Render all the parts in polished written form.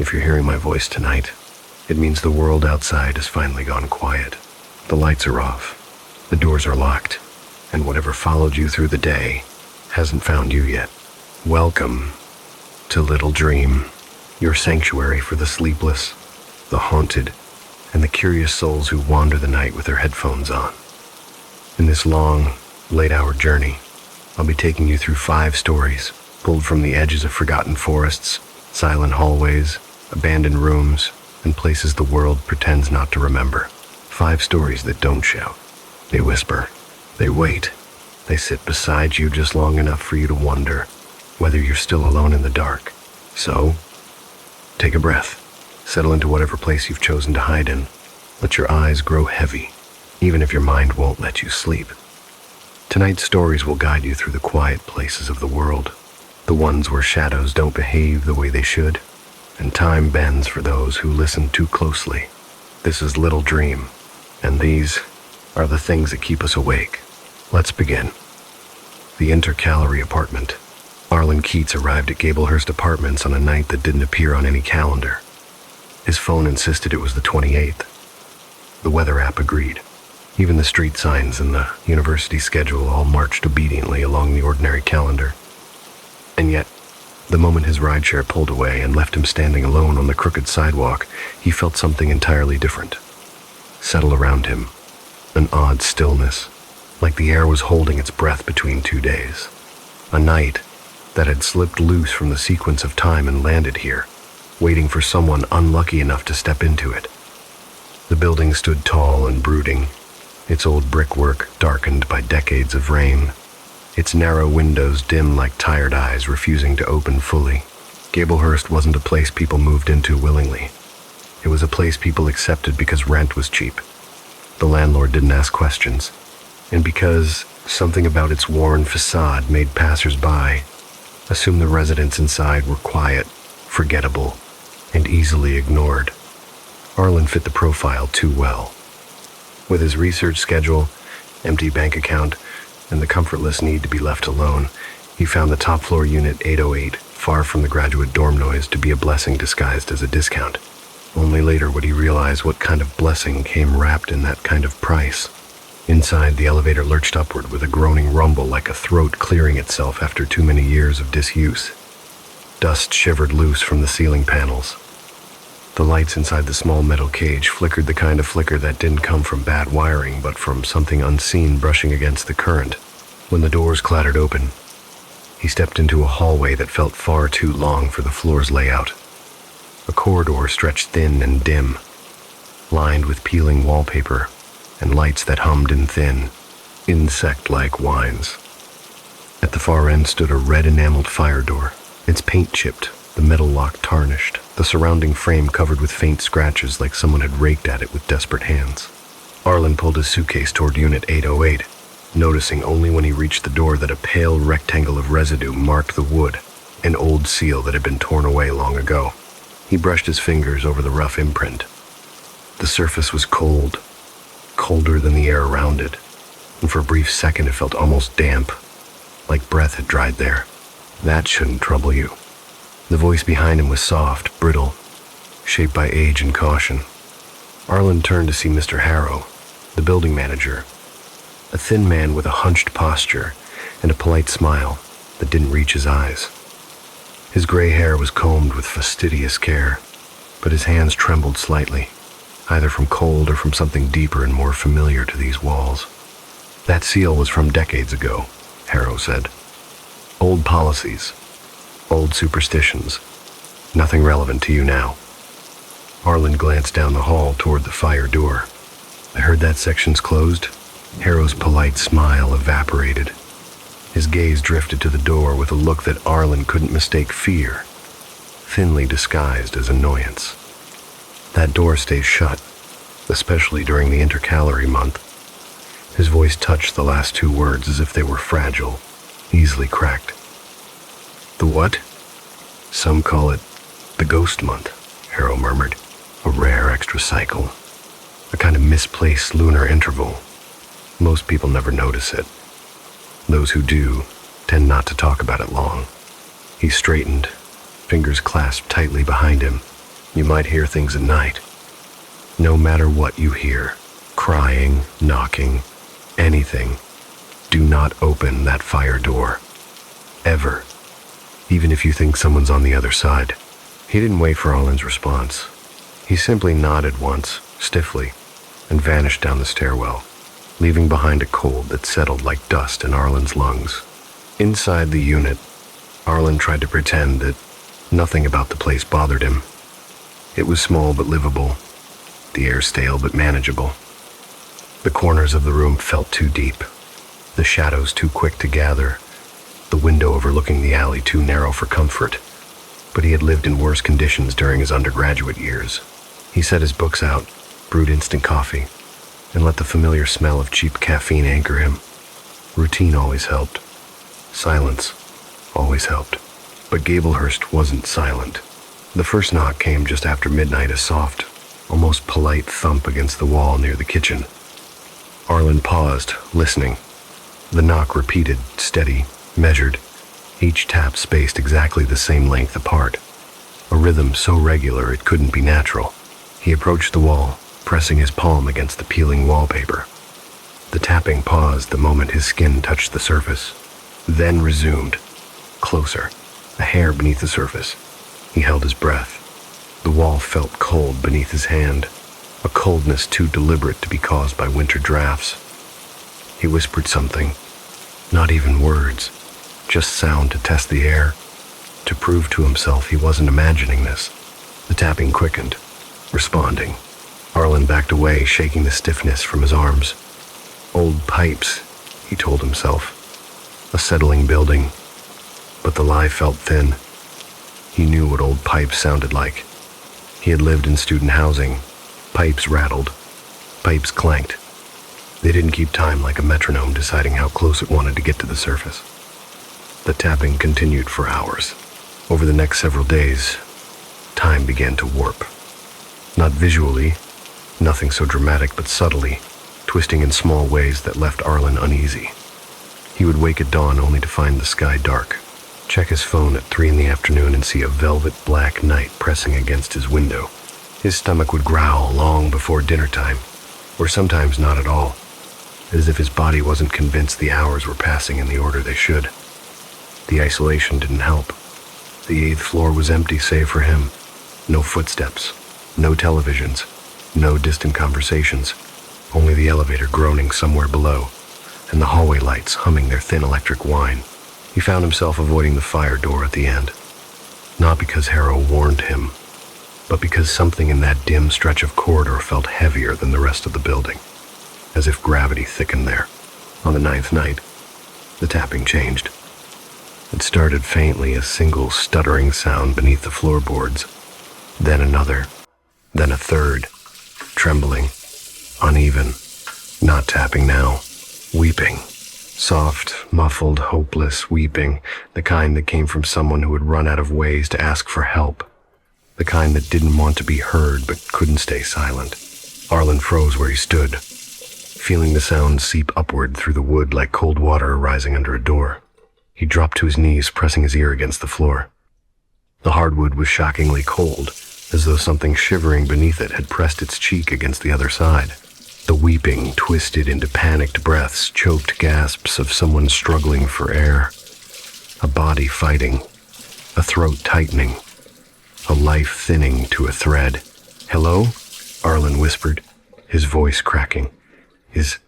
If you're hearing my voice tonight, it means the world outside has finally gone quiet. The lights are off, the doors are locked, and whatever followed you through the day hasn't found you yet. Welcome to Little Dream, your sanctuary for the sleepless, the haunted, and the curious souls who wander the night with their headphones on. In this long, late-hour journey, I'll be taking you through 5 stories, pulled from the edges of forgotten forests, silent hallways, abandoned rooms, and places the world pretends not to remember. 5 stories that don't shout. They whisper. They wait. They sit beside you just long enough for you to wonder whether you're still alone in the dark. So, take a breath. Settle into whatever place you've chosen to hide in. Let your eyes grow heavy, even if your mind won't let you sleep. Tonight's stories will guide you through the quiet places of the world, the ones where shadows don't behave the way they should, and time bends for those who listen too closely. This is Little Dream, and these are the things that keep us awake. Let's begin. The Intercalary Apartment. Arlen Keats arrived at Gablehurst Apartments on a night that didn't appear on any calendar. His phone insisted it was the 28th. The weather app agreed. Even the street signs and the university schedule all marched obediently along the ordinary calendar. And yet, the moment his rideshare pulled away and left him standing alone on the crooked sidewalk, he felt something entirely different settle around him. An odd stillness, like the air was holding its breath between 2 days. A night that had slipped loose from the sequence of time and landed here, waiting for someone unlucky enough to step into it. The building stood tall and brooding, its old brickwork darkened by decades of rain, its narrow windows dim like tired eyes refusing to open fully. Gablehurst wasn't a place people moved into willingly. It was a place people accepted because rent was cheap. The landlord didn't ask questions, and because something about its worn facade made passers-by assume the residents inside were quiet, forgettable, and easily ignored. Arlen fit the profile too well. With his research schedule, empty bank account, and the comfortless need to be left alone, he found the top-floor unit 808, far from the graduate dorm noise, to be a blessing disguised as a discount. Only later would he realize what kind of blessing came wrapped in that kind of price. Inside, the elevator lurched upward with a groaning rumble like a throat clearing itself after too many years of disuse. Dust shivered loose from the ceiling panels. The lights inside the small metal cage flickered the kind of flicker that didn't come from bad wiring, but from something unseen brushing against the current. When the doors clattered open, he stepped into a hallway that felt far too long for the floor's layout. A corridor stretched thin and dim, lined with peeling wallpaper and lights that hummed in thin, insect-like whines. At the far end stood a red enameled fire door, its paint chipped, the metal lock tarnished, the surrounding frame covered with faint scratches like someone had raked at it with desperate hands. Arlen pulled his suitcase toward Unit 808, noticing only when he reached the door that a pale rectangle of residue marked the wood, an old seal that had been torn away long ago. He brushed his fingers over the rough imprint. The surface was cold, colder than the air around it, and for a brief second it felt almost damp, like breath had dried there. That shouldn't trouble you. The voice behind him was soft, brittle, shaped by age and caution. Arlen turned to see Mr. Harrow, the building manager, a thin man with a hunched posture and a polite smile that didn't reach his eyes. His gray hair was combed with fastidious care, but his hands trembled slightly, either from cold or from something deeper and more familiar to these walls. That seal was from decades ago, Harrow said. Old policies, old superstitions, nothing relevant to you now. Arlen glanced down the hall toward the fire door. I heard that section's closed. Harrow's polite smile evaporated. His gaze drifted to the door with a look that Arlen couldn't mistake fear, thinly disguised as annoyance. That door stays shut, especially during the intercalary month. His voice touched the last 2 words as if they were fragile, easily cracked. The what? Some call it the ghost month, Harrow murmured. A rare extra cycle. A kind of misplaced lunar interval. Most people never notice it. Those who do tend not to talk about it long. He straightened, fingers clasped tightly behind him, You might hear things at night. No matter what you hear, crying, knocking, anything, do not open that fire door. Ever. Even if you think someone's on the other side. He didn't wait for Arlen's response. He simply nodded once, stiffly, and vanished down the stairwell, leaving behind a cold that settled like dust in Arlen's lungs. Inside the unit, Arlen tried to pretend that nothing about the place bothered him. It was small but livable, the air stale but manageable. The corners of the room felt too deep, the shadows too quick to gather, the window overlooking the alley too narrow for comfort. But he had lived in worse conditions during his undergraduate years. He set his books out, brewed instant coffee, and let the familiar smell of cheap caffeine anchor him. Routine always helped. Silence always helped. But Gablehurst wasn't silent. The first knock came just after midnight, a soft, almost polite thump against the wall near the kitchen. Arlen paused, listening. The knock repeated, steady, measured, each tap spaced exactly the same length apart, a rhythm so regular it couldn't be natural. He approached the wall, pressing his palm against the peeling wallpaper. The tapping paused the moment his skin touched the surface, then resumed, closer, a hair beneath the surface. He held his breath. The wall felt cold beneath his hand, a coldness too deliberate to be caused by winter drafts. He whispered something, not even words, just sound to test the air, to prove to himself he wasn't imagining this. The tapping quickened, responding. Arlen backed away, shaking the stiffness from his arms. Old pipes, he told himself. A settling building. But the lie felt thin. He knew what old pipes sounded like. He had lived in student housing. Pipes rattled. Pipes clanked. They didn't keep time like a metronome deciding how close it wanted to get to the surface. The tapping continued for hours. Over the next several days, time began to warp. Not visually, nothing so dramatic, but subtly, twisting in small ways that left Arlen uneasy. He would wake at dawn only to find the sky dark, check his phone at 3 p.m. and see a velvet black night pressing against his window. His stomach would growl long before dinner time, or sometimes not at all, as if his body wasn't convinced the hours were passing in the order they should. The isolation didn't help. The 8th floor was empty save for him. No footsteps, no televisions, no distant conversations, only the elevator groaning somewhere below, and the hallway lights humming their thin electric whine. He found himself avoiding the fire door at the end, not because Harrow warned him, but because something in that dim stretch of corridor felt heavier than the rest of the building, as if gravity thickened there. On the 9th night, the tapping changed. It started faintly, a single stuttering sound beneath the floorboards, then another, then a third, trembling, uneven, not tapping now, weeping. Soft, muffled, hopeless weeping, the kind that came from someone who had run out of ways to ask for help, the kind that didn't want to be heard but couldn't stay silent. Arlen froze where he stood, feeling the sound seep upward through the wood like cold water rising under a door. He dropped to his knees, pressing his ear against the floor. The hardwood was shockingly cold, as though something shivering beneath it had pressed its cheek against the other side. The weeping twisted into panicked breaths, choked gasps of someone struggling for air. A body fighting, a throat tightening, a life thinning to a thread. "Hello?" Arlen whispered, his voice cracking. Is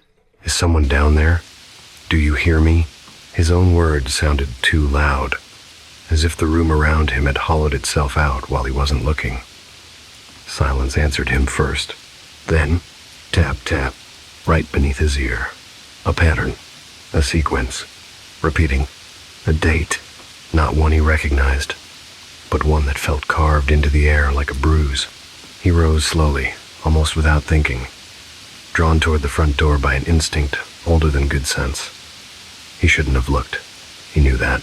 someone down there? Do you hear me?" His own words sounded too loud, as if the room around him had hollowed itself out while he wasn't looking. Silence answered him first. Then, tap, tap, right beneath his ear. A pattern, a sequence, repeating. A date, not one he recognized, but one that felt carved into the air like a bruise. He rose slowly, almost without thinking, drawn toward the front door by an instinct older than good sense. He shouldn't have looked. He knew that.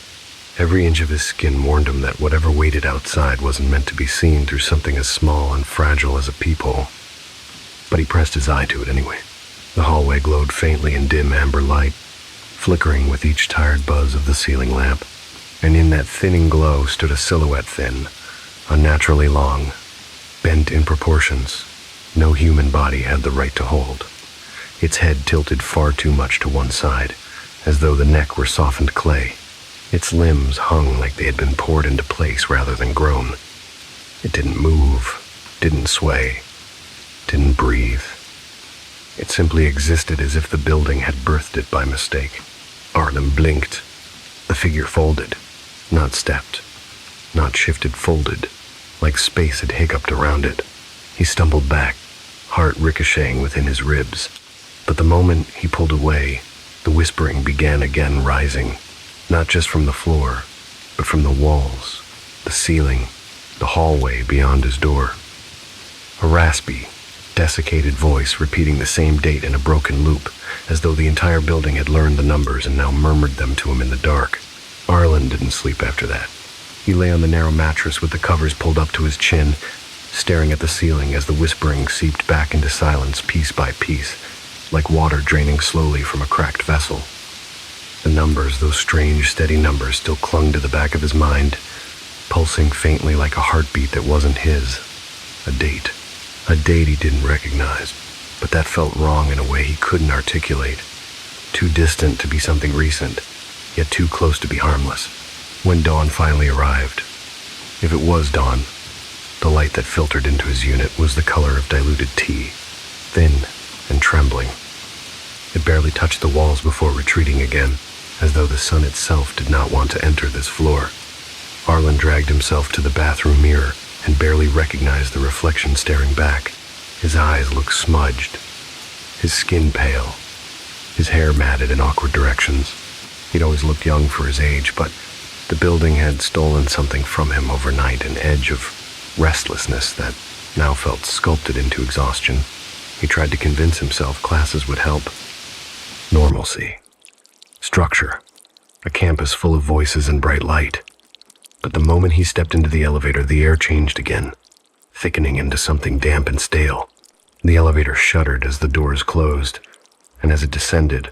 Every inch of his skin warned him that whatever waited outside wasn't meant to be seen through something as small and fragile as a peephole. But he pressed his eye to it anyway. The hallway glowed faintly in dim amber light, flickering with each tired buzz of the ceiling lamp. And in that thinning glow stood a silhouette thin, unnaturally long, bent in proportions no human body had the right to hold. Its head tilted far too much to one side, as though the neck were softened clay. Its limbs hung like they had been poured into place rather than grown. It didn't move, didn't sway, didn't breathe. It simply existed as if the building had birthed it by mistake. Arlen blinked. The figure folded, not stepped, not shifted, folded, like space had hiccuped around it. He stumbled back, heart ricocheting within his ribs. But the moment he pulled away, the whispering began again, rising, not just from the floor, but from the walls, the ceiling, the hallway beyond his door. A raspy, desiccated voice repeating the same date in a broken loop, as though the entire building had learned the numbers and now murmured them to him in the dark. Arlen didn't sleep after that. He lay on the narrow mattress with the covers pulled up to his chin, staring at the ceiling as the whispering seeped back into silence piece by piece, like water draining slowly from a cracked vessel. The numbers, those strange, steady numbers, still clung to the back of his mind, pulsing faintly like a heartbeat that wasn't his. A date he didn't recognize, but that felt wrong in a way he couldn't articulate. Too distant to be something recent, yet too close to be harmless. When dawn finally arrived, if it was dawn, the light that filtered into his unit was the color of diluted tea, thin and trembling. It barely touched the walls before retreating again, as though the sun itself did not want to enter this floor. Arlen dragged himself to the bathroom mirror and barely recognized the reflection staring back. His eyes looked smudged, his skin pale, his hair matted in awkward directions. He'd always looked young for his age, but the building had stolen something from him overnight, an edge of restlessness that now felt sculpted into exhaustion. He tried to convince himself classes would help. Normalcy. Structure. A campus full of voices and bright light. But the moment he stepped into the elevator, the air changed again, thickening into something damp and stale. The elevator shuddered as the doors closed, and as it descended,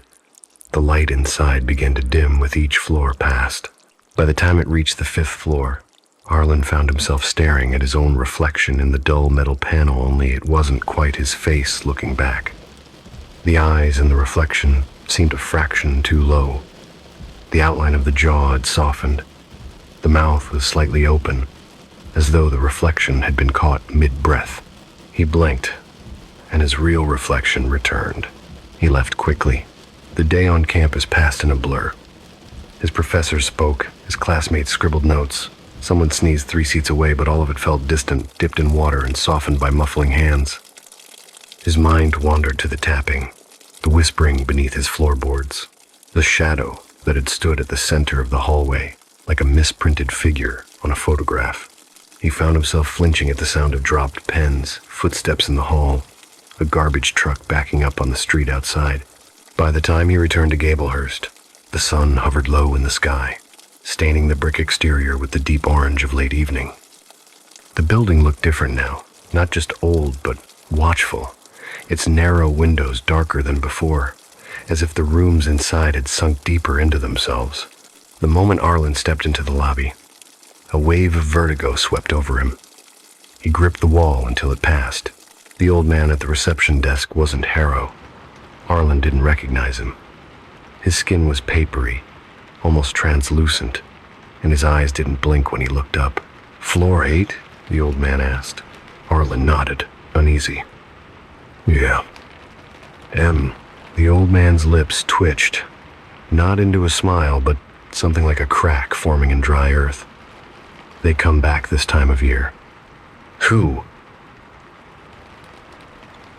the light inside began to dim with each floor passed. By the time it reached the 5th floor, Arlen found himself staring at his own reflection in the dull metal panel, only it wasn't quite his face looking back. The eyes in the reflection seemed a fraction too low. The outline of the jaw had softened. The mouth was slightly open, as though the reflection had been caught mid-breath. He blinked, and his real reflection returned. He left quickly. The day on campus passed in a blur. His professor spoke, his classmates scribbled notes. Someone sneezed 3 seats away, but all of it felt distant, dipped in water and softened by muffling hands. His mind wandered to the tapping, the whispering beneath his floorboards, the shadow that had stood at the center of the hallway, like a misprinted figure on a photograph. He found himself flinching at the sound of dropped pens, footsteps in the hall, a garbage truck backing up on the street outside. By the time he returned to Gablehurst, the sun hovered low in the sky, staining the brick exterior with the deep orange of late evening. The building looked different now, not just old, but watchful, its narrow windows darker than before, as if the rooms inside had sunk deeper into themselves. The moment Arlen stepped into the lobby, a wave of vertigo swept over him. He gripped the wall until it passed. The old man at the reception desk wasn't Harrow. Arlen didn't recognize him. His skin was papery, almost translucent, and his eyes didn't blink when he looked up. "Floor 8?" the old man asked. Arlen nodded, uneasy. "Yeah. The old man's lips twitched, not into a smile, but something like a crack forming in dry earth. "They come back this time of year." "Who?"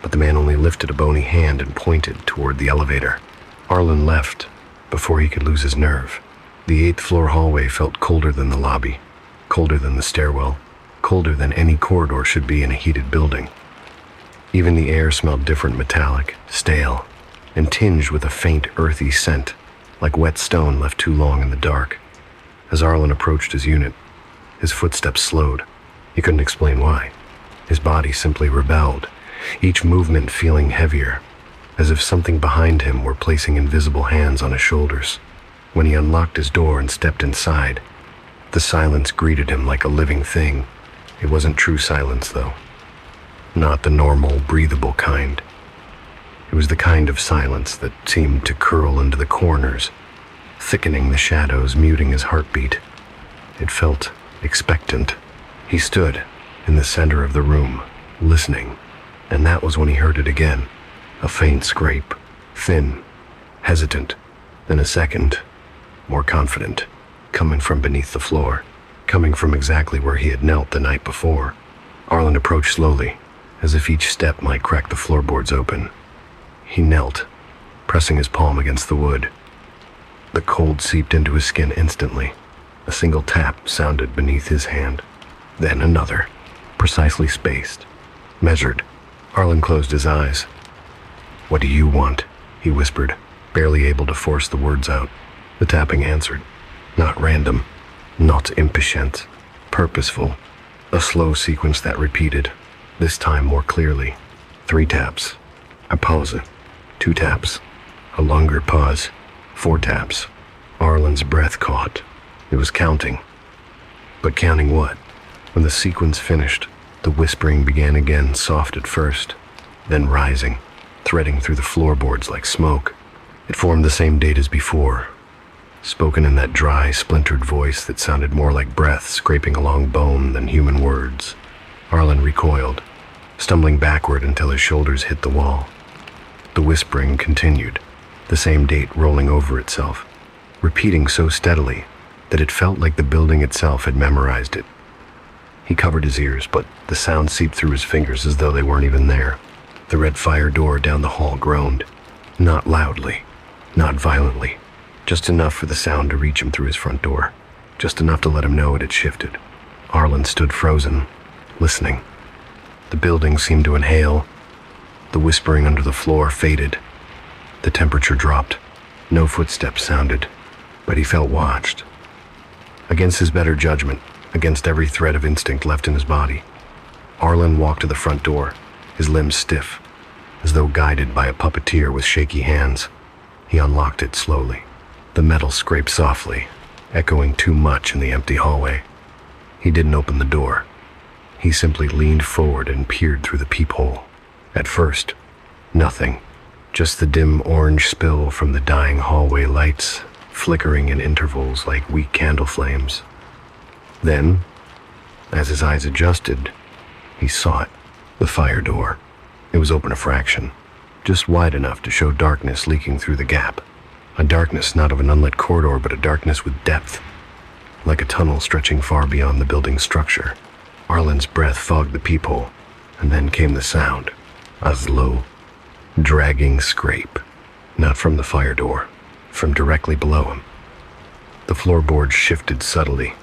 But the man only lifted a bony hand and pointed toward the elevator. Arlen left before he could lose his nerve. The 8th floor hallway felt colder than the lobby, colder than the stairwell, colder than any corridor should be in a heated building. Even the air smelled different, metallic, stale, and tinged with a faint, earthy scent, like wet stone left too long in the dark. As Arlen approached his unit, his footsteps slowed. He couldn't explain why. His body simply rebelled, each movement feeling heavier, as if something behind him were placing invisible hands on his shoulders. When he unlocked his door and stepped inside, the silence greeted him like a living thing. It wasn't true silence, though. not the normal, breathable kind. It was the kind of silence that seemed to curl into the corners, thickening the shadows, muting his heartbeat. It felt expectant. He stood in the center of the room, listening, and that was when he heard it again. A faint scrape, thin, hesitant, then a second, more confident, coming from beneath the floor, coming from exactly where he had knelt the night before. Arlen approached slowly, as if each step might crack the floorboards open. He knelt, pressing his palm against the wood. The cold seeped into his skin instantly. A single tap sounded beneath his hand. Then another, precisely spaced, measured. Arlen closed his eyes. "What do you want?" he whispered, barely able to force the words out. The tapping answered. Not random, not impatient, purposeful. A slow sequence that repeated, this time more clearly. 3 taps, a pause, 2 taps, a longer pause, 4 taps. Arlen's breath caught. It was counting. But counting what? When the sequence finished, the whispering began again, soft at first, then rising, threading through the floorboards like smoke. It formed the same date as before, spoken in that dry, splintered voice that sounded more like breath scraping along bone than human words. Arlen recoiled, stumbling backward until his shoulders hit the wall. The whispering continued, the same date rolling over itself, repeating so steadily that it felt like the building itself had memorized it. He covered his ears, but the sound seeped through his fingers as though they weren't even there. The red fire door down the hall groaned, not loudly, not violently, just enough for the sound to reach him through his front door, just enough to let him know it had shifted. Arlen stood frozen, listening. The building seemed to inhale. The whispering under the floor faded. The temperature dropped. No footsteps sounded, but he felt watched. Against his better judgment, against every thread of instinct left in his body, Arlen walked to the front door, his limbs stiff, as though guided by a puppeteer with shaky hands. He unlocked it slowly. The metal scraped softly, echoing too much in the empty hallway. He didn't open the door. He simply leaned forward and peered through the peephole. At first, nothing, just the dim orange spill from the dying hallway lights, flickering in intervals like weak candle flames. Then, as his eyes adjusted, he saw it, the fire door. It was open a fraction, just wide enough to show darkness leaking through the gap. A darkness not of an unlit corridor, but a darkness with depth, like a tunnel stretching far beyond the building's structure. Arlen's breath fogged the peephole, and then came the sound, a slow, dragging scrape, not from the fire door, from directly below him. The floorboards shifted subtly,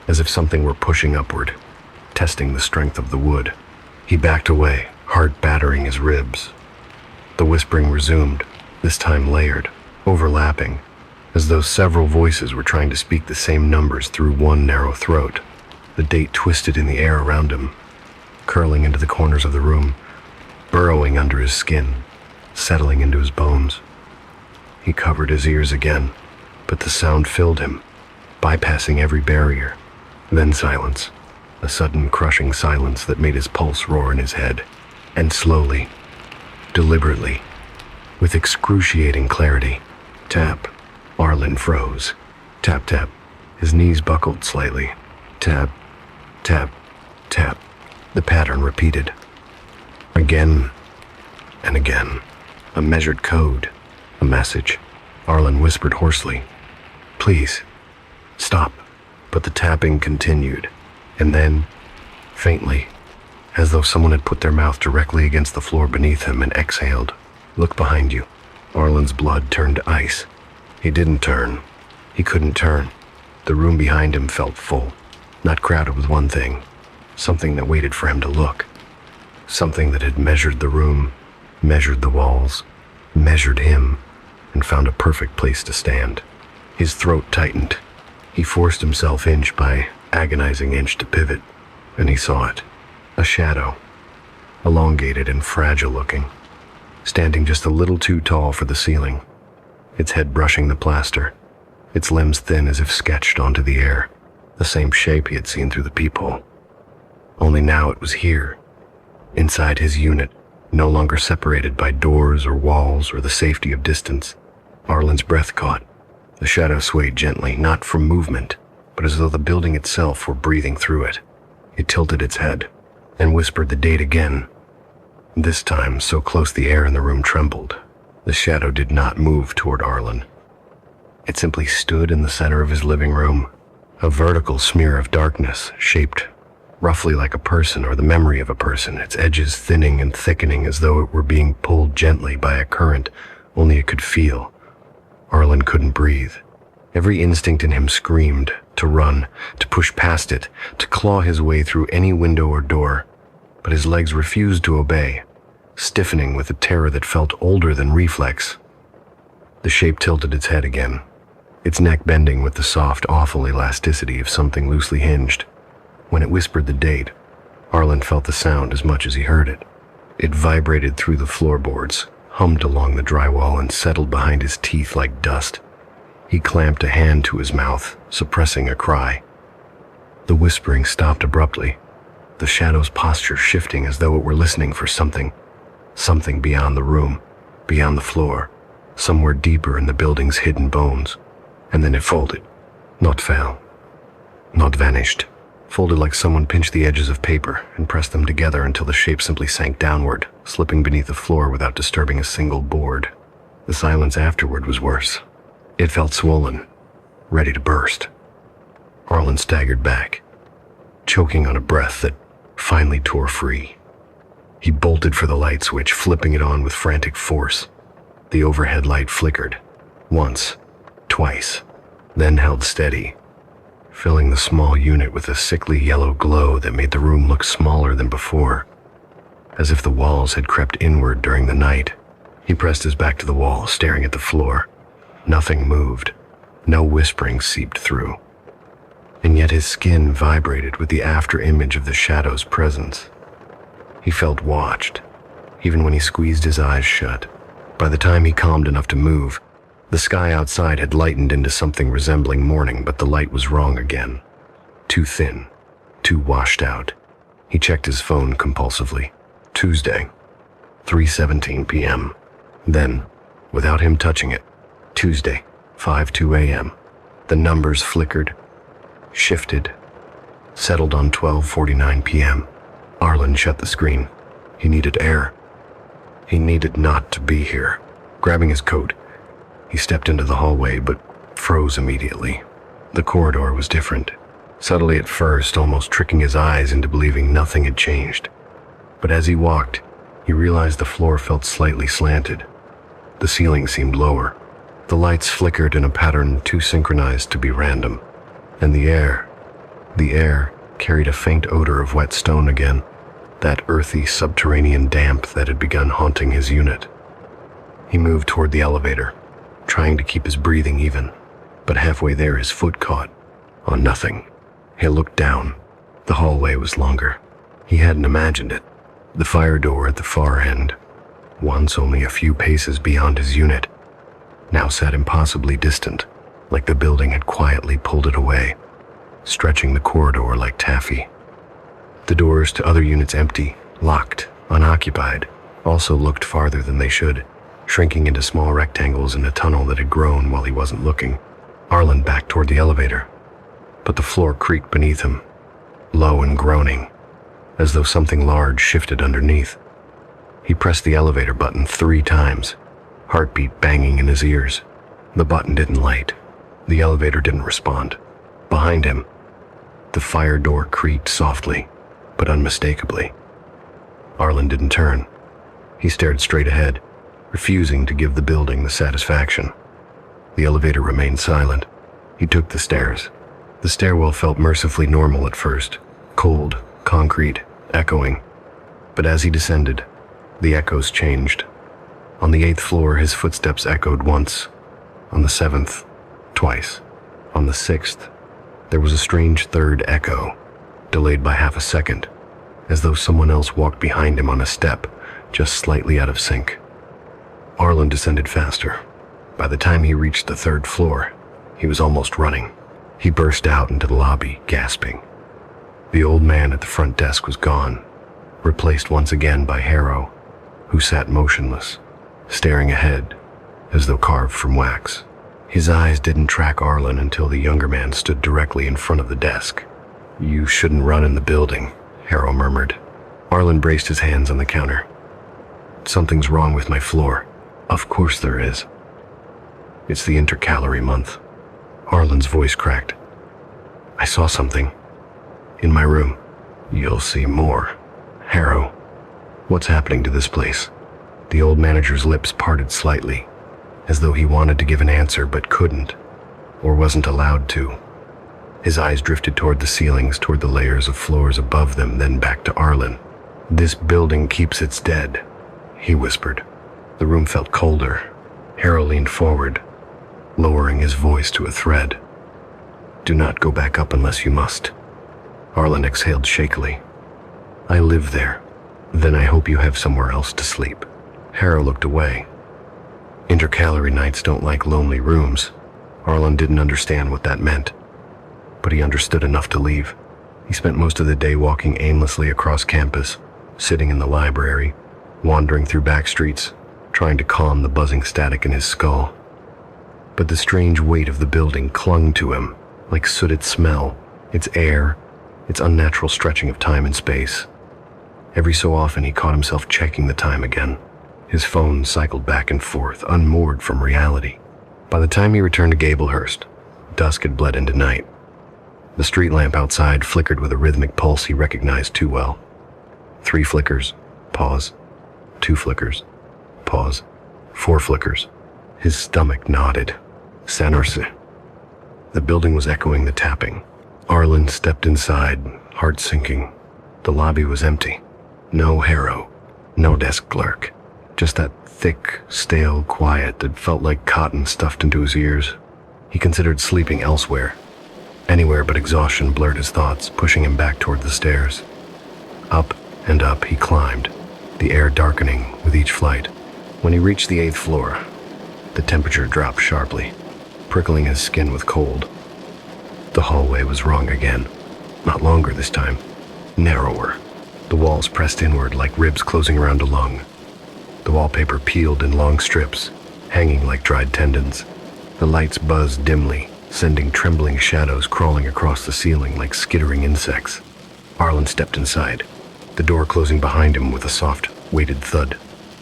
as if something were pushing upward, testing the strength of the wood. He backed away, heart battering his ribs. The whispering resumed, this time layered, overlapping, as though several voices were trying to speak the same numbers through one narrow throat. The date twisted in the air around him, curling into the corners of the room, burrowing under his skin, settling into his bones. He covered his ears again, but the sound filled him, bypassing every barrier. Then silence, a sudden crushing silence that made his pulse roar in his head. And slowly, deliberately, with excruciating clarity, tap. Arlen froze. Tap, tap. His knees buckled slightly. Tap, tap, tap. The pattern repeated. Again and again. A measured code. A message. Arlen whispered hoarsely, "Please, stop." But the tapping continued. And then, faintly, as though someone had put their mouth directly against the floor beneath him and exhaled, "Look behind you." Arlen's blood turned to ice. He didn't turn. He couldn't turn. The room behind him felt full, not crowded with one thing, something that waited for him to look. Something that had measured the room, measured the walls, measured him, and found a perfect place to stand. His throat tightened. He forced himself inch by agonizing inch to pivot, and he saw it. A shadow, elongated and fragile looking, standing just a little too tall for the ceiling, its head brushing the plaster, its limbs thin as if sketched onto the air, the same shape he had seen through the peephole. Only now it was here, Inside his unit, no longer separated by doors or walls or the safety of distance, Arlen's breath caught. The shadow swayed gently, not from movement, but as though the building itself were breathing through it. It tilted its head and whispered the date again. This time, so close the air in the room trembled. The shadow did not move toward Arlen. It simply stood in the center of his living room, a vertical smear of darkness, shaped roughly like a person or the memory of a person, its edges thinning and thickening as though it were being pulled gently by a current only it could feel. Arlen couldn't breathe. Every instinct in him screamed to run, to push past it, to claw his way through any window or door, but his legs refused to obey, stiffening with a terror that felt older than reflex. The shape tilted its head again, its neck bending with the soft, awful elasticity of something loosely hinged. When it whispered the date, Arlen felt the sound as much as he heard it. It vibrated through the floorboards, hummed along the drywall, and settled behind his teeth like dust. He clamped a hand to his mouth, suppressing a cry. The whispering stopped abruptly, the shadow's posture shifting as though it were listening for something beyond the room, beyond the floor, somewhere deeper in the building's hidden bones. And then it folded, not fell, not vanished. Folded like someone pinched the edges of paper and pressed them together until the shape simply sank downward, slipping beneath the floor without disturbing a single board. The silence afterward was worse. It felt swollen, ready to burst. Arlen staggered back, choking on a breath that finally tore free. He bolted for the light switch, flipping it on with frantic force. The overhead light flickered, once, twice, then held steady, filling the small unit with a sickly yellow glow that made the room look smaller than before, as if the walls had crept inward during the night. He pressed his back to the wall, staring at the floor. Nothing moved. No whispering seeped through. And yet his skin vibrated with the after-image of the shadow's presence. He felt watched, even when he squeezed his eyes shut. By the time he calmed enough to move, the sky outside had lightened into something resembling morning, but the light was wrong again. Too thin, too washed out. He checked his phone compulsively. Tuesday, 3:17 p.m. Then, without him touching it, Tuesday, 5:02 a.m. The numbers flickered, shifted, settled on 12:49 p.m. Arlen shut the screen. He needed air. He needed not to be here. Grabbing his coat, he stepped into the hallway, but froze immediately. The corridor was different, subtly at first, almost tricking his eyes into believing nothing had changed. But as he walked, he realized the floor felt slightly slanted. The ceiling seemed lower. The lights flickered in a pattern too synchronized to be random. And the air carried a faint odor of wet stone again, that earthy subterranean damp that had begun haunting his unit. He moved toward the elevator, trying to keep his breathing even, but halfway there his foot caught on nothing. He looked down. The hallway was longer. He hadn't imagined it. The fire door at the far end, once only a few paces beyond his unit, now sat impossibly distant, like the building had quietly pulled it away, stretching the corridor like taffy. The doors to other units empty, locked, unoccupied, also looked farther than they should, shrinking into small rectangles in a tunnel that had grown while he wasn't looking. Arlen backed toward the elevator, but the floor creaked beneath him, low and groaning, as though something large shifted underneath. He pressed the elevator button 3 times, heartbeat banging in his ears. The button didn't light. The elevator didn't respond. Behind him, the fire door creaked softly, but unmistakably. Arlen didn't turn. He stared straight ahead, refusing to give the building the satisfaction. The elevator remained silent. He took the stairs. The stairwell felt mercifully normal at first, cold, concrete, echoing. But as he descended, the echoes changed. On the 8th floor, his footsteps echoed once. On the 7th, twice. On the 6th, there was a strange third echo, delayed by half a second, as though someone else walked behind him on a step, just slightly out of sync. Arlen descended faster. By the time he reached the 3rd floor, he was almost running. He burst out into the lobby, gasping. The old man at the front desk was gone. replaced once again by Harrow, who sat motionless, staring ahead, as though carved from wax. His eyes didn't track Arlen until the younger man stood directly in front of the desk. "You shouldn't run in the building," Harrow murmured. Arlen braced his hands on the counter. "Something's wrong with my floor." "Of course there is. It's the intercalary month." Arlen's voice cracked. "I saw something. In my room." "You'll see more." "Harrow, what's happening to this place?" The old manager's lips parted slightly, as though he wanted to give an answer but couldn't, or wasn't allowed to. His eyes drifted toward the ceilings, toward the layers of floors above them, then back to Arlen. "This building keeps its dead," he whispered. The room felt colder. Harrow leaned forward, lowering his voice to a thread. "Do not go back up unless you must." Arlen exhaled shakily. "I live there. Then I hope you have somewhere else to sleep." Harrow looked away. Intercalary nights don't like lonely rooms. Arlen didn't understand what that meant, but he understood enough to leave. He spent most of the day walking aimlessly across campus, sitting in the library, wandering through back streets, trying to calm the buzzing static in his skull. But the strange weight of the building clung to him, like sooted smell, its air, its unnatural stretching of time and space. Every so often he caught himself checking the time again. His phone cycled back and forth, unmoored from reality. By the time he returned to Gablehurst, dusk had bled into night. The street lamp outside flickered with a rhythmic pulse he recognized too well. 3 flickers, pause. 2 flickers, pause. 4 flickers. His stomach nodded. Sanorse. The building was echoing the tapping. Arlen stepped inside, heart sinking. The lobby was empty. No Harrow, no desk clerk. Just that thick, stale quiet that felt like cotton stuffed into his ears. He considered sleeping elsewhere. Anywhere but exhaustion blurred his thoughts, pushing him back toward the stairs. Up and up he climbed, the air darkening with each flight. When he reached the 8th floor, the temperature dropped sharply, prickling his skin with cold. The hallway was wrong again. Not longer this time. Narrower. The walls pressed inward like ribs closing around a lung. The wallpaper peeled in long strips, hanging like dried tendons. The lights buzzed dimly, sending trembling shadows crawling across the ceiling like skittering insects. Arlen stepped inside, the door closing behind him with a soft, weighted thud.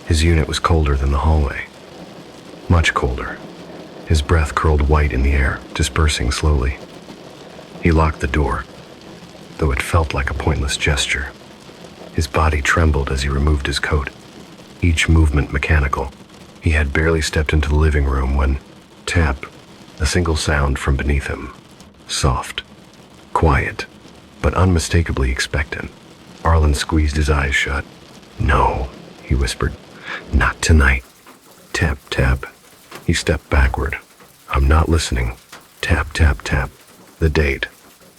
His unit was colder than the hallway. Much colder. His breath curled white in the air, dispersing slowly. He locked the door, though it felt like a pointless gesture. His body trembled as he removed his coat, each movement mechanical. He had barely stepped into the living room when, tap, a single sound from beneath him. Soft, quiet, but unmistakably expectant. Arlen squeezed his eyes shut. "No," he whispered. "Not tonight." Tap, tap. He stepped backward. "I'm not listening." Tap, tap, tap. The date,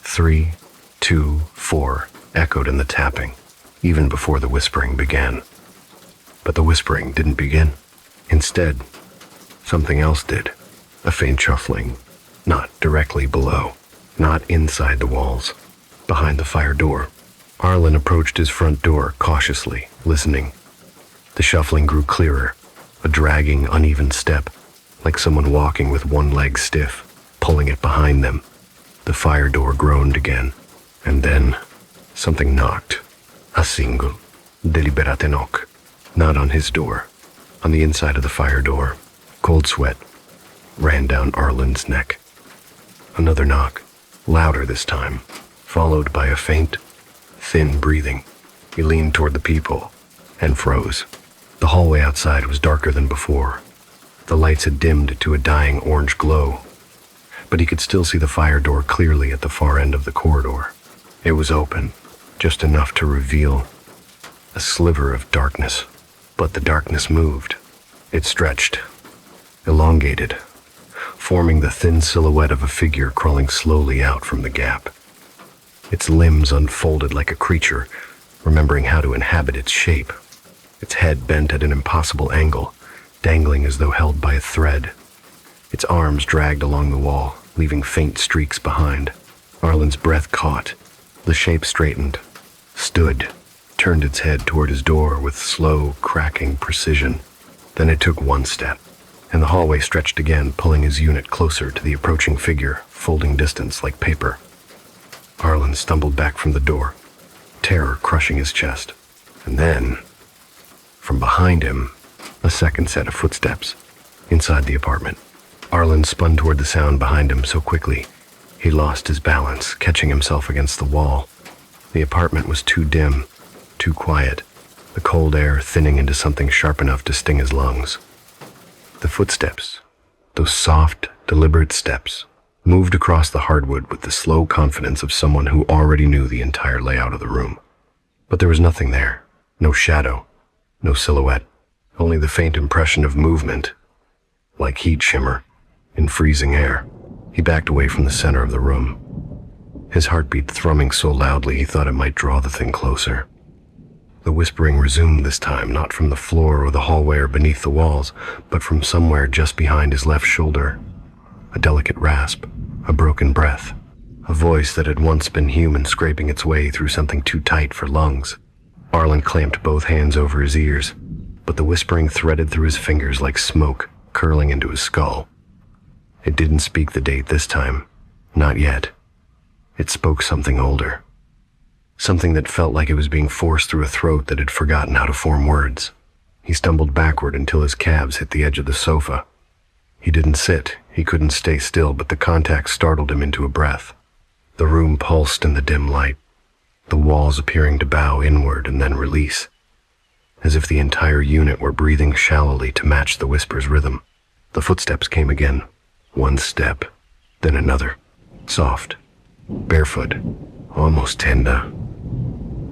3-2-4, echoed in the tapping, even before the whispering began. But the whispering didn't begin. Instead, something else did. A faint shuffling, not directly below, not inside the walls, behind the fire door. Arlen approached his front door cautiously, listening. The shuffling grew clearer, a dragging, uneven step, like someone walking with one leg stiff, pulling it behind them. The fire door groaned again, and then something knocked. A single, deliberate knock. Not on his door, on the inside of the fire door. Cold sweat ran down Arlen's neck. Another knock, louder this time, followed by a faint, thin breathing. He leaned toward the people and froze. The hallway outside was darker than before. The lights had dimmed to a dying orange glow, but he could still see the fire door clearly at the far end of the corridor. It was open, just enough to reveal a sliver of darkness. But the darkness moved. It stretched, elongated, forming the thin silhouette of a figure crawling slowly out from the gap. Its limbs unfolded like a creature, remembering how to inhabit its shape. Its head bent at an impossible angle, dangling as though held by a thread. Its arms dragged along the wall, leaving faint streaks behind. Arlen's breath caught. The shape straightened, stood, turned its head toward his door with slow, cracking precision. Then it took one step, and the hallway stretched again, pulling his unit closer to the approaching figure, folding distance like paper. Arlen stumbled back from the door, terror crushing his chest. And then, from behind him, a second set of footsteps, inside the apartment. Arlen spun toward the sound behind him so quickly, he lost his balance, catching himself against the wall. The apartment was too dim, too quiet, the cold air thinning into something sharp enough to sting his lungs. The footsteps, those soft, deliberate steps, moved across the hardwood with the slow confidence of someone who already knew the entire layout of the room. But there was nothing there, no shadow, no silhouette, only the faint impression of movement, like heat shimmer in freezing air. He backed away from the center of the room, his heartbeat thrumming so loudly he thought it might draw the thing closer. The whispering resumed this time, not from the floor or the hallway or beneath the walls, but from somewhere just behind his left shoulder. A delicate rasp, a broken breath, a voice that had once been human scraping its way through something too tight for lungs. Arlen clamped both hands over his ears, but the whispering threaded through his fingers like smoke curling into his skull. It didn't speak the date this time, not yet. It spoke something older, something that felt like it was being forced through a throat that had forgotten how to form words. He stumbled backward until his calves hit the edge of the sofa. He didn't sit, he couldn't stay still, but the contact startled him into a breath. The room pulsed in the dim light, the walls appearing to bow inward and then release, as if the entire unit were breathing shallowly to match the whisper's rhythm. The footsteps came again, one step, then another, soft, barefoot, almost tender.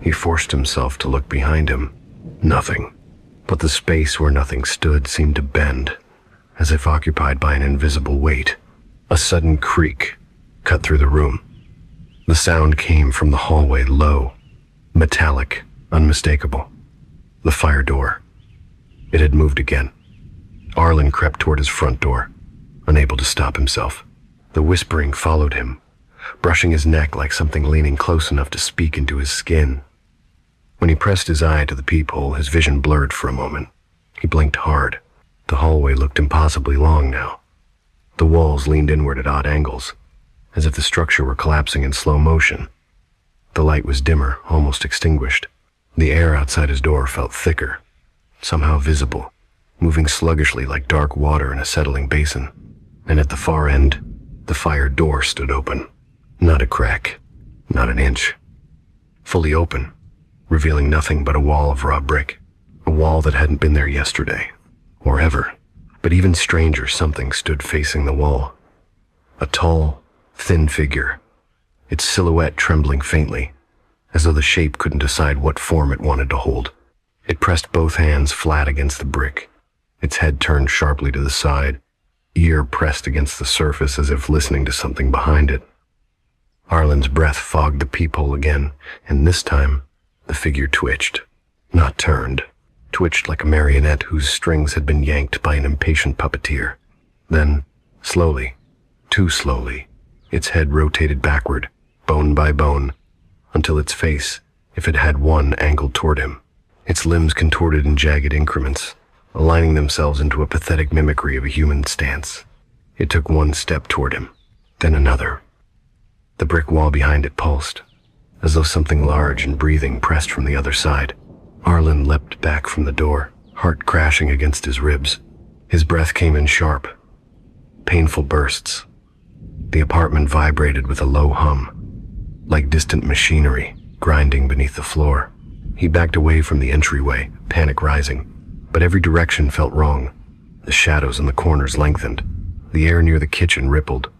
He forced himself to look behind him. Nothing, but the space where nothing stood seemed to bend, as if occupied by an invisible weight. A sudden creak cut through the room. The sound came from the hallway, low, metallic, unmistakable. The fire door. It had moved again. Arlen crept toward his front door, unable to stop himself. The whispering followed him, brushing his neck like something leaning close enough to speak into his skin. When he pressed his eye to the peephole, his vision blurred for a moment. He blinked hard. The hallway looked impossibly long now. The walls leaned inward at odd angles, as if the structure were collapsing in slow motion. The light was dimmer, almost extinguished. The air outside his door felt thicker, somehow visible, moving sluggishly like dark water in a settling basin. And at the far end, the fire door stood open. Not a crack, not an inch. Fully open, revealing nothing but a wall of raw brick. A wall that hadn't been there yesterday, or ever. But even stranger, something stood facing the wall. A tall, thin figure, its silhouette trembling faintly, as though the shape couldn't decide what form it wanted to hold. It pressed both hands flat against the brick, its head turned sharply to the side, ear pressed against the surface as if listening to something behind it. Arlen's breath fogged the peephole again, and this time, the figure twitched, not turned, twitched like a marionette whose strings had been yanked by an impatient puppeteer. Then, slowly, too slowly, its head rotated backward, bone by bone, until its face, if it had one, angled toward him. Its limbs contorted in jagged increments, aligning themselves into a pathetic mimicry of a human stance. It took one step toward him, then another. The brick wall behind it pulsed, as though something large and breathing pressed from the other side. Arlen leapt back from the door, heart crashing against his ribs. His breath came in sharp, painful bursts. The apartment vibrated with a low hum, like distant machinery grinding beneath the floor. He backed away from the entryway, panic rising, but every direction felt wrong. The shadows in the corners lengthened. The air near the kitchen rippled.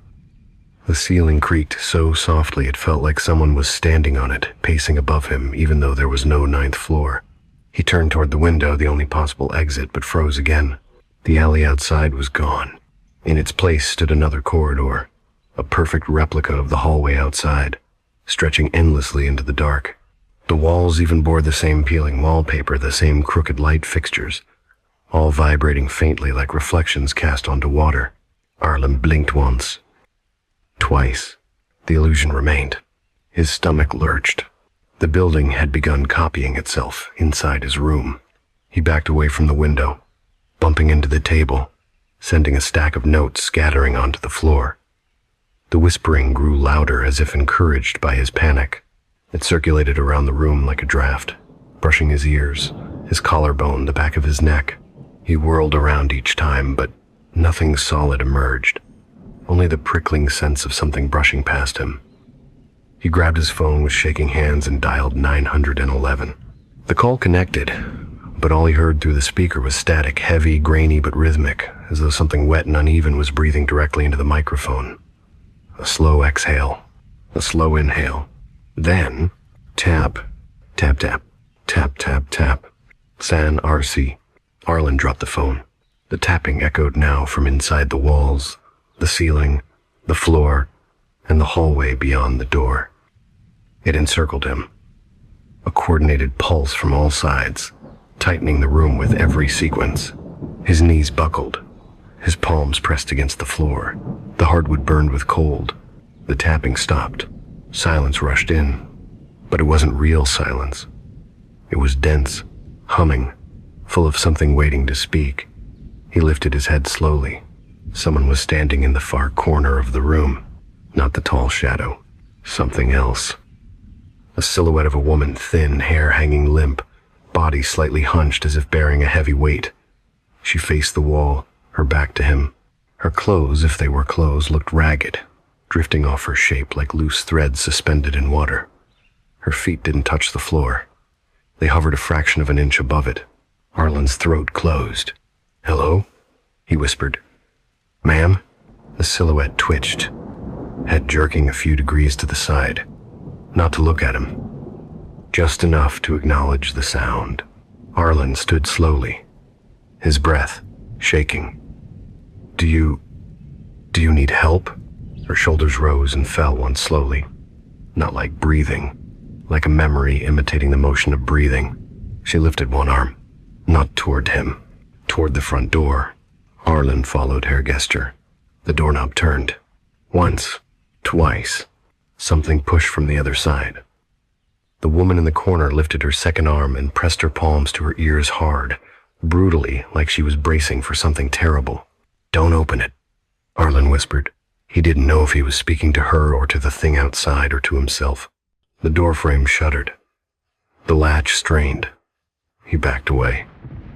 The ceiling creaked so softly it felt like someone was standing on it, pacing above him, even though there was no ninth floor. He turned toward the window, the only possible exit, but froze again. The alley outside was gone. In its place stood another corridor, a perfect replica of the hallway outside, stretching endlessly into the dark. The walls even bore the same peeling wallpaper, the same crooked light fixtures, all vibrating faintly like reflections cast onto water. Arlen blinked once. Twice. The illusion remained. His stomach lurched. The building had begun copying itself inside his room. He backed away from the window, bumping into the table, sending a stack of notes scattering onto the floor. The whispering grew louder as if encouraged by his panic. It circulated around the room like a draft, brushing his ears, his collarbone, the back of his neck. He whirled around each time, but nothing solid emerged, only the prickling sense of something brushing past him. He grabbed his phone with shaking hands and dialed 911. The call connected, but all he heard through the speaker was static, heavy, grainy, but rhythmic, as though something wet and uneven was breathing directly into the microphone. A slow exhale, a slow inhale. Then, tap, tap, tap, tap, tap, tap. San RC. Arlen dropped the phone. The tapping echoed now from inside the walls, the ceiling, the floor, and the hallway beyond the door. It encircled him, a coordinated pulse from all sides, tightening the room with every sequence. His knees buckled, his palms pressed against the floor. The hardwood burned with cold. The tapping stopped. Silence rushed in, but it wasn't real silence. It was dense, humming, full of something waiting to speak. He lifted his head slowly. Someone was standing in the far corner of the room. Not the tall shadow. Something else. A silhouette of a woman, thin, hair hanging limp, body slightly hunched as if bearing a heavy weight. She faced the wall, her back to him. Her clothes, if they were clothes, looked ragged, drifting off her shape like loose threads suspended in water. Her feet didn't touch the floor. They hovered a fraction of an inch above it. Arlen's throat closed. "Hello?" he whispered. "Ma'am?" The silhouette twitched, head jerking a few degrees to the side. Not to look at him. Just enough to acknowledge the sound. Arlen stood slowly, his breath shaking. Do you need help?" Her shoulders rose and fell once slowly. Not like breathing, like a memory imitating the motion of breathing. She lifted one arm, not toward him, toward the front door. Arlen followed her gesture. The doorknob turned. Once, twice. Something pushed from the other side. The woman in the corner lifted her second arm and pressed her palms to her ears hard, brutally, like she was bracing for something terrible. "Don't open it," Arlen whispered. He didn't know if he was speaking to her or to the thing outside or to himself. The doorframe shuddered. The latch strained. He backed away.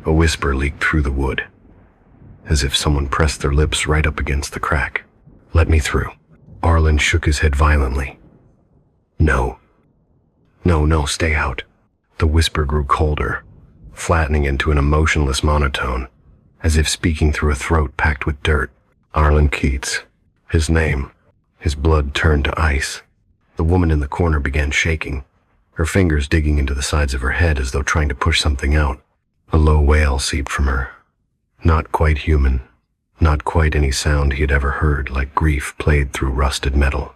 A whisper leaked through the wood, as if someone pressed their lips right up against the crack. "Let me through." Arlen shook his head violently. No. No, stay out." The whisper grew colder, flattening into an emotionless monotone, as if speaking through a throat packed with dirt. Arlen Keats. His name. His blood turned to ice. The woman in the corner began shaking, her fingers digging into the sides of her head as though trying to push something out. A low wail seeped from her. Not quite human. Not quite any sound he had ever heard, like grief played through rusted metal.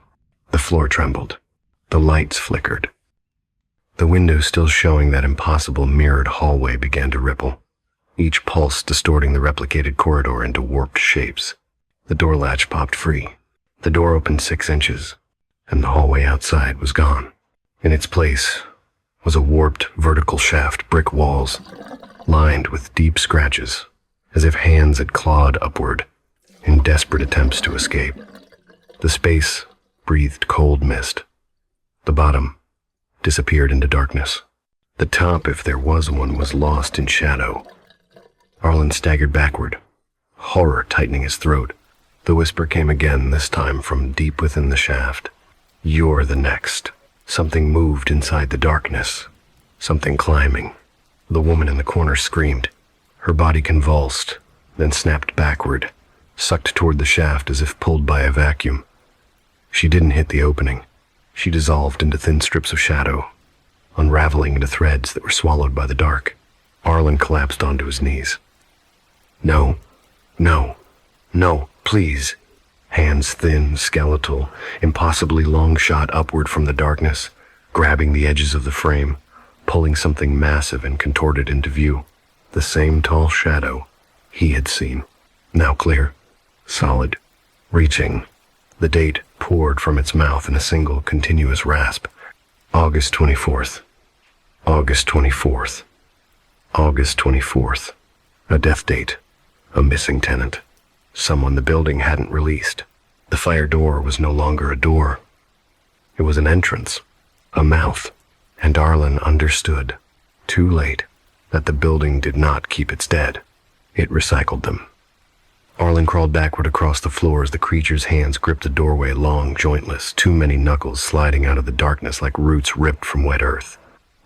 The floor trembled. The lights flickered. The window still showing that impossible mirrored hallway began to ripple, each pulse distorting the replicated corridor into warped shapes. The door latch popped free. The door opened 6 inches, and the hallway outside was gone. In its place was a warped vertical shaft, brick walls, lined with deep scratches, as if hands had clawed upward in desperate attempts to escape. The space breathed cold mist. The bottom disappeared into darkness. The top, if there was one, was lost in shadow. Arlen staggered backward, horror tightening his throat. The whisper came again, this time from deep within the shaft. "You're the next." Something moved inside the darkness, something climbing. The woman in the corner screamed. Her body convulsed, then snapped backward, sucked toward the shaft as if pulled by a vacuum. She didn't hit the opening. She dissolved into thin strips of shadow, unraveling into threads that were swallowed by the dark. Arlen collapsed onto his knees. No, please. Hands thin, skeletal, impossibly long shot upward from the darkness, grabbing the edges of the frame, pulling something massive and contorted into view. The same tall shadow he had seen. Now clear, solid, reaching. The date poured from its mouth in a single continuous rasp. August 24th. August 24th. August 24th. A death date. A missing tenant. Someone the building hadn't released. The fire door was no longer a door. It was an entrance. A mouth. And Arlen understood, too late, that the building did not keep its dead. It recycled them. Arlen crawled backward across the floor as the creature's hands gripped the doorway, long, jointless, too many knuckles sliding out of the darkness like roots ripped from wet earth.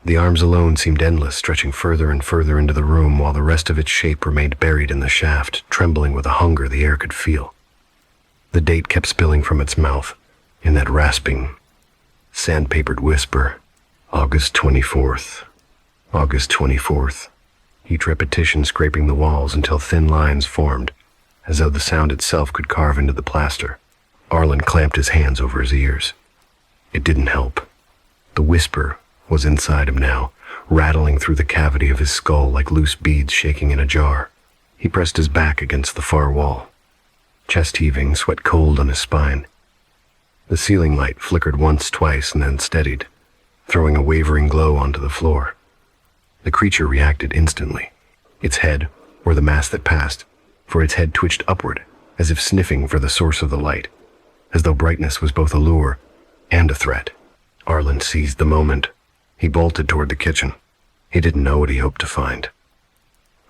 The arms alone seemed endless, stretching further and further into the room, while the rest of its shape remained buried in the shaft, trembling with a hunger the air could feel. The date kept spilling from its mouth, in that rasping, sandpapered whisper. August 24th. August 24th. Each repetition scraping the walls until thin lines formed, as though the sound itself could carve into the plaster. Arlen clamped his hands over his ears. It didn't help. The whisper was inside him now, rattling through the cavity of his skull like loose beads shaking in a jar. He pressed his back against the far wall, chest heaving, sweat cold on his spine. The ceiling light flickered once, twice, and then steadied, throwing a wavering glow onto the floor. The creature reacted instantly. Its head, or the mass that passed, for its head twitched upward, as if sniffing for the source of the light, as though brightness was both a lure and a threat. Arlen seized the moment. He bolted toward the kitchen. He didn't know what he hoped to find.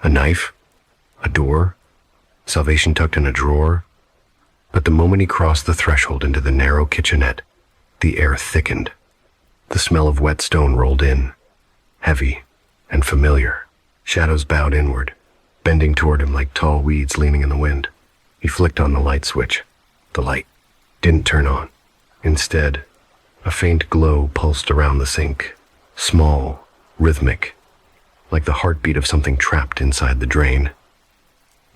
A knife? A door? Salvation tucked in a drawer? But the moment he crossed the threshold into the narrow kitchenette, the air thickened. The smell of wet stone rolled in, heavy and familiar. Shadows bowed inward, bending toward him like tall weeds leaning in the wind. He flicked on the light switch. The light didn't turn on. Instead, a faint glow pulsed around the sink, small, rhythmic, like the heartbeat of something trapped inside the drain.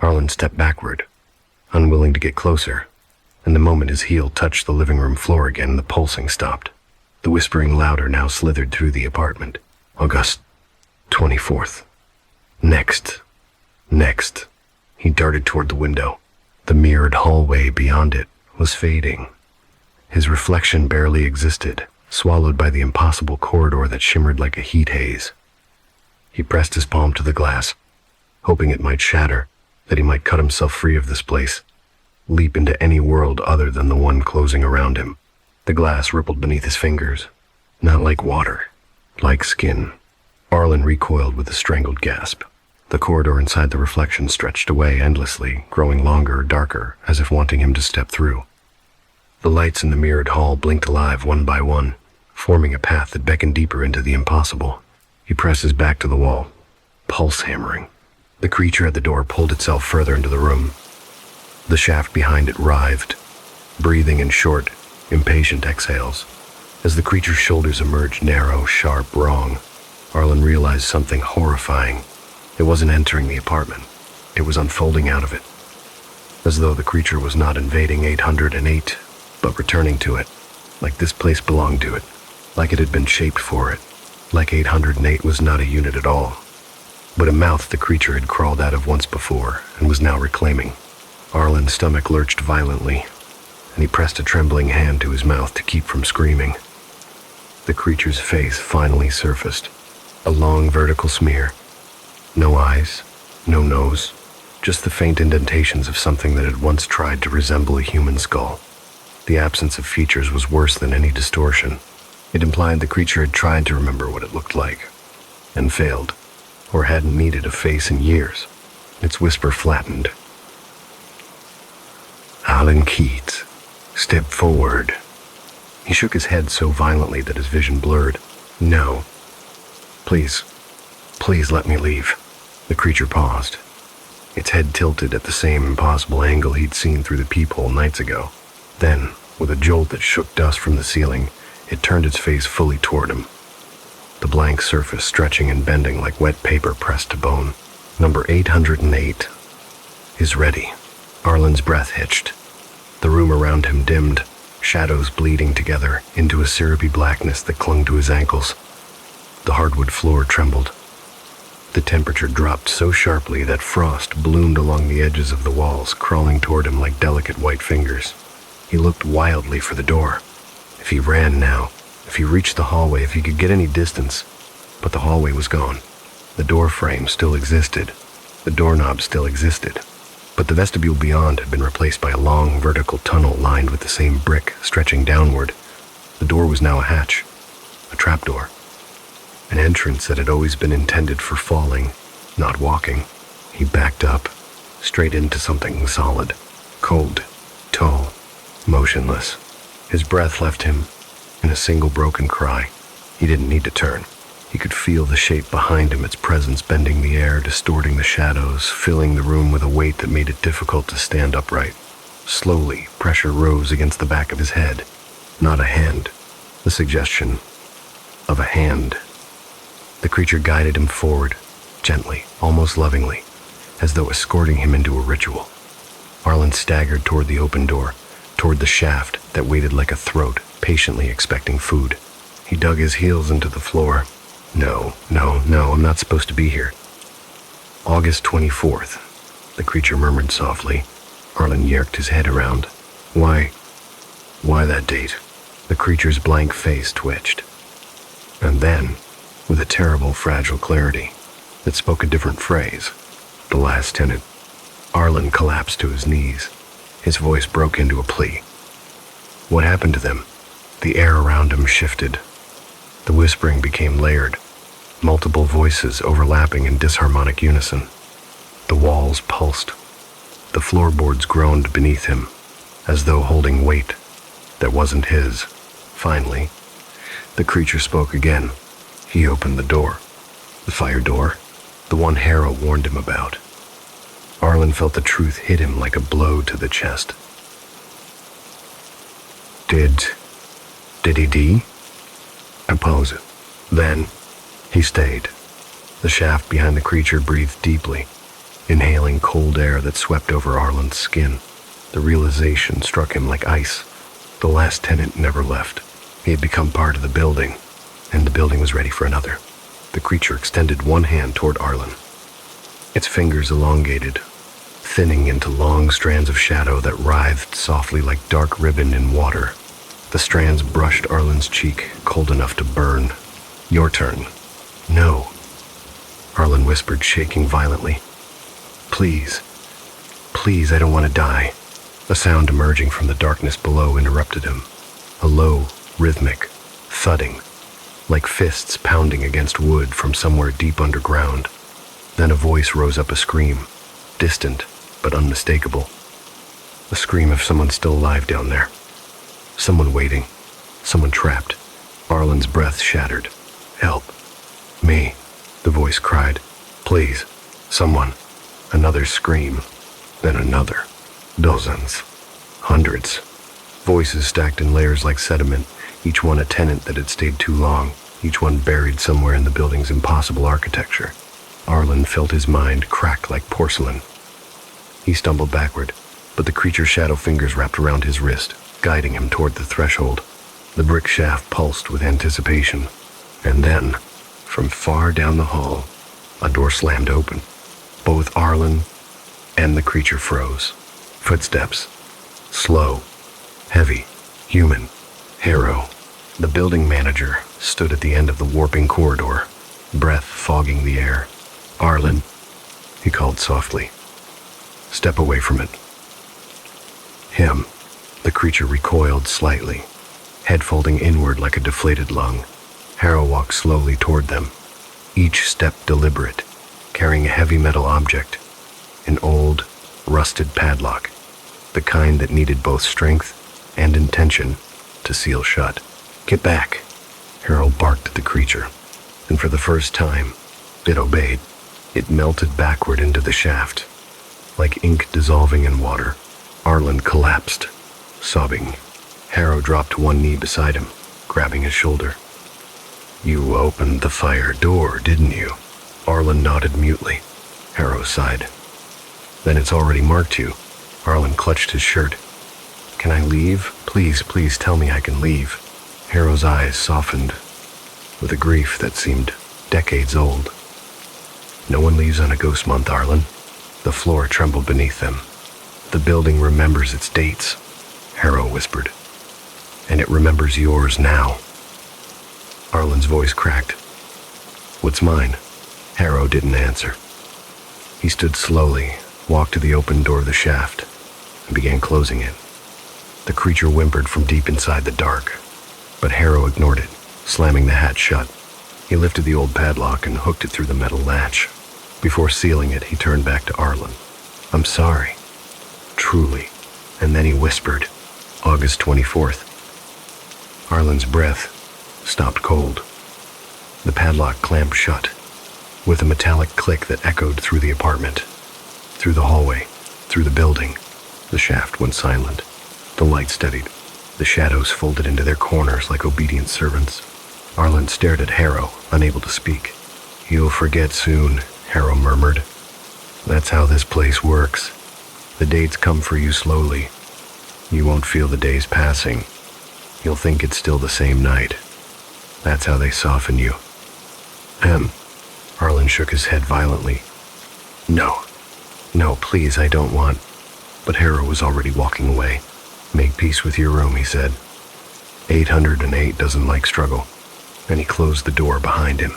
Arlen stepped backward, unwilling to get closer, and the moment his heel touched the living room floor again, the pulsing stopped. The whispering louder now slithered through the apartment. August 24th. Next. Next. He darted toward the window. The mirrored hallway beyond it was fading. His reflection barely existed, swallowed by the impossible corridor that shimmered like a heat haze. He pressed his palm to the glass, hoping it might shatter, that he might cut himself free of this place, leap into any world other than the one closing around him. The glass rippled beneath his fingers, not like water, like skin. Arlen recoiled with a strangled gasp. The corridor inside the reflection stretched away endlessly, growing longer, darker, as if wanting him to step through. The lights in the mirrored hall blinked alive one by one, forming a path that beckoned deeper into the impossible. He pressed his back to the wall, pulse hammering. The creature at the door pulled itself further into the room. The shaft behind it writhed, breathing in short, impatient exhales. As the creature's shoulders emerged narrow, sharp, wrong, Arlen realized something horrifying. It wasn't entering the apartment. It was unfolding out of it. As though the creature was not invading 808, but returning to it, like this place belonged to it, like it had been shaped for it, like 808 was not a unit at all, but a mouth the creature had crawled out of once before and was now reclaiming. Arlen's stomach lurched violently, and he pressed a trembling hand to his mouth to keep from screaming. The creature's face finally surfaced, a long vertical smear. No eyes, no nose, just the faint indentations of something that had once tried to resemble a human skull. The absence of features was worse than any distortion. It implied the creature had tried to remember what it looked like, and failed, or hadn't needed a face in years. Its whisper flattened. Alan Keats, step forward. He shook his head so violently that his vision blurred. No. Please let me leave. The creature paused, its head tilted at the same impossible angle he'd seen through the peephole nights ago. Then, with a jolt that shook dust from the ceiling, it turned its face fully toward him, the blank surface stretching and bending like wet paper pressed to bone. Number 808 is ready. Arlen's breath hitched. The room around him dimmed, shadows bleeding together into a syrupy blackness that clung to his ankles. The hardwood floor trembled. The temperature dropped so sharply that frost bloomed along the edges of the walls, crawling toward him like delicate white fingers. He looked wildly for the door. If he ran now, If he reached the hallway, if he could get any distance. But the hallway was gone. The door frame still existed. The doorknob still existed. But the vestibule beyond had been replaced by a long vertical tunnel lined with the same brick stretching downward. The door was now a hatch, a trapdoor, an entrance that had always been intended for falling, not walking. He backed up, straight into something solid, cold, tall, motionless. His breath left him in a single broken cry. He didn't need to turn. He could feel the shape behind him, its presence bending the air, distorting the shadows, filling the room with a weight that made it difficult to stand upright. Slowly, pressure rose against the back of his head. Not a hand. The suggestion of a hand. The creature guided him forward, gently, almost lovingly, as though escorting him into a ritual. Arlen staggered toward the open door, toward the shaft that waited like a throat, patiently expecting food. He dug his heels into the floor. No, I'm not supposed to be here. August 24th, the creature murmured softly. Arlen yerked his head around. Why that date? The creature's blank face twitched. And then, with a terrible, fragile clarity, it spoke a different phrase. The last tenant. Arlen collapsed to his knees. His voice broke into a plea. What happened to them? The air around him shifted. The whispering became layered, multiple voices overlapping in disharmonic unison. The walls pulsed. The floorboards groaned beneath him, as though holding weight that wasn't his. Finally, the creature spoke again. He opened the door. The fire door, the one Harrow warned him about. Arlen felt the truth hit him like a blow to the chest. Did he die? I pause it. Then, he stayed. The shaft behind the creature breathed deeply, inhaling cold air that swept over Arlen's skin. The realization struck him like ice. The last tenant never left. He had become part of the building, and the building was ready for another. The creature extended one hand toward Arlen. Its fingers elongated, thinning into long strands of shadow that writhed softly like dark ribbon in water. The strands brushed Arlen's cheek, cold enough to burn. Your turn. No, Arlen whispered, shaking violently. Please, I don't want to die. A sound emerging from the darkness below interrupted him. A low, rhythmic thudding, like fists pounding against wood from somewhere deep underground. Then a voice rose up, a scream, distant but unmistakable. A scream of someone still alive down there. Someone waiting. Someone trapped. Arlen's breath shattered. Help. Me, the voice cried. Please, someone. Another scream. Then another. Dozens. Hundreds. Voices stacked in layers like sediment, each one a tenant that had stayed too long, each one buried somewhere in the building's impossible architecture. Arlen felt his mind crack like porcelain. He stumbled backward, but the creature's shadow fingers wrapped around his wrist, guiding him toward the threshold. The brick shaft pulsed with anticipation. And then, from far down the hall, a door slammed open. Both Arlen and the creature froze. Footsteps. Slow. Heavy. Human. Harrow. The building manager stood at the end of the warping corridor, breath fogging the air. Arlen, he called softly. Step away from it. Him. The creature recoiled slightly, head folding inward like a deflated lung. Harrow walked slowly toward them, each step deliberate, carrying a heavy metal object, an old, rusted padlock, the kind that needed both strength and intention to seal shut. Get back, Harrow barked at the creature, and for the first time, it obeyed. It melted backward into the shaft, like ink dissolving in water. Arlen collapsed, sobbing. Harrow dropped to one knee beside him, grabbing his shoulder. You opened the fire door, didn't you? Arlen nodded mutely. Harrow sighed. Then it's already marked you. Arlen clutched his shirt. Can I leave? Please tell me I can leave. Harrow's eyes softened with a grief that seemed decades old. No one leaves on a ghost month, Arlen. The floor trembled beneath them. The building remembers its dates, Harrow whispered. And it remembers yours now. Arlen's voice cracked. "What's mine?" Harrow didn't answer. He stood slowly, walked to the open door of the shaft, and began closing it. The creature whimpered from deep inside the dark, but Harrow ignored it, slamming the hatch shut. He lifted the old padlock and hooked it through the metal latch. Before sealing it, he turned back to Arlen. "I'm sorry. Truly." And then he whispered, "August 24th. Arlen's breath stopped cold. The padlock clamped shut, with a metallic click that echoed through the apartment, through the hallway, through the building. The shaft went silent. The light steadied. The shadows folded into their corners like obedient servants. Arlen stared at Harrow, unable to speak. "You'll forget soon," Harrow murmured. "That's how this place works. The dates come for you slowly. You won't feel the days passing. You'll think it's still the same night. That's how they soften you." Arlen shook his head violently. No, please, I don't want." But Harrow was already walking away. "Make peace with your room," he said. 808 doesn't like struggle. And he closed the door behind him.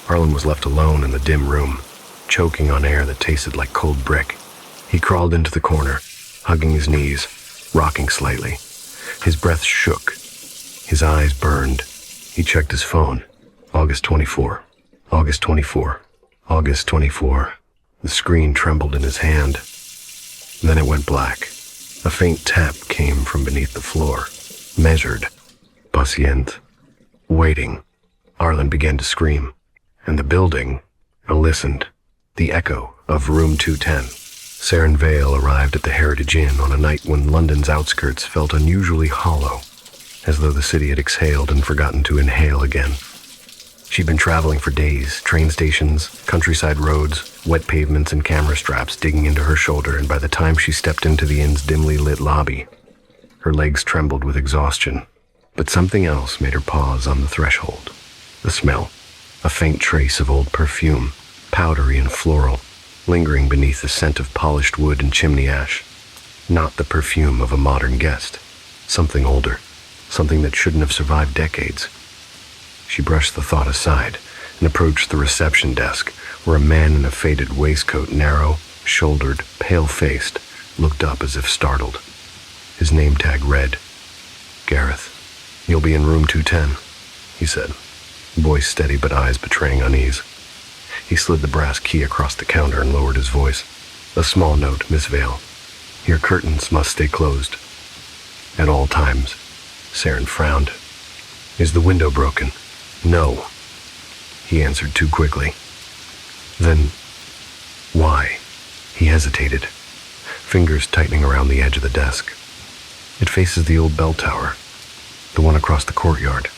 Arlen was left alone in the dim room, choking on air that tasted like cold brick. He crawled into the corner, hugging his knees, rocking slightly. His breath shook. His eyes burned. He checked his phone. August 24. August 24. August 24. The screen trembled in his hand. Then it went black. A faint tap came from beneath the floor. Measured. Patient. Waiting. Arlen began to scream. And the building listened. The echo of room 210. Saren Vale arrived at the Heritage Inn on a night when London's outskirts felt unusually hollow, as though the city had exhaled and forgotten to inhale again. She'd been traveling for days, train stations, countryside roads, wet pavements and camera straps digging into her shoulder, and by the time she stepped into the inn's dimly lit lobby, her legs trembled with exhaustion. But something else made her pause on the threshold. The smell, a faint trace of old perfume, powdery and floral, lingering beneath the scent of polished wood and chimney ash. Not the perfume of a modern guest. Something older, something that shouldn't have survived decades. She brushed the thought aside and approached the reception desk, where a man in a faded waistcoat, narrow-shouldered, pale-faced, looked up as if startled. His name tag read, "Gareth. You'll be in room 210, he said, voice steady but eyes betraying unease. He slid the brass key across the counter and lowered his voice. "A small note, Miss Vale. Your curtains must stay closed. At all times." Saren frowned. "Is the window broken?" "No," he answered too quickly. "Then why?" He hesitated, fingers tightening around the edge of the desk. "It faces the old bell tower, the one across the courtyard."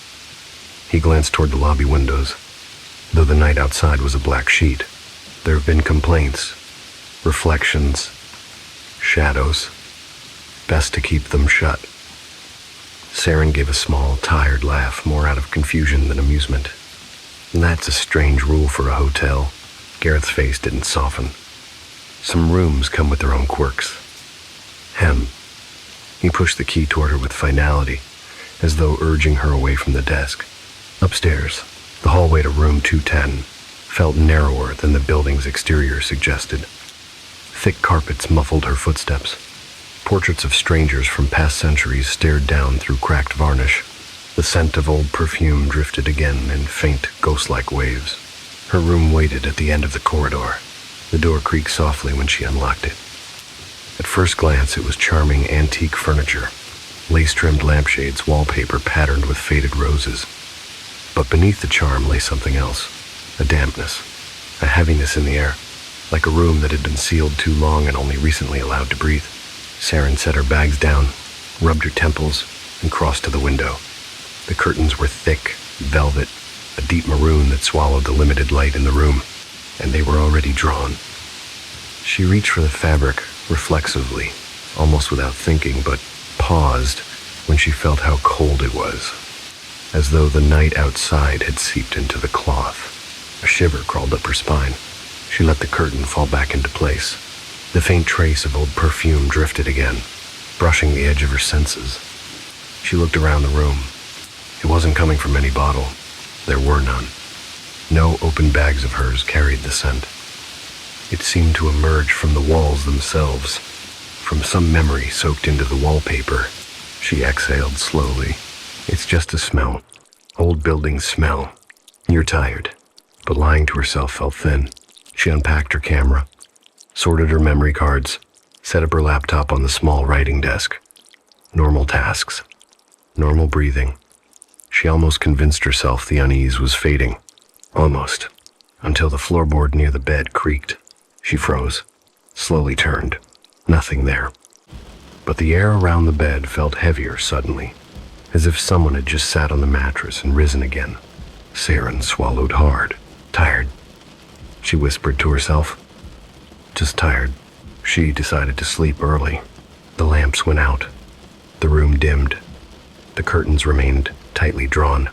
He glanced toward the lobby windows. Though the night outside was a black sheet, there have been complaints, reflections, shadows. Best to keep them shut. Saren gave a small, tired laugh, more out of confusion than amusement. "That's a strange rule for a hotel." Gareth's face didn't soften. "Some rooms come with their own quirks." He pushed the key toward her with finality, as though urging her away from the desk. Upstairs, the hallway to room 210 felt narrower than the building's exterior suggested. Thick carpets muffled her footsteps. Portraits of strangers from past centuries stared down through cracked varnish. The scent of old perfume drifted again in faint, ghost-like waves. Her room waited at the end of the corridor. The door creaked softly when she unlocked it. At first glance, it was charming antique furniture, lace-trimmed lampshades, wallpaper patterned with faded roses. But beneath the charm lay something else, a dampness, a heaviness in the air, like a room that had been sealed too long and only recently allowed to breathe. Saren set her bags down, rubbed her temples, and crossed to the window. The curtains were thick, velvet, a deep maroon that swallowed the limited light in the room, and they were already drawn. She reached for the fabric reflexively, almost without thinking, but paused when she felt how cold it was, as though the night outside had seeped into the cloth. A shiver crawled up her spine. She let the curtain fall back into place. The faint trace of old perfume drifted again, brushing the edge of her senses. She looked around the room. It wasn't coming from any bottle. There were none. No open bags of hers carried the scent. It seemed to emerge from the walls themselves, from some memory soaked into the wallpaper. She exhaled slowly. It's just a smell. Old building smell. You're tired. But lying to herself felt thin. She unpacked her camera, sorted her memory cards, set up her laptop on the small writing desk. Normal tasks. Normal breathing. She almost convinced herself the unease was fading. Almost. Until the floorboard near the bed creaked. She froze, slowly turned. Nothing there. But the air around the bed felt heavier suddenly, as if someone had just sat on the mattress and risen again. Saren swallowed hard. Tired. She whispered to herself. Just tired. She decided to sleep early. The lamps went out. The room dimmed. The curtains remained tightly drawn,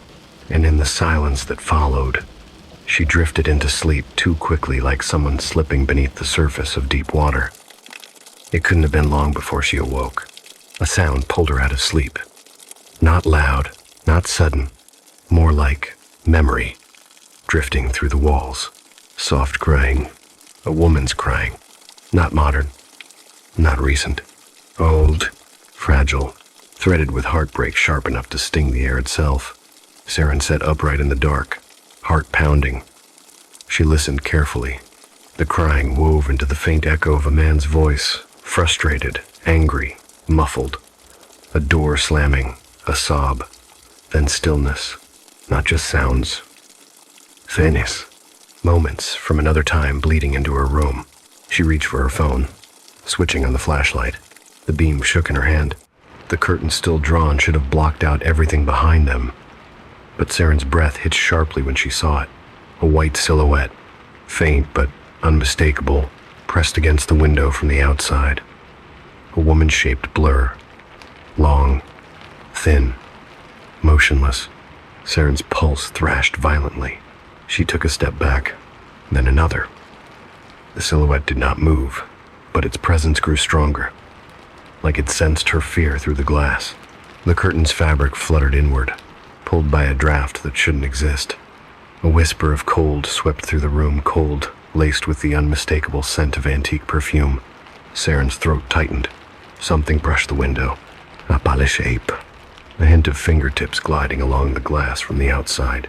and in the silence that followed, she drifted into sleep too quickly, like someone slipping beneath the surface of deep water. It couldn't have been long before she awoke. A sound pulled her out of sleep. Not loud, not sudden, more like memory, drifting through the walls. Soft crying, a woman's crying. Not modern, not recent. Old, fragile, threaded with heartbreak sharp enough to sting the air itself. Saren sat upright in the dark, heart pounding. She listened carefully. The crying wove into the faint echo of a man's voice, frustrated, angry, muffled. A door slamming, a sob, then stillness. Not just sounds. Thinness. Moments from another time bleeding into her room. She reached for her phone, switching on the flashlight. The beam shook in her hand. The curtains still drawn should have blocked out everything behind them. But Saren's breath hit sharply when she saw it. A white silhouette, faint but unmistakable, pressed against the window from the outside. A woman-shaped blur. Long, thin, motionless. Saren's pulse thrashed violently. She took a step back, then another. The silhouette did not move, but its presence grew stronger, like it sensed her fear through the glass. The curtain's fabric fluttered inward, pulled by a draft that shouldn't exist. A whisper of cold swept through the room, cold, laced with the unmistakable scent of antique perfume. Saren's throat tightened. Something brushed the window. A pale shape. A hint of fingertips gliding along the glass from the outside.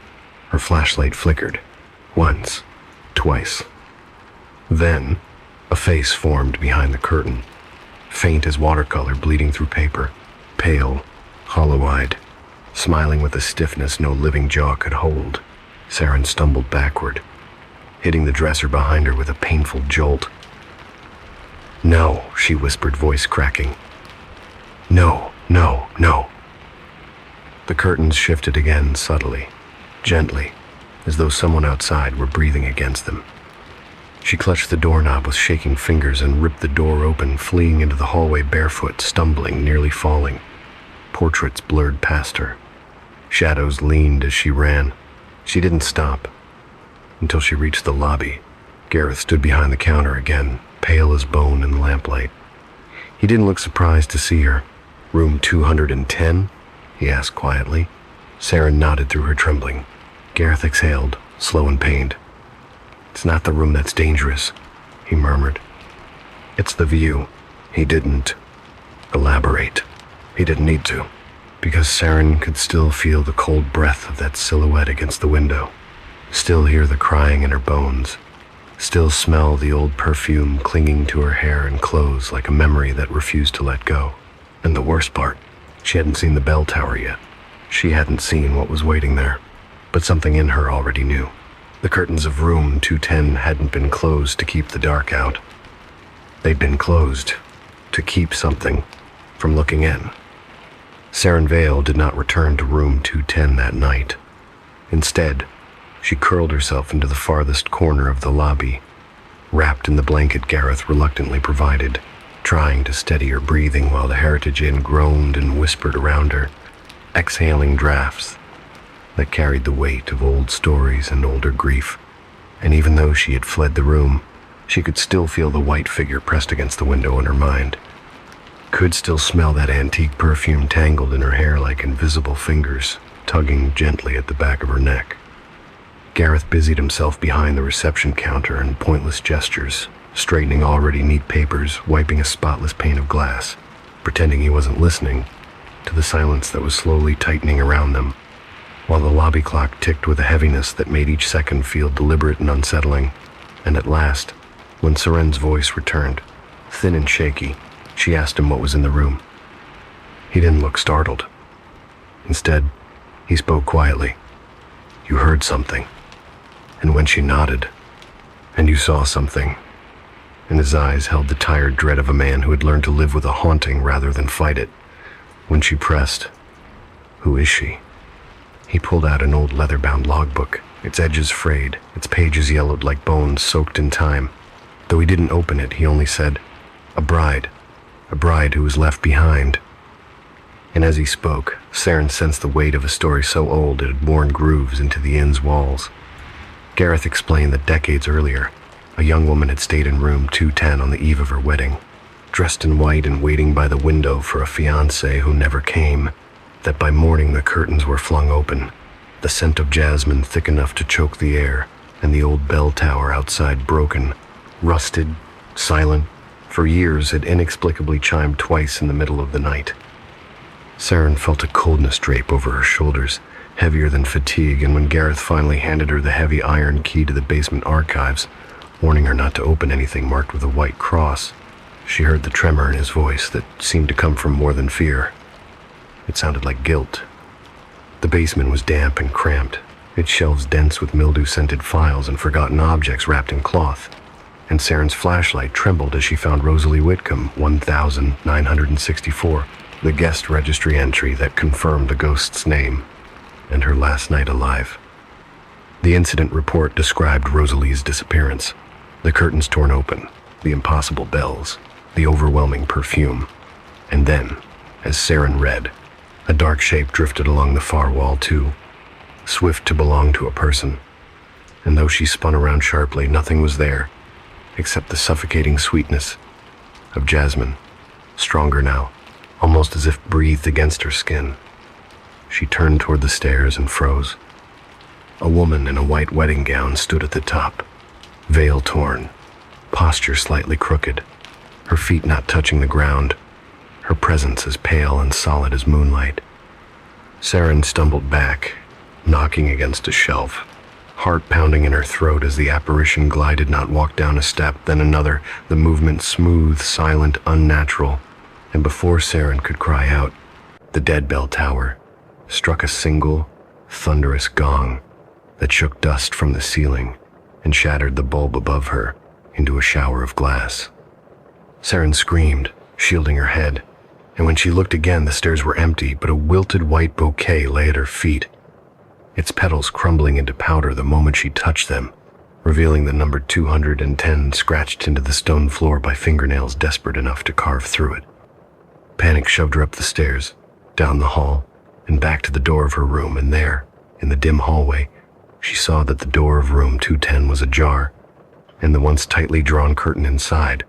Her flashlight flickered. Once. Twice. Then, a face formed behind the curtain. Faint as watercolor bleeding through paper. Pale, hollow-eyed, smiling with a stiffness no living jaw could hold. Saren stumbled backward, hitting the dresser behind her with a painful jolt. "No," she whispered, voice cracking. "No, no, no." The curtains shifted again subtly, gently, as though someone outside were breathing against them. She clutched the doorknob with shaking fingers and ripped the door open, fleeing into the hallway barefoot, stumbling, nearly falling. Portraits blurred past her. Shadows leaned as she ran. She didn't stop until she reached the lobby. Gareth stood behind the counter again, pale as bone in the lamplight. He didn't look surprised to see her. "Room 210? He asked quietly. Saren nodded through her trembling. Gareth exhaled, slow and pained. "It's not the room that's dangerous," he murmured. "It's the view." He didn't elaborate. He didn't need to, because Saren could still feel the cold breath of that silhouette against the window, still hear the crying in her bones, still smell the old perfume clinging to her hair and clothes like a memory that refused to let go. And the worst part, she hadn't seen the bell tower yet. She hadn't seen what was waiting there, but something in her already knew. The curtains of room 210 hadn't been closed to keep the dark out. They'd been closed to keep something from looking in. Saren Vale did not return to room 210 that night. Instead, she curled herself into the farthest corner of the lobby, wrapped in the blanket Gareth reluctantly provided, trying to steady her breathing while the Heritage Inn groaned and whispered around her, exhaling drafts that carried the weight of old stories and older grief. And even though she had fled the room, she could still feel the white figure pressed against the window in her mind. Could still smell that antique perfume tangled in her hair like invisible fingers, tugging gently at the back of her neck. Gareth busied himself behind the reception counter in pointless gestures, straightening already neat papers, wiping a spotless pane of glass, pretending he wasn't listening to the silence that was slowly tightening around them, while the lobby clock ticked with a heaviness that made each second feel deliberate and unsettling. And at last, when Seren's voice returned, thin and shaky, she asked him what was in the room. He didn't look startled. Instead, he spoke quietly. "You heard something." And when she nodded, "And you saw something," and his eyes held the tired dread of a man who had learned to live with a haunting rather than fight it. When she pressed, "Who is she?" He pulled out an old leather-bound logbook, its edges frayed, its pages yellowed like bones soaked in time. Though he didn't open it, he only said, a bride who was left behind." And as he spoke, Saren sensed the weight of a story so old it had worn grooves into the inn's walls. Gareth explained that decades earlier, a young woman had stayed in room 210 on the eve of her wedding, dressed in white and waiting by the window for a fiancé who never came, that by morning the curtains were flung open, the scent of jasmine thick enough to choke the air, and the old bell tower outside broken, rusted, silent, for years had inexplicably chimed twice in the middle of the night. Saren felt a coldness drape over her shoulders, heavier than fatigue, and when Gareth finally handed her the heavy iron key to the basement archives, warning her not to open anything marked with a white cross, she heard the tremor in his voice that seemed to come from more than fear. It sounded like guilt. The basement was damp and cramped, its shelves dense with mildew-scented files and forgotten objects wrapped in cloth, and Saren's flashlight trembled as she found Rosalie Whitcomb, 1964, the guest registry entry that confirmed the ghost's name and her last night alive. The incident report described Rosalie's disappearance, the curtains torn open, the impossible bells, the overwhelming perfume, and then, as Saren read, a dark shape drifted along the far wall too, swift to belong to a person, and though she spun around sharply, nothing was there, except the suffocating sweetness of jasmine, stronger now, almost as if breathed against her skin. She turned toward the stairs and froze. A woman in a white wedding gown stood at the top, veil torn, posture slightly crooked, her feet not touching the ground, her presence as pale and solid as moonlight. Saren stumbled back, knocking against a shelf, heart pounding in her throat as the apparition glided not walk down a step, then another, the movement smooth, silent, unnatural, and before Saren could cry out, the dead bell tower struck a single, thunderous gong that shook dust from the ceiling and shattered the bulb above her into a shower of glass. Saren screamed, shielding her head, and when she looked again, the stairs were empty, but a wilted white bouquet lay at her feet, its petals crumbling into powder the moment she touched them, revealing the number 210 scratched into the stone floor by fingernails desperate enough to carve through it. Panic shoved her up the stairs, down the hall, and back to the door of her room, and there, in the dim hallway, she saw that the door of room 210 was ajar, and the once tightly drawn curtain inside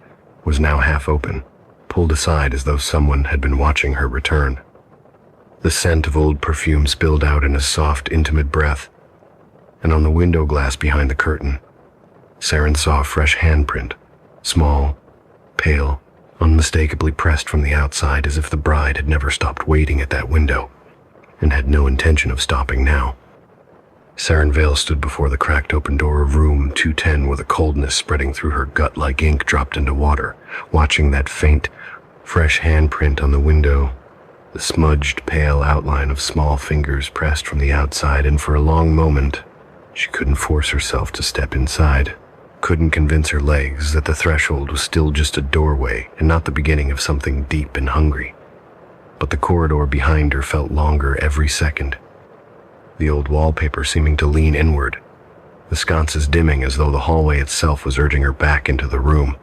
was now half open, pulled aside as though someone had been watching her return. The scent of old perfume spilled out in a soft, intimate breath, and on the window glass behind the curtain, Saren saw a fresh handprint, small, pale, unmistakably pressed from the outside as if the bride had never stopped waiting at that window, and had no intention of stopping now. Saren Vale stood before the cracked open door of room 210 with a coldness spreading through her gut like ink dropped into water, watching that faint, fresh handprint on the window, the smudged, pale outline of small fingers pressed from the outside, and for a long moment, she couldn't force herself to step inside, couldn't convince her legs that the threshold was still just a doorway and not the beginning of something deep and hungry. But the corridor behind her felt longer every second, the old wallpaper seeming to lean inward, the sconces dimming as though the hallway itself was urging her back into the room.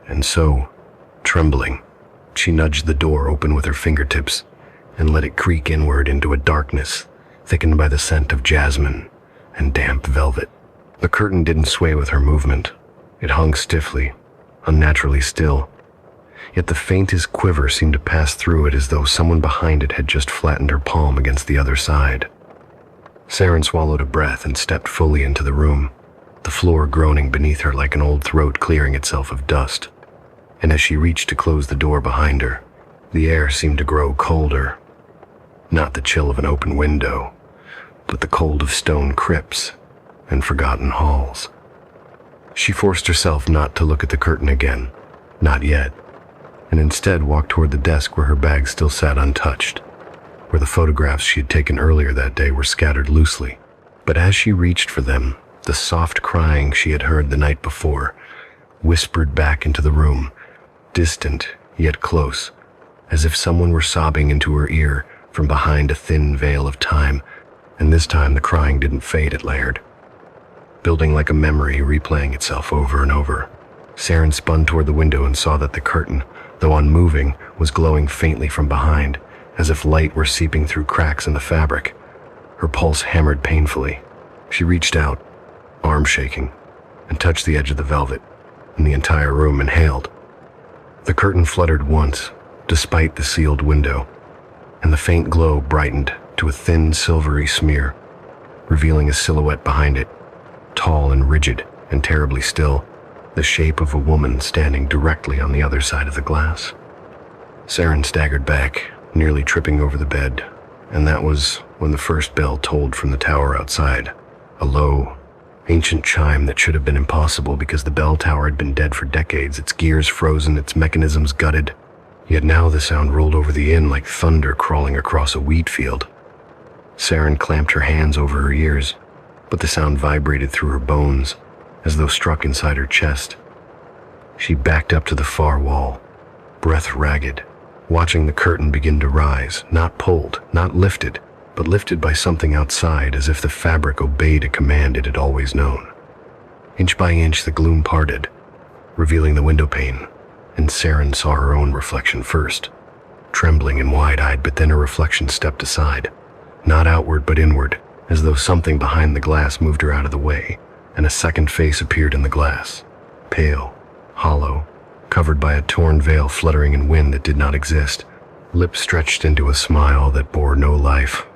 And so, trembling, she nudged the door open with her fingertips and let it creak inward into a darkness thickened by the scent of jasmine and damp velvet. The curtain didn't sway with her movement. It hung stiffly, unnaturally still, yet the faintest quiver seemed to pass through it as though someone behind it had just flattened her palm against the other side. Saren swallowed a breath and stepped fully into the room, the floor groaning beneath her like an old throat clearing itself of dust. And as she reached to close the door behind her, the air seemed to grow colder. Not the chill of an open window, but the cold of stone crypts and forgotten halls. She forced herself not to look at the curtain again, not yet, and instead walked toward the desk where her bag still sat untouched, where the photographs she had taken earlier that day were scattered loosely. But as she reached for them, the soft crying she had heard the night before whispered back into the room, distant yet close, as if someone were sobbing into her ear from behind a thin veil of time, and this time the crying didn't fade, it layered, building like a memory, replaying itself over and over. Saren spun toward the window and saw that the curtain, though unmoving, was glowing faintly from behind, as if light were seeping through cracks in the fabric. Her pulse hammered painfully. She reached out, arm shaking, and touched the edge of the velvet, and the entire room inhaled. The curtain fluttered once, despite the sealed window, and the faint glow brightened to a thin silvery smear, revealing a silhouette behind it, tall and rigid and terribly still, the shape of a woman standing directly on the other side of the glass. Saren staggered back, nearly tripping over the bed, and that was when the first bell tolled from the tower outside, a low, ancient chime that should have been impossible because the bell tower had been dead for decades, its gears frozen, its mechanisms gutted. Yet now the sound rolled over the inn like thunder crawling across a wheat field. Saren clamped her hands over her ears, but the sound vibrated through her bones, as though struck inside her chest. She backed up to the far wall, breath ragged, watching the curtain begin to rise, not pulled, not lifted, but lifted by something outside, as if the fabric obeyed a command it had always known. Inch by inch the gloom parted, revealing the window pane, and Saren saw her own reflection first, trembling and wide-eyed, but then her reflection stepped aside, not outward but inward, as though something behind the glass moved her out of the way, and a second face appeared in the glass, pale, hollow, covered by a torn veil fluttering in wind that did not exist, lips stretched into a smile that bore no life,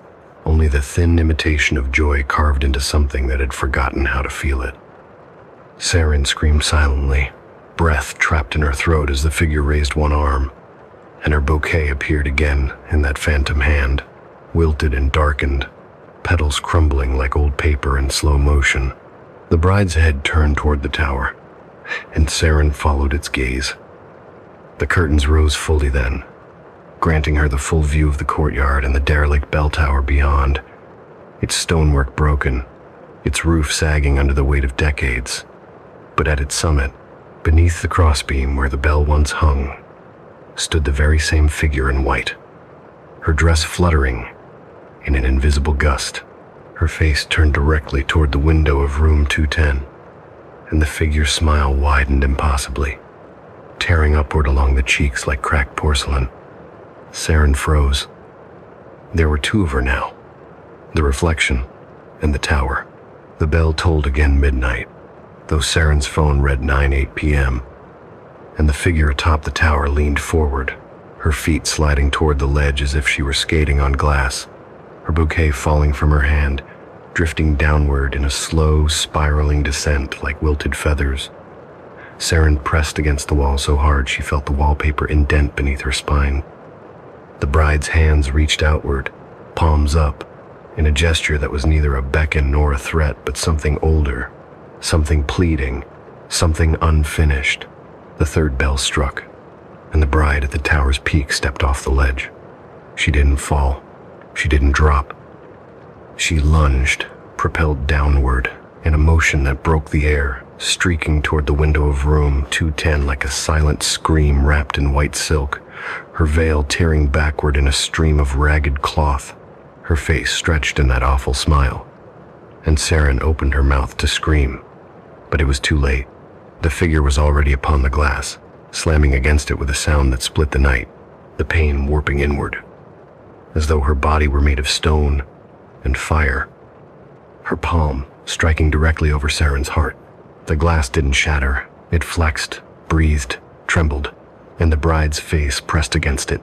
only the thin imitation of joy carved into something that had forgotten how to feel it. Saren screamed silently, breath trapped in her throat as the figure raised one arm, and her bouquet appeared again in that phantom hand, wilted and darkened, petals crumbling like old paper in slow motion. The bride's head turned toward the tower, and Saren followed its gaze. The curtains rose fully then, granting her the full view of the courtyard and the derelict bell tower beyond, its stonework broken, its roof sagging under the weight of decades. But at its summit, beneath the crossbeam where the bell once hung, stood the very same figure in white, her dress fluttering in an invisible gust, her face turned directly toward the window of room 210, and the figure's smile widened impossibly, tearing upward along the cheeks like cracked porcelain. Saren froze. There were two of her now, the reflection and the tower. The bell tolled again midnight, though Saren's phone read 9:08 p.m., and the figure atop the tower leaned forward, her feet sliding toward the ledge as if she were skating on glass, her bouquet falling from her hand, drifting downward in a slow, spiraling descent like wilted feathers. Saren pressed against the wall so hard she felt the wallpaper indent beneath her spine. The bride's hands reached outward, palms up, in a gesture that was neither a beckon nor a threat, but something older, something pleading, something unfinished. The third bell struck, and the bride at the tower's peak stepped off the ledge. She didn't fall. She didn't drop. She lunged, propelled downward, in a motion that broke the air, streaking toward the window of room 210 like a silent scream wrapped in white silk, her veil tearing backward in a stream of ragged cloth, her face stretched in that awful smile. And Saren opened her mouth to scream, but it was too late. The figure was already upon the glass, slamming against it with a sound that split the night, the pain warping inward, as though her body were made of stone and fire, her palm striking directly over Saren's heart. The glass didn't shatter. It flexed, breathed, trembled, and the bride's face pressed against it,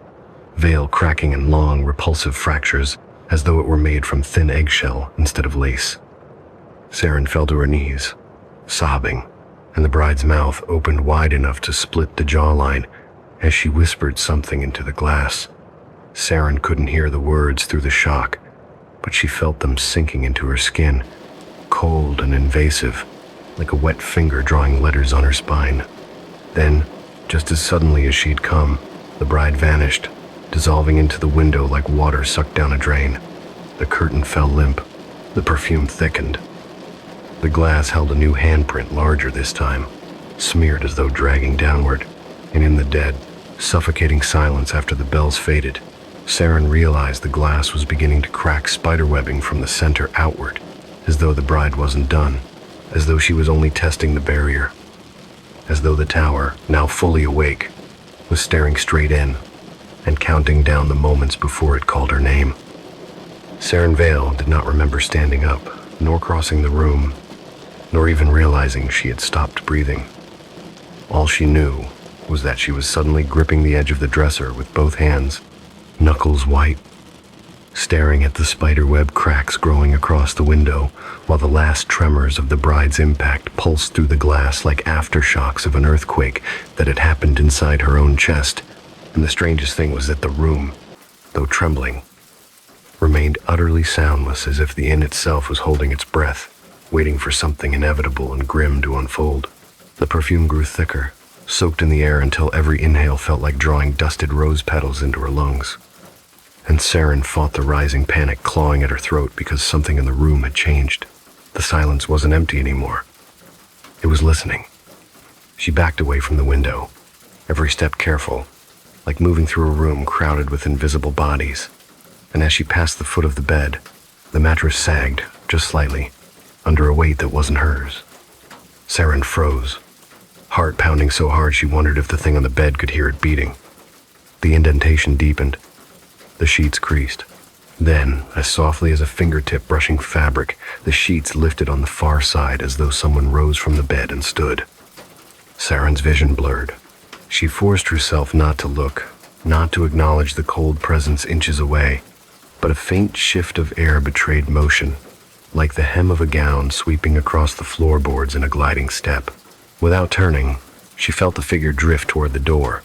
veil cracking in long, repulsive fractures, as though it were made from thin eggshell instead of lace. Saren fell to her knees, sobbing, and the bride's mouth opened wide enough to split the jawline as she whispered something into the glass. Saren couldn't hear the words through the shock, but she felt them sinking into her skin, cold and invasive, like a wet finger drawing letters on her spine. Then, just as suddenly as she'd come, the bride vanished, dissolving into the window like water sucked down a drain. The curtain fell limp. The perfume thickened. The glass held a new handprint, larger this time, smeared as though dragging downward. And in the dead, suffocating silence after the bells faded, Saren realized the glass was beginning to crack spiderwebbing from the center outward, as though the bride wasn't done, as though she was only testing the barrier, as though the tower, now fully awake, was staring straight in and counting down the moments before it called her name. Saren Vale did not remember standing up, nor crossing the room, nor even realizing she had stopped breathing. All she knew was that she was suddenly gripping the edge of the dresser with both hands, knuckles white, staring at the spiderweb cracks growing across the window, while the last tremors of the bride's impact pulsed through the glass like aftershocks of an earthquake that had happened inside her own chest. And the strangest thing was that the room, though trembling, remained utterly soundless, as if the inn itself was holding its breath, waiting for something inevitable and grim to unfold. The perfume grew thicker, soaked in the air until every inhale felt like drawing dusted rose petals into her lungs. And Saren fought the rising panic clawing at her throat because something in the room had changed. The silence wasn't empty anymore. It was listening. She backed away from the window, every step careful, like moving through a room crowded with invisible bodies. And as she passed the foot of the bed, the mattress sagged, just slightly, under a weight that wasn't hers. Saren froze, heart pounding so hard she wondered if the thing on the bed could hear it beating. The indentation deepened. The sheets creased. Then, as softly as a fingertip brushing fabric, the sheets lifted on the far side as though someone rose from the bed and stood. Saren's vision blurred. She forced herself not to look, not to acknowledge the cold presence inches away, but a faint shift of air betrayed motion, like the hem of a gown sweeping across the floorboards in a gliding step. Without turning, she felt the figure drift toward the door,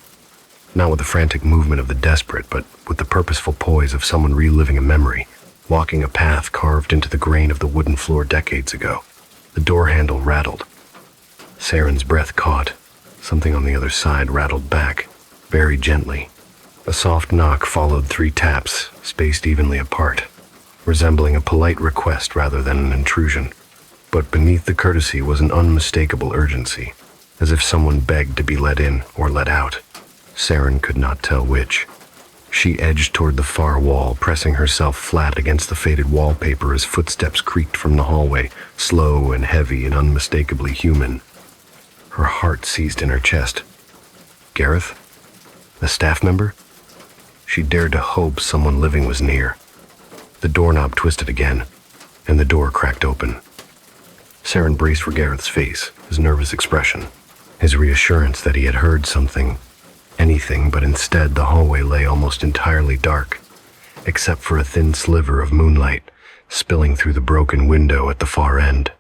not with the frantic movement of the desperate, but with the purposeful poise of someone reliving a memory, walking a path carved into the grain of the wooden floor decades ago. The door handle rattled. Saren's breath caught. Something on the other side rattled back, very gently. A soft knock followed 3 taps, spaced evenly apart, resembling a polite request rather than an intrusion. But beneath the courtesy was an unmistakable urgency, as if someone begged to be let in or let out. Saren could not tell which. She edged toward the far wall, pressing herself flat against the faded wallpaper as footsteps creaked from the hallway, slow and heavy and unmistakably human. Her heart seized in her chest. Gareth? The staff member? She dared to hope someone living was near. The doorknob twisted again, and the door cracked open. Saren braced for Gareth's face, his nervous expression, his reassurance that he had heard something, anything, but instead the hallway lay almost entirely dark, except for a thin sliver of moonlight spilling through the broken window at the far end,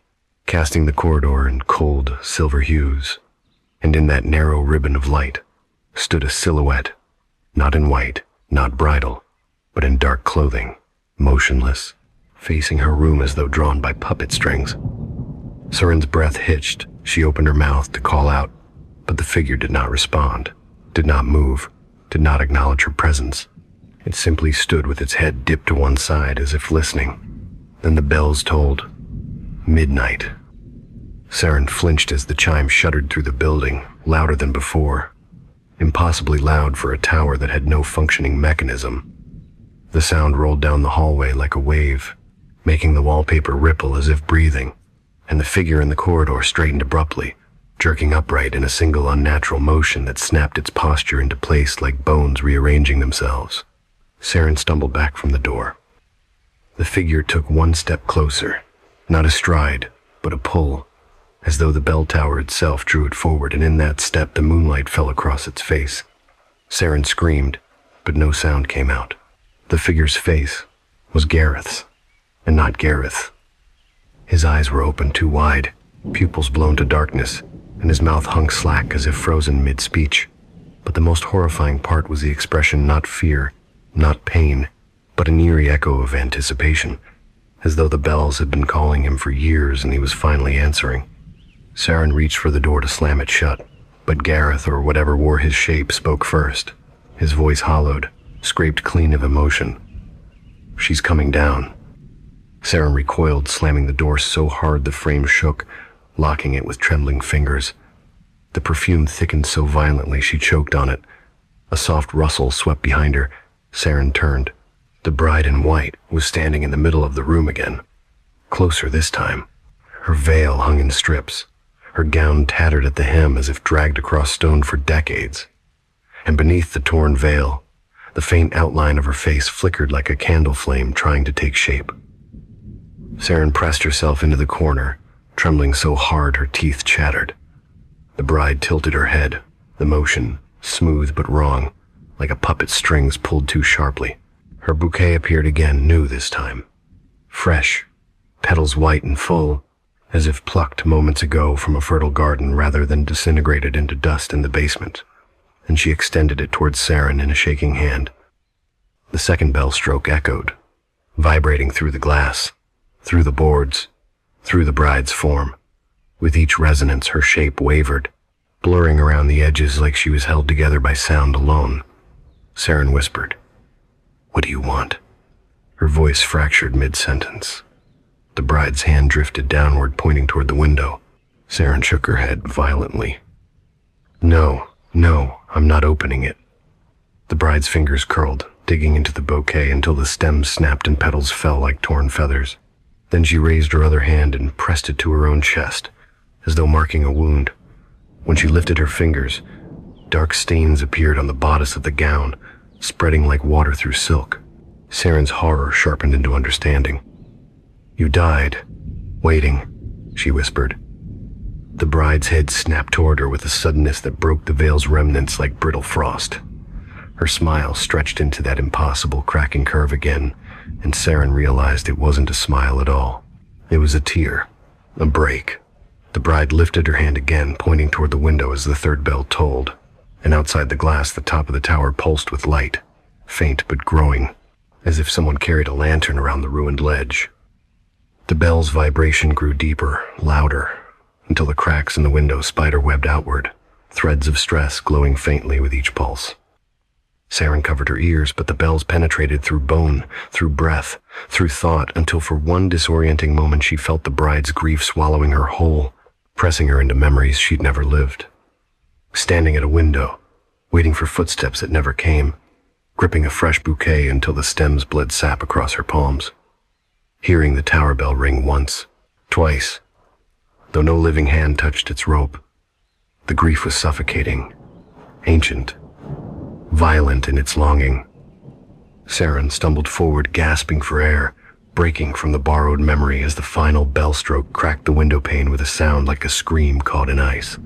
casting the corridor in cold silver hues. And in that narrow ribbon of light stood a silhouette, not in white, not bridal, but in dark clothing, motionless, facing her room as though drawn by puppet strings. Saren's breath hitched. She opened her mouth to call out, but the figure did not respond, did not move, did not acknowledge her presence. It simply stood with its head dipped to one side as if listening. Then the bells tolled. Midnight. Saren flinched as the chime shuddered through the building, louder than before, impossibly loud for a tower that had no functioning mechanism. The sound rolled down the hallway like a wave, making the wallpaper ripple as if breathing, and the figure in the corridor straightened abruptly, jerking upright in a single unnatural motion that snapped its posture into place like bones rearranging themselves. Saren stumbled back from the door. The figure took one step closer, not a stride, but a pull, as though the bell tower itself drew it forward, and in that step the moonlight fell across its face. Saren screamed, but no sound came out. The figure's face, was Gareth's, and not Gareth. His eyes were open too wide, pupils blown to darkness, and his mouth hung slack as if frozen mid-speech. But the most horrifying part was the expression, not fear, not pain, but an eerie echo of anticipation, as though the bells had been calling him for years and he was finally answering. Saren reached for the door to slam it shut, but Gareth, or whatever wore his shape, spoke first. His voice hollowed, scraped clean of emotion. "She's coming down." Saren recoiled, slamming the door so hard the frame shook, locking it with trembling fingers. The perfume thickened so violently she choked on it. A soft rustle swept behind her. Saren turned. The bride in white was standing in the middle of the room again. Closer this time. Her veil hung in strips, her gown tattered at the hem as if dragged across stone for decades. And beneath the torn veil, the faint outline of her face flickered like a candle flame trying to take shape. Saren pressed herself into the corner, trembling so hard her teeth chattered. The bride tilted her head, the motion, smooth but wrong, like a puppet's strings pulled too sharply. Her bouquet appeared again, new this time. Fresh, petals white and full, as if plucked moments ago from a fertile garden rather than disintegrated into dust in the basement, and she extended it towards Saren in a shaking hand. The second bell stroke echoed, vibrating through the glass, through the boards, through the bride's form. With each resonance, her shape wavered, blurring around the edges like she was held together by sound alone. Saren whispered, "What do you want?" Her voice fractured mid-sentence. The bride's hand drifted downward, pointing toward the window. Saren shook her head violently. No, I'm not opening it." The bride's fingers curled, digging into the bouquet until the stems snapped and petals fell like torn feathers. Then she raised her other hand and pressed it to her own chest, as though marking a wound. When she lifted her fingers, dark stains appeared on the bodice of the gown, spreading like water through silk. Saren's horror sharpened into understanding. "You died, waiting," she whispered. The bride's head snapped toward her with a suddenness that broke the veil's remnants like brittle frost. Her smile stretched into that impossible cracking curve again, and Saren realized it wasn't a smile at all. It was a tear, a break. The bride lifted her hand again, pointing toward the window as the third bell tolled, and outside the glass the top of the tower pulsed with light, faint but growing, as if someone carried a lantern around the ruined ledge. The bell's vibration grew deeper, louder, until the cracks in the window spider-webbed outward, threads of stress glowing faintly with each pulse. Saren covered her ears, but the bells penetrated through bone, through breath, through thought, until for one disorienting moment she felt the bride's grief swallowing her whole, pressing her into memories she'd never lived. Standing at a window, waiting for footsteps that never came, gripping a fresh bouquet until the stems bled sap across her palms. Hearing the tower bell ring once, twice, though no living hand touched its rope. The grief was suffocating, ancient, violent in its longing. Saren stumbled forward, gasping for air, breaking from the borrowed memory as the final bell stroke cracked the window pane with a sound like a scream caught in ice.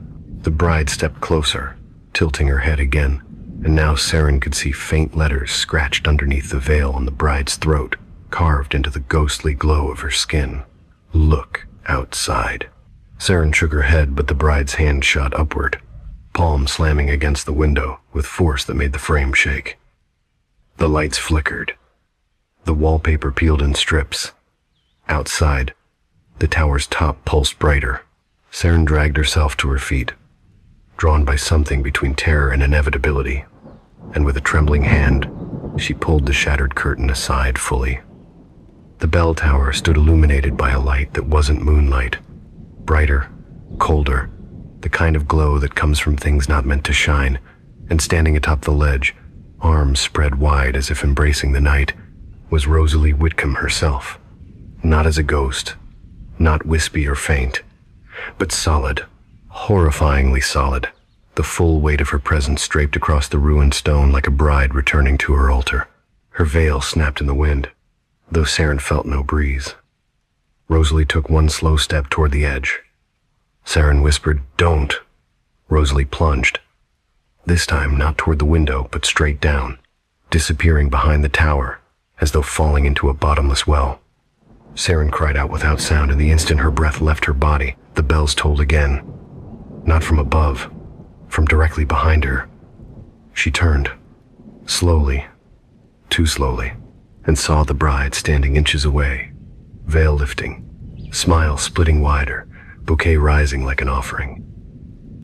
The bride stepped closer, tilting her head again, and now Saren could see faint letters scratched underneath the veil on the bride's throat, carved into the ghostly glow of her skin. "Look outside." Saren shook her head, but the bride's hand shot upward, palm slamming against the window with force that made the frame shake. The lights flickered. The wallpaper peeled in strips. Outside, the tower's top pulsed brighter. Saren dragged herself to her feet, drawn by something between terror and inevitability, and with a trembling hand, she pulled the shattered curtain aside fully. The bell tower stood illuminated by a light that wasn't moonlight, brighter, colder, the kind of glow that comes from things not meant to shine, and standing atop the ledge, arms spread wide as if embracing the night, was Rosalie Whitcomb herself. Not as a ghost, not wispy or faint, but solid, horrifyingly solid, the full weight of her presence draped across the ruined stone like a bride returning to her altar. Her veil snapped in the wind, though Saren felt no breeze. Rosalie took one slow step toward the edge. Saren whispered, "Don't." Rosalie plunged, this time not toward the window, but straight down, disappearing behind the tower, as though falling into a bottomless well. Saren cried out without sound, and the instant her breath left her body, the bells tolled again. Not from above, from directly behind her. She turned, slowly, too slowly, and saw the bride standing inches away, veil lifting, smile splitting wider, bouquet rising like an offering.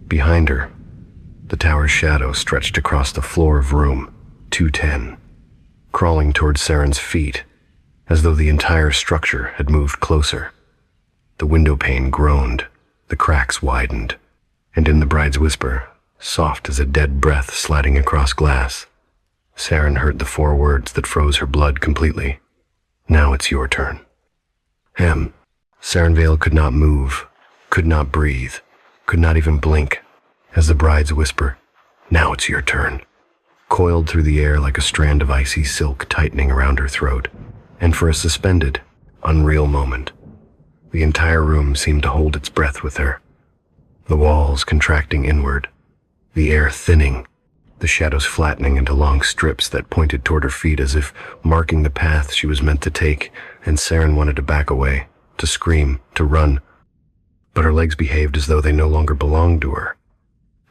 Behind her, the tower's shadow stretched across the floor of room 210, crawling towards Saren's feet, as though the entire structure had moved closer. The window pane groaned, the cracks widened, and in the bride's whisper, soft as a dead breath sliding across glass, Saren heard the 4 words that froze her blood completely. Now it's your turn. Saren Vale could not move, could not breathe, could not even blink, as the bride's whisper, now it's your turn, coiled through the air like a strand of icy silk tightening around her throat. And for a suspended, unreal moment, the entire room seemed to hold its breath with her. The walls contracting inward, the air thinning, the shadows flattening into long strips that pointed toward her feet as if marking the path she was meant to take, and Saren wanted to back away, to scream, to run. But her legs behaved as though they no longer belonged to her,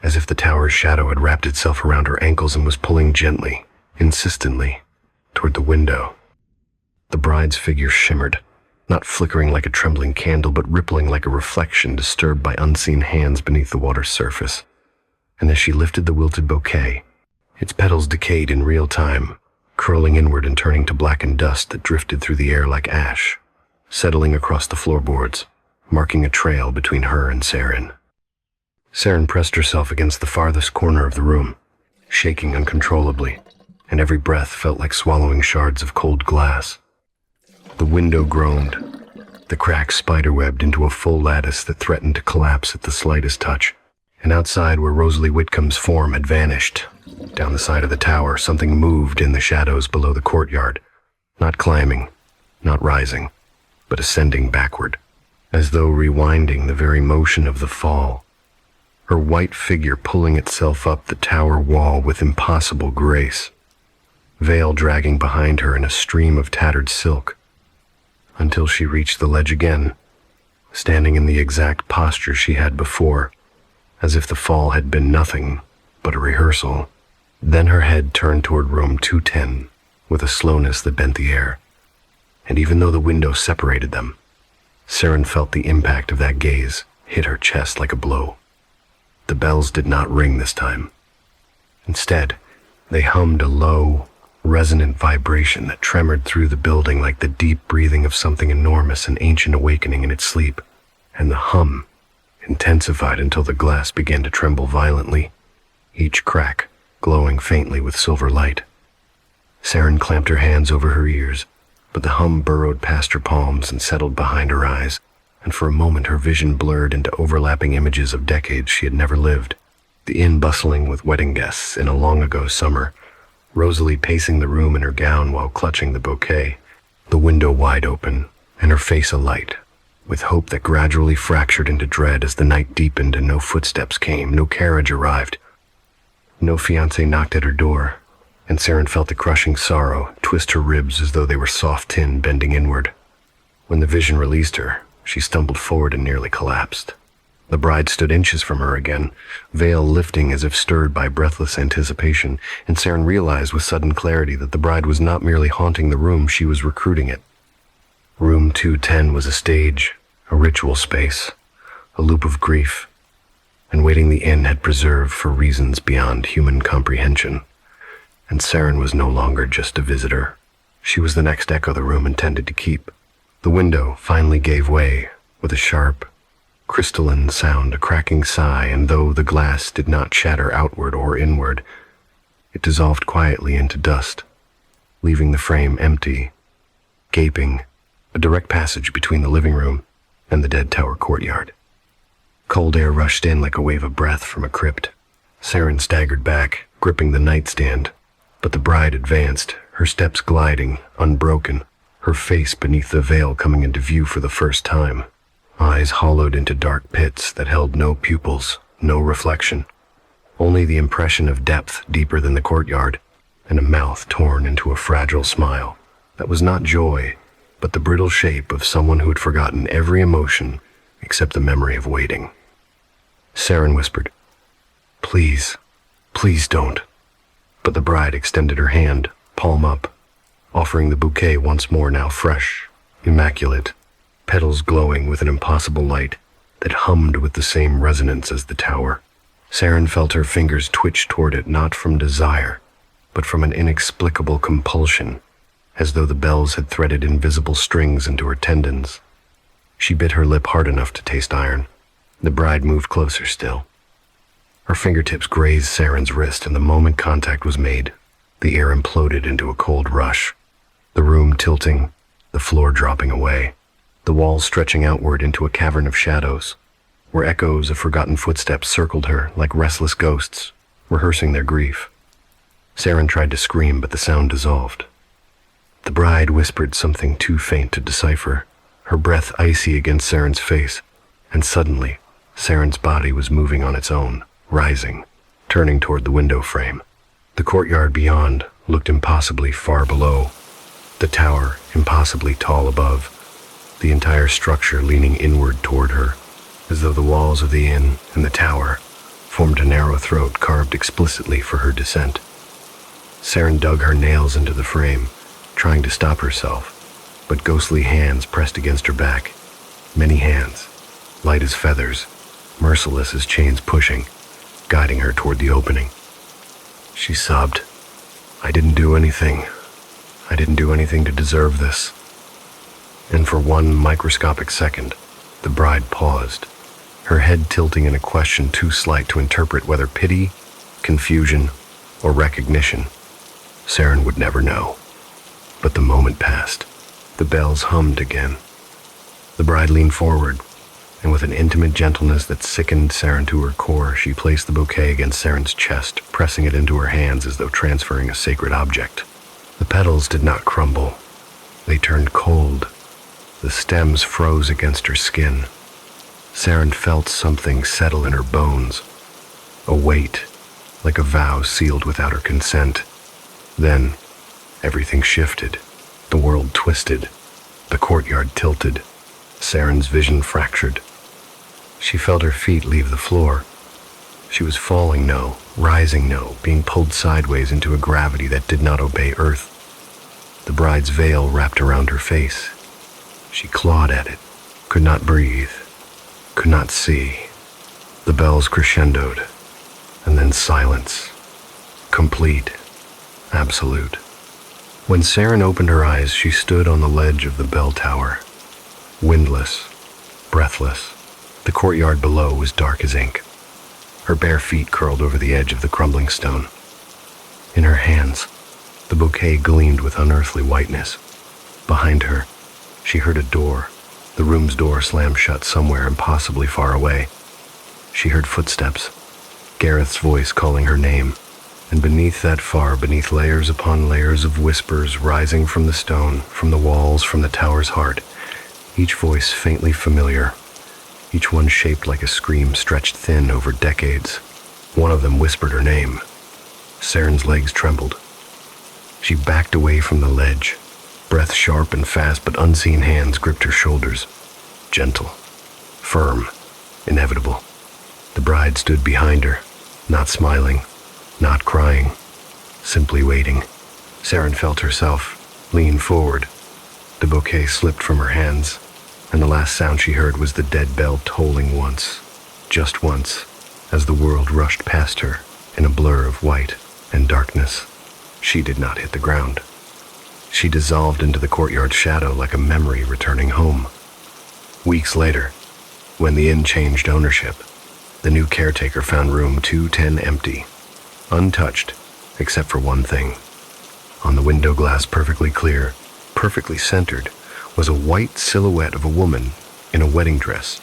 as if the tower's shadow had wrapped itself around her ankles and was pulling gently, insistently, toward the window. The bride's figure shimmered, not flickering like a trembling candle, but rippling like a reflection disturbed by unseen hands beneath the water's surface. And as she lifted the wilted bouquet, its petals decayed in real time, curling inward and turning to blackened dust that drifted through the air like ash, settling across the floorboards, marking a trail between her and Saren. Saren pressed herself against the farthest corner of the room, shaking uncontrollably, and every breath felt like swallowing shards of cold glass. The window groaned, the cracks spiderwebbed into a full lattice that threatened to collapse at the slightest touch, and outside where Rosalie Whitcomb's form had vanished, down the side of the tower, something moved in the shadows below the courtyard, not climbing, not rising, but ascending backward, as though rewinding the very motion of the fall, her white figure pulling itself up the tower wall with impossible grace, veil dragging behind her in a stream of tattered silk, until she reached the ledge again, standing in the exact posture she had before, as if the fall had been nothing but a rehearsal. Then her head turned toward room 210 with a slowness that bent the air, and even though the window separated them, Saren felt the impact of that gaze hit her chest like a blow. The bells did not ring this time. Instead, they hummed a low, resonant vibration that tremored through the building like the deep breathing of something enormous, an ancient awakening in its sleep, and the hum intensified until the glass began to tremble violently, each crack glowing faintly with silver light. Saren clamped her hands over her ears, but the hum burrowed past her palms and settled behind her eyes, and for a moment her vision blurred into overlapping images of decades she had never lived. The inn bustling with wedding guests in a long-ago summer, Rosalie pacing the room in her gown while clutching the bouquet, the window wide open, and her face alight, with hope that gradually fractured into dread as the night deepened and no footsteps came, no carriage arrived. No fiancé knocked at her door, and Saren felt the crushing sorrow twist her ribs as though they were soft tin bending inward. When the vision released her, she stumbled forward and nearly collapsed. The bride stood inches from her again, veil lifting as if stirred by breathless anticipation, and Saren realized with sudden clarity that the bride was not merely haunting the room, she was recruiting it. Room 210 was a stage, a ritual space, a loop of grief, and waiting the inn had preserved for reasons beyond human comprehension. And Saren was no longer just a visitor. She was the next echo the room intended to keep. The window finally gave way with a sharp, crystalline sound, a cracking sigh, and though the glass did not shatter outward or inward, it dissolved quietly into dust, leaving the frame empty, gaping, a direct passage between the living room and the dead tower courtyard. Cold air rushed in like a wave of breath from a crypt. Saren staggered back, gripping the nightstand, but the bride advanced, her steps gliding, unbroken, her face beneath the veil coming into view for the first time, eyes hollowed into dark pits that held no pupils, no reflection, only the impression of depth deeper than the courtyard, and a mouth torn into a fragile smile That was not joy, but the brittle shape of someone who had forgotten every emotion except the memory of waiting. Saren whispered, "Please, please don't." But the bride extended her hand, palm up, offering the bouquet once more, now fresh, immaculate, petals glowing with an impossible light that hummed with the same resonance as the tower. Saren felt her fingers twitch toward it, not from desire, but from an inexplicable compulsion, as though the bells had threaded invisible strings into her tendons. She bit her lip hard enough to taste iron. The bride moved closer still. Her fingertips grazed Saren's wrist, and the moment contact was made, the air imploded into a cold rush, the room tilting, the floor dropping away, the walls stretching outward into a cavern of shadows, where echoes of forgotten footsteps circled her like restless ghosts, rehearsing their grief. Saren tried to scream, but the sound dissolved. The bride whispered something too faint to decipher, her breath icy against Saren's face, and suddenly, Saren's body was moving on its own, rising, turning toward the window frame. The courtyard beyond looked impossibly far below, the tower impossibly tall above, the entire structure leaning inward toward her, as though the walls of the inn and the tower formed a narrow throat carved explicitly for her descent. Saren dug her nails into the frame, trying to stop herself, but ghostly hands pressed against her back. Many hands, light as feathers, merciless as chains pushing, guiding her toward the opening. She sobbed, "I didn't do anything. I didn't do anything to deserve this." And for one microscopic second, the bride paused, her head tilting in a question too slight to interpret whether pity, confusion, or recognition. Saren would never know. But the moment passed. The bells hummed again. The bride leaned forward, and with an intimate gentleness that sickened Saren to her core, she placed the bouquet against Saren's chest, pressing it into her hands as though transferring a sacred object. The petals did not crumble. They turned cold. The stems froze against her skin. Saren felt something settle in her bones, a weight, like a vow sealed without her consent. Then, everything shifted. The world twisted. The courtyard tilted. Saren's vision fractured. She felt her feet leave the floor. She was falling, no, rising, no, being pulled sideways into a gravity that did not obey Earth. The bride's veil wrapped around her face. She clawed at it, could not breathe, could not see. The bells crescendoed, and then silence. Complete, absolute. When Saren opened her eyes, she stood on the ledge of the bell tower, windless, breathless. The courtyard below was dark as ink. Her bare feet curled over the edge of the crumbling stone. In her hands, the bouquet gleamed with unearthly whiteness. Behind her, she heard a door, the room's door slam shut somewhere impossibly far away. She heard footsteps, Gareth's voice calling her name, and beneath that far, beneath layers upon layers of whispers rising from the stone, from the walls, from the tower's heart, each voice faintly familiar, each one shaped like a scream stretched thin over decades. One of them whispered her name. Saren's legs trembled. She backed away from the ledge, breath sharp and fast, but unseen hands gripped her shoulders. Gentle, firm, inevitable. The bride stood behind her, not smiling, not crying, simply waiting. Saren felt herself lean forward. The bouquet slipped from her hands, and the last sound she heard was the dead bell tolling once, just once, as the world rushed past her in a blur of white and darkness. She did not hit the ground. She dissolved into the courtyard shadow like a memory returning home. Weeks later, when the inn changed ownership, the new caretaker found room 210 empty, untouched, except for one thing. On the window glass, perfectly clear, perfectly centered, was a white silhouette of a woman in a wedding dress,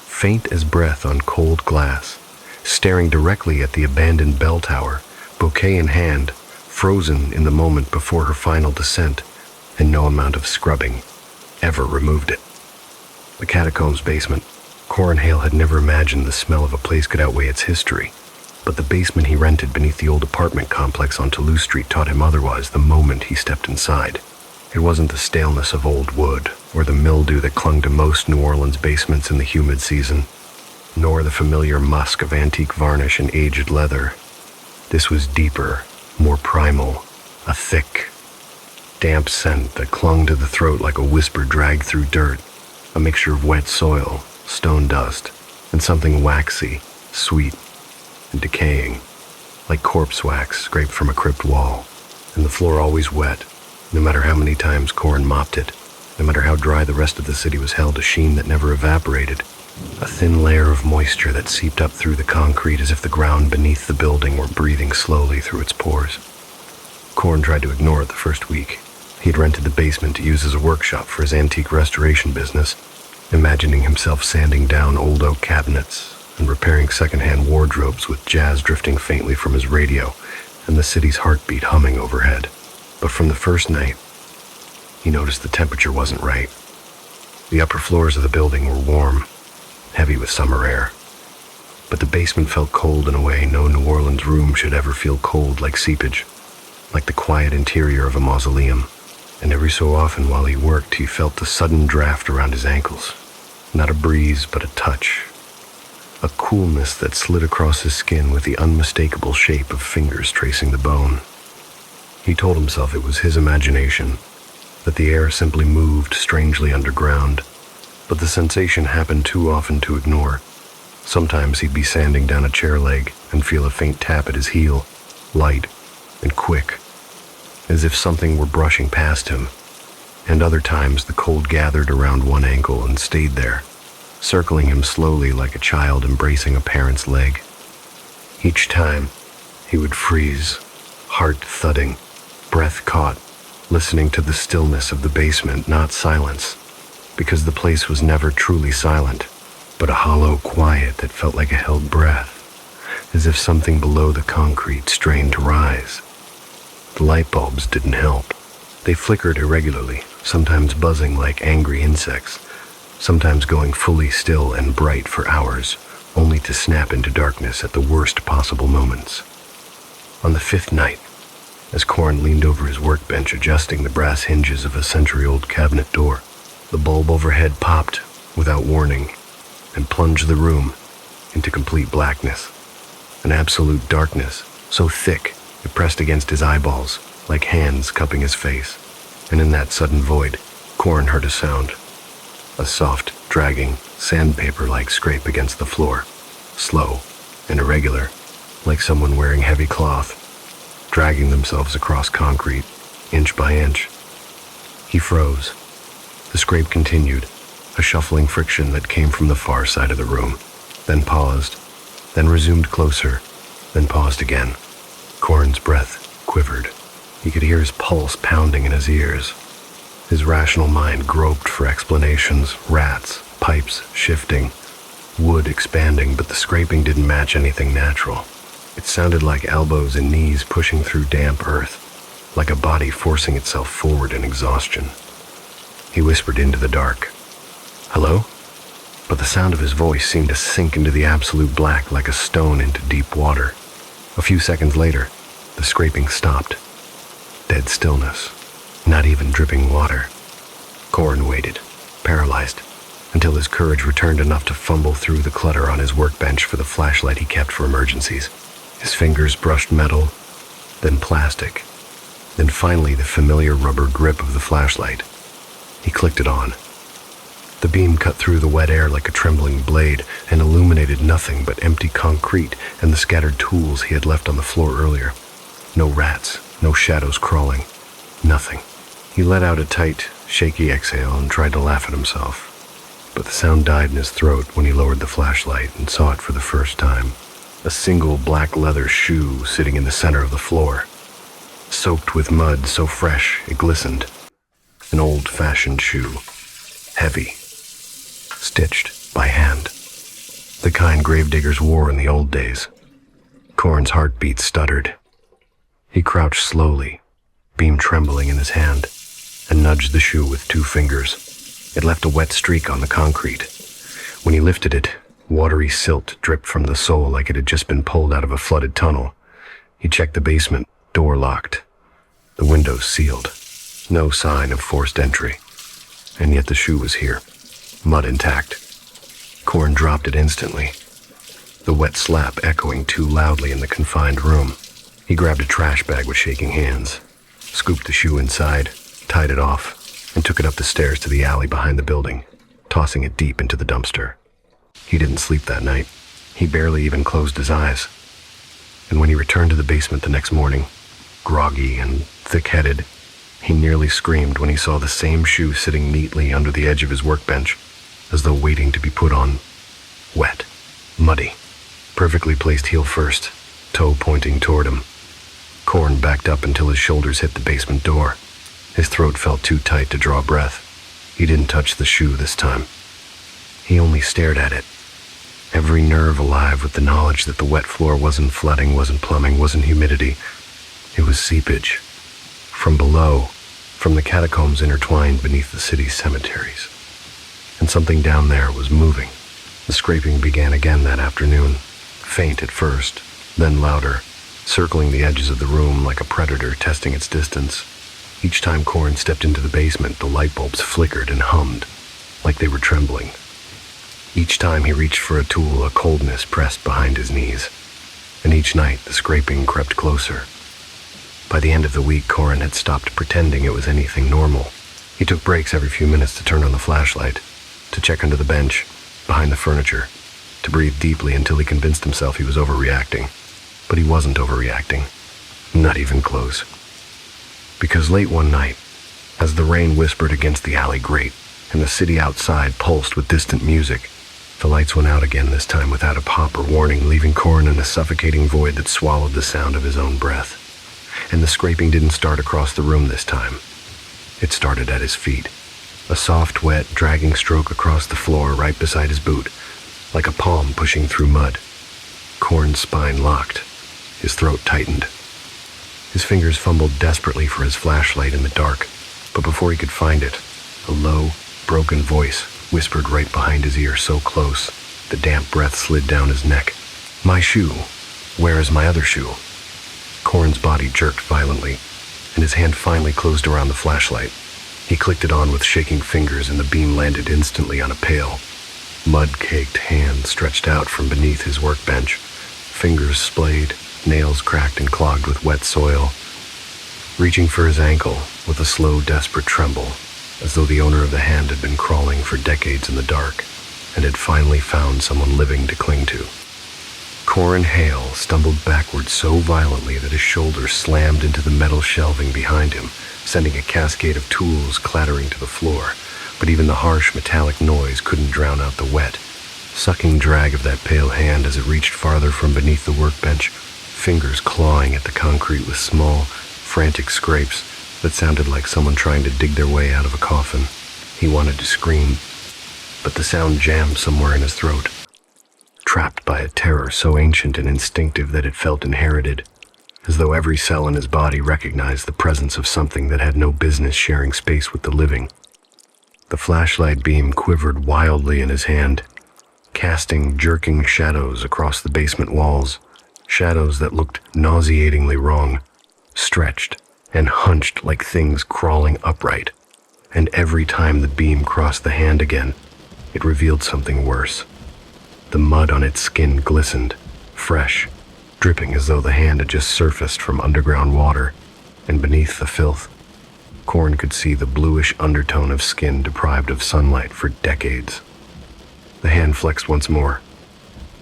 faint as breath on cold glass, staring directly at the abandoned bell tower, bouquet in hand, frozen in the moment before her final descent, and no amount of scrubbing ever removed it. The catacombs basement. Corin Hale had never imagined the smell of a place could outweigh its history, but the basement he rented beneath the old apartment complex on Toulouse Street taught him otherwise the moment he stepped inside. It wasn't the staleness of old wood or the mildew that clung to most New Orleans basements in the humid season, nor the familiar musk of antique varnish and aged leather. This was deeper, more primal, a thick, damp scent that clung to the throat like a whisper dragged through dirt, a mixture of wet soil, stone dust, and something waxy, sweet, and decaying, like corpse wax scraped from a crypt wall, and the floor always wet, no matter how many times Corin mopped it, no matter how dry the rest of the city was held, a sheen that never evaporated, a thin layer of moisture that seeped up through the concrete as if the ground beneath the building were breathing slowly through its pores. Corin tried to ignore it the first week. He'd rented the basement to use as a workshop for his antique restoration business, imagining himself sanding down old oak cabinets and repairing secondhand wardrobes with jazz drifting faintly from his radio and the city's heartbeat humming overhead. But from the first night, he noticed the temperature wasn't right. The upper floors of the building were warm, heavy with summer air. But the basement felt cold in a way no New Orleans room should ever feel cold, like seepage, like the quiet interior of a mausoleum. And every so often while he worked, he felt the sudden draft around his ankles. Not a breeze, but a touch. A coolness that slid across his skin with the unmistakable shape of fingers tracing the bone. He told himself it was his imagination, that the air simply moved strangely underground, but the sensation happened too often to ignore. Sometimes he'd be sanding down a chair leg and feel a faint tap at his heel, light and quick, as if something were brushing past him, and other times the cold gathered around one ankle and stayed there, circling him slowly like a child embracing a parent's leg. Each time, he would freeze, heart thudding, breath caught, listening to the stillness of the basement, not silence, because the place was never truly silent, but a hollow quiet that felt like a held breath, as if something below the concrete strained to rise. The light bulbs didn't help. They flickered irregularly, sometimes buzzing like angry insects, sometimes going fully still and bright for hours, only to snap into darkness at the worst possible moments. On the fifth night, as Corin leaned over his workbench adjusting the brass hinges of a century-old cabinet door, the bulb overhead popped without warning and plunged the room into complete blackness. An absolute darkness, so thick it pressed against his eyeballs, like hands cupping his face. And in that sudden void, Corin heard a sound. A soft, dragging, sandpaper-like scrape against the floor, slow and irregular, like someone wearing heavy cloth, dragging themselves across concrete, inch by inch. He froze. The scrape continued, a shuffling friction that came from the far side of the room, then paused, then resumed closer, then paused again. Corin's breath quivered. He could hear his pulse pounding in his ears. His rational mind groped for explanations, rats, pipes shifting, wood expanding, but the scraping didn't match anything natural. It sounded like elbows and knees pushing through damp earth, like a body forcing itself forward in exhaustion. He whispered into the dark, "Hello?" But the sound of his voice seemed to sink into the absolute black like a stone into deep water. A few seconds later, the scraping stopped. Dead stillness, not even dripping water. Corin waited, paralyzed, until his courage returned enough to fumble through the clutter on his workbench for the flashlight he kept for emergencies. His fingers brushed metal, then plastic, then finally the familiar rubber grip of the flashlight. He clicked it on. The beam cut through the wet air like a trembling blade and illuminated nothing but empty concrete and the scattered tools he had left on the floor earlier. No rats, no shadows crawling, nothing. He let out a tight, shaky exhale and tried to laugh at himself. But the sound died in his throat when he lowered the flashlight and saw it for the first time. A single black leather shoe sitting in the center of the floor, soaked with mud so fresh it glistened. An old-fashioned shoe, heavy, stitched by hand. The kind gravediggers wore in the old days. Corin's heartbeat stuttered. He crouched slowly, beam trembling in his hand, and nudged the shoe with 2 fingers. It left a wet streak on the concrete. When he lifted it, watery silt dripped from the sole like it had just been pulled out of a flooded tunnel. He checked the basement, door locked, the windows sealed. No sign of forced entry. And yet the shoe was here, mud intact. Corn dropped it instantly, the wet slap echoing too loudly in the confined room. He grabbed a trash bag with shaking hands, scooped the shoe inside, tied it off, and took it up the stairs to the alley behind the building, tossing it deep into the dumpster. He didn't sleep that night. He barely even closed his eyes. And when he returned to the basement the next morning, groggy and thick-headed, he nearly screamed when he saw the same shoe sitting neatly under the edge of his workbench, as though waiting to be put on. Wet, muddy, perfectly placed heel first, toe pointing toward him. Corn backed up until his shoulders hit the basement door. His throat felt too tight to draw breath. He didn't touch the shoe this time. He only stared at it, every nerve alive with the knowledge that the wet floor wasn't flooding, wasn't plumbing, wasn't humidity. It was seepage. From below, from the catacombs intertwined beneath the city's cemeteries. And something down there was moving. The scraping began again that afternoon, faint at first, then louder, circling the edges of the room like a predator testing its distance. Each time Corn stepped into the basement, the light bulbs flickered and hummed, like they were trembling. Each time he reached for a tool, a coldness pressed behind his knees. And each night, the scraping crept closer. By the end of the week, Corn had stopped pretending it was anything normal. He took breaks every few minutes to turn on the flashlight, to check under the bench, behind the furniture, to breathe deeply until he convinced himself he was overreacting. But he wasn't overreacting. Not even close. Because late one night, as the rain whispered against the alley grate and the city outside pulsed with distant music, the lights went out again, this time without a pop or warning, leaving Corn in a suffocating void that swallowed the sound of his own breath. And the scraping didn't start across the room this time. It started at his feet, a soft, wet, dragging stroke across the floor right beside his boot, like a palm pushing through mud. Corn's spine locked, his throat tightened. His fingers fumbled desperately for his flashlight in the dark, but before he could find it, a low, broken voice whispered right behind his ear, so close, the damp breath slid down his neck. "My shoe. Where is my other shoe?" Corn's body jerked violently, and his hand finally closed around the flashlight. He clicked it on with shaking fingers, and the beam landed instantly on a pale, mud-caked hand stretched out from beneath his workbench, fingers splayed, nails cracked and clogged with wet soil. Reaching for his ankle with a slow, desperate tremble, as though the owner of the hand had been crawling for decades in the dark and had finally found someone living to cling to. Corn Hale stumbled backward so violently that his shoulder slammed into the metal shelving behind him, sending a cascade of tools clattering to the floor, but even the harsh metallic noise couldn't drown out the wet, sucking drag of that pale hand as it reached farther from beneath the workbench, fingers clawing at the concrete with small, frantic scrapes that sounded like someone trying to dig their way out of a coffin. He wanted to scream, but the sound jammed somewhere in his throat, trapped by a terror so ancient and instinctive that it felt inherited, as though every cell in his body recognized the presence of something that had no business sharing space with the living. The flashlight beam quivered wildly in his hand, casting jerking shadows across the basement walls, shadows that looked nauseatingly wrong, stretched and hunched like things crawling upright. And every time the beam crossed the hand again, it revealed something worse. The mud on its skin glistened, fresh, dripping as though the hand had just surfaced from underground water, and beneath the filth, Corn could see the bluish undertone of skin deprived of sunlight for decades. The hand flexed once more,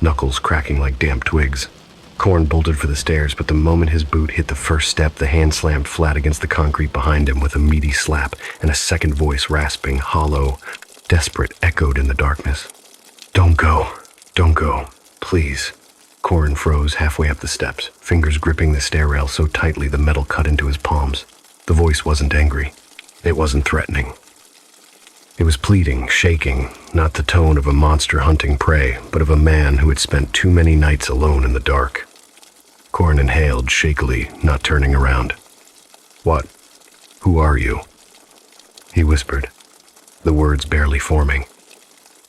knuckles cracking like damp twigs. Corn bolted for the stairs, but the moment his boot hit the first step, the hand slammed flat against the concrete behind him with a meaty slap, and a second voice, rasping, hollow, desperate, echoed in the darkness. "Don't go. Don't go. Please." Corn froze halfway up the steps, fingers gripping the stair rail so tightly the metal cut into his palms. The voice wasn't angry. It wasn't threatening. It was pleading, shaking, not the tone of a monster hunting prey, but of a man who had spent too many nights alone in the dark. Corn inhaled shakily, not turning around. "What? Who are you?" he whispered, the words barely forming.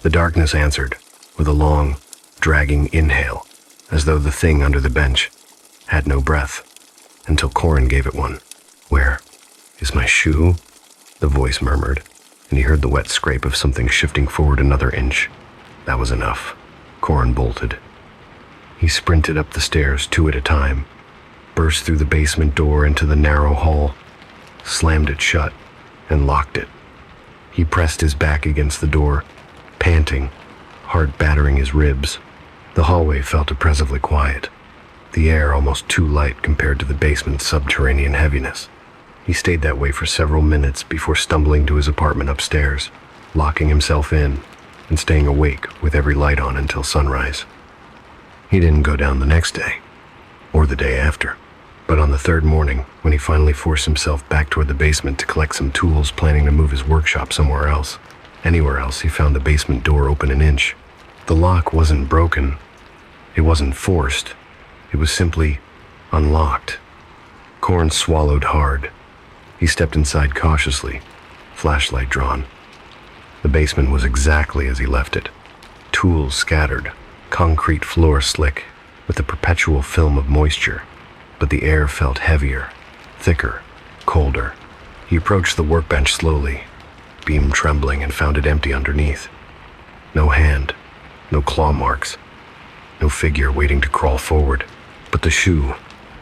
The darkness answered, with a long, dragging inhale, as though the thing under the bench had no breath, until Corn gave it one. "Where Is my shoe? The voice murmured, and he heard the wet scrape of something shifting forward another inch. That was enough. Corin bolted. He sprinted up the stairs, two at a time, burst through the basement door into the narrow hall, slammed it shut, and locked it. He pressed his back against the door, panting, heart battering his ribs. The hallway felt oppressively quiet, the air almost too light compared to the basement's subterranean heaviness. He stayed that way for several minutes before stumbling to his apartment upstairs, locking himself in and staying awake with every light on until sunrise. He didn't go down the next day, or the day after, but on the third morning, when he finally forced himself back toward the basement to collect some tools, planning to move his workshop somewhere else, anywhere else, he found the basement door open an inch. The lock wasn't broken. It wasn't forced. It was simply unlocked. Corin swallowed hard. He stepped inside cautiously, flashlight drawn. The basement was exactly as he left it. Tools scattered, concrete floor slick, with a perpetual film of moisture. But the air felt heavier, thicker, colder. He approached the workbench slowly, beam trembling, and found it empty underneath. No hand, no claw marks, no figure waiting to crawl forward. But the shoe,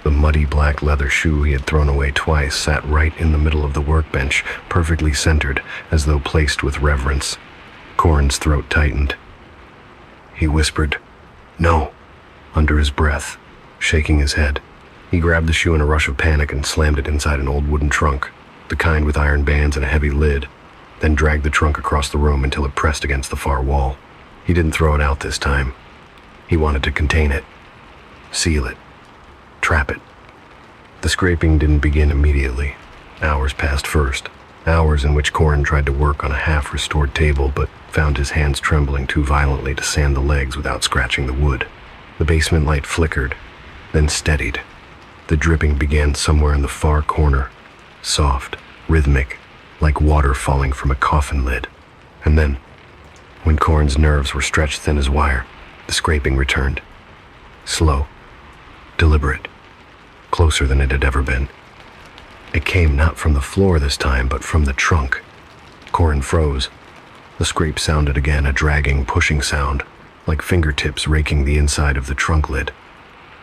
the muddy black leather shoe he had thrown away twice, sat right in the middle of the workbench, perfectly centered, as though placed with reverence. Corin's throat tightened. He whispered, "No," under his breath, shaking his head. He grabbed the shoe in a rush of panic and slammed it inside an old wooden trunk, the kind with iron bands and a heavy lid, then dragged the trunk across the room until it pressed against the far wall. He didn't throw it out this time. He wanted to contain it, seal it, trap it. The scraping didn't begin immediately. Hours passed first, hours in which Corin tried to work on a half-restored table but found his hands trembling too violently to sand the legs without scratching the wood. The basement light flickered, then steadied. The dripping began somewhere in the far corner, soft, rhythmic, like water falling from a coffin lid. And then, when Corin's nerves were stretched thin as wire, the scraping returned. Slow, deliberate, closer than it had ever been. It came not from the floor this time, but from the trunk. Corin froze. The scrape sounded again, a dragging, pushing sound, like fingertips raking the inside of the trunk lid.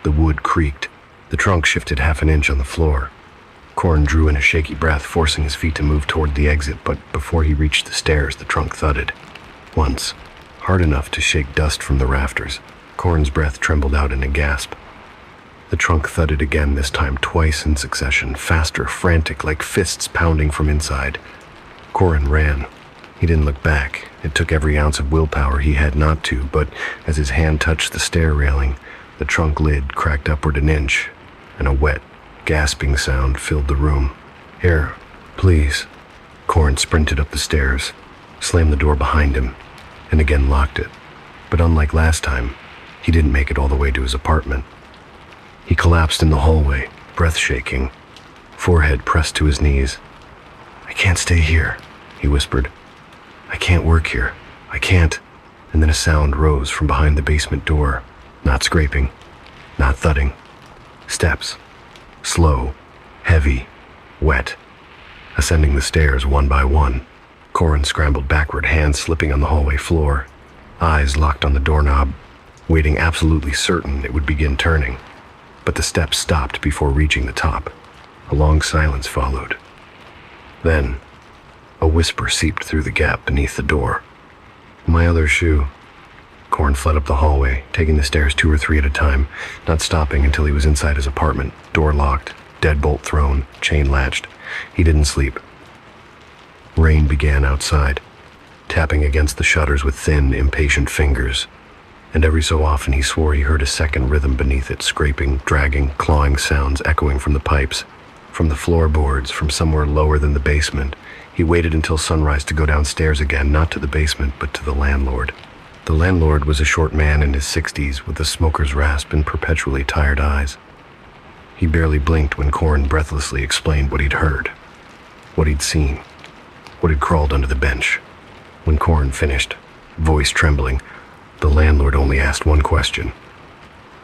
The wood creaked. The trunk shifted half an inch on the floor. Corin drew in a shaky breath, forcing his feet to move toward the exit, but before he reached the stairs, the trunk thudded. Once, hard enough to shake dust from the rafters. Corin's breath trembled out in a gasp. The trunk thudded again, this time twice in succession, faster, frantic, like fists pounding from inside. Corin ran. He didn't look back. It took every ounce of willpower he had not to, but as his hand touched the stair railing, the trunk lid cracked upward an inch, and a wet, gasping sound filled the room. "Here, please." Corin sprinted up the stairs, slammed the door behind him, and again locked it. But unlike last time, he didn't make it all the way to his apartment. He collapsed in the hallway, breath shaking, forehead pressed to his knees. "I can't stay here," he whispered. "I can't work here. I can't." And then a sound rose from behind the basement door. Not scraping, not thudding. Steps. Slow, heavy, wet. Ascending the stairs one by one. Corin scrambled backward, hands slipping on the hallway floor. Eyes locked on the doorknob, waiting, absolutely certain it would begin turning. But the steps stopped before reaching the top. A long silence followed. Then, a whisper seeped through the gap beneath the door. "My other shoe." Corin fled up the hallway, taking the stairs 2 or 3 at a time, not stopping until he was inside his apartment, door locked, deadbolt thrown, chain latched. He didn't sleep. Rain began outside, tapping against the shutters with thin, impatient fingers, and every so often he swore he heard a second rhythm beneath it, scraping, dragging, clawing sounds echoing from the pipes, from the floorboards, from somewhere lower than the basement. He waited until sunrise to go downstairs again, not to the basement, but to the landlord. The landlord was a short man in his 60s with a smoker's rasp and perpetually tired eyes. He barely blinked when Corin breathlessly explained what he'd heard, what he'd seen, what had crawled under the bench. When Corin finished, voice trembling, the landlord only asked one question.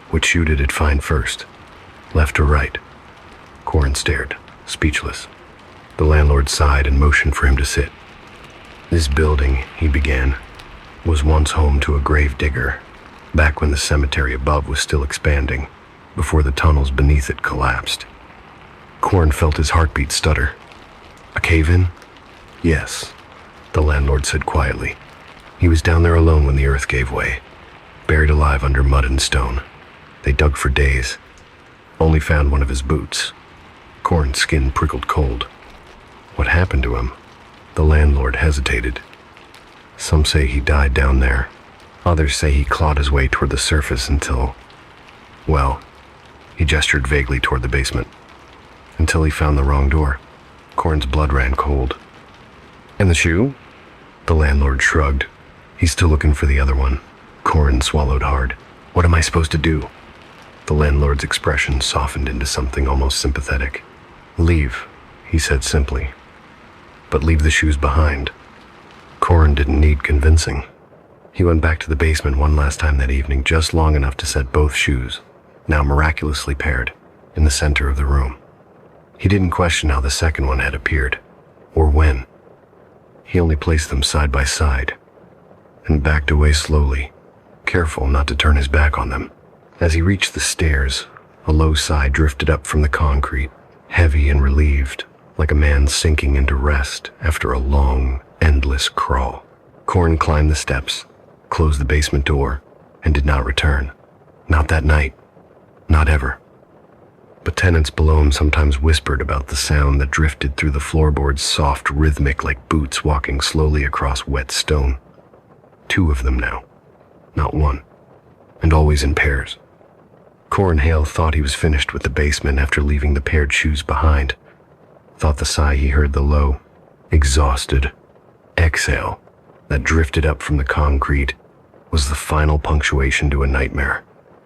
Which shoe did it find first? Left or right? Corin stared, speechless. The landlord sighed and motioned for him to sit. "This building," he began, "was once home to a grave digger, back when the cemetery above was still expanding, before the tunnels beneath it collapsed." Corn felt his heartbeat stutter. "A cave-in?" "Yes," the landlord said quietly. "He was down there alone when the earth gave way, buried alive under mud and stone. They dug for days, only found one of his boots." Corn's skin prickled cold. "What happened to him?" The landlord hesitated. "Some say he died down there. Others say he clawed his way toward the surface until, well," he gestured vaguely toward the basement, "until he found the wrong door." Corn's blood ran cold. "And the shoe?" The landlord shrugged. "He's still looking for the other one." Corn swallowed hard. "What am I supposed to do?" The landlord's expression softened into something almost sympathetic. "Leave," he said simply. "But leave the shoes behind." Corn didn't need convincing. He went back to the basement one last time that evening, just long enough to set both shoes, now miraculously paired, in the center of the room. He didn't question how the second one had appeared, or when. He only placed them side by side, and backed away slowly, careful not to turn his back on them. As he reached the stairs, a low sigh drifted up from the concrete, heavy and relieved, like a man sinking into rest after a long, endless crawl. Corn climbed the steps, closed the basement door, and did not return. Not that night. Not ever. But tenants below him sometimes whispered about the sound that drifted through the floorboards, soft, rhythmic, like boots walking slowly across wet stone. 2 of them now, not one, and always in pairs. Corn Hale thought he was finished with the basement after leaving the paired shoes behind. Thought the sigh he heard, the low, exhausted exhale that drifted up from the concrete, was the final punctuation to a nightmare.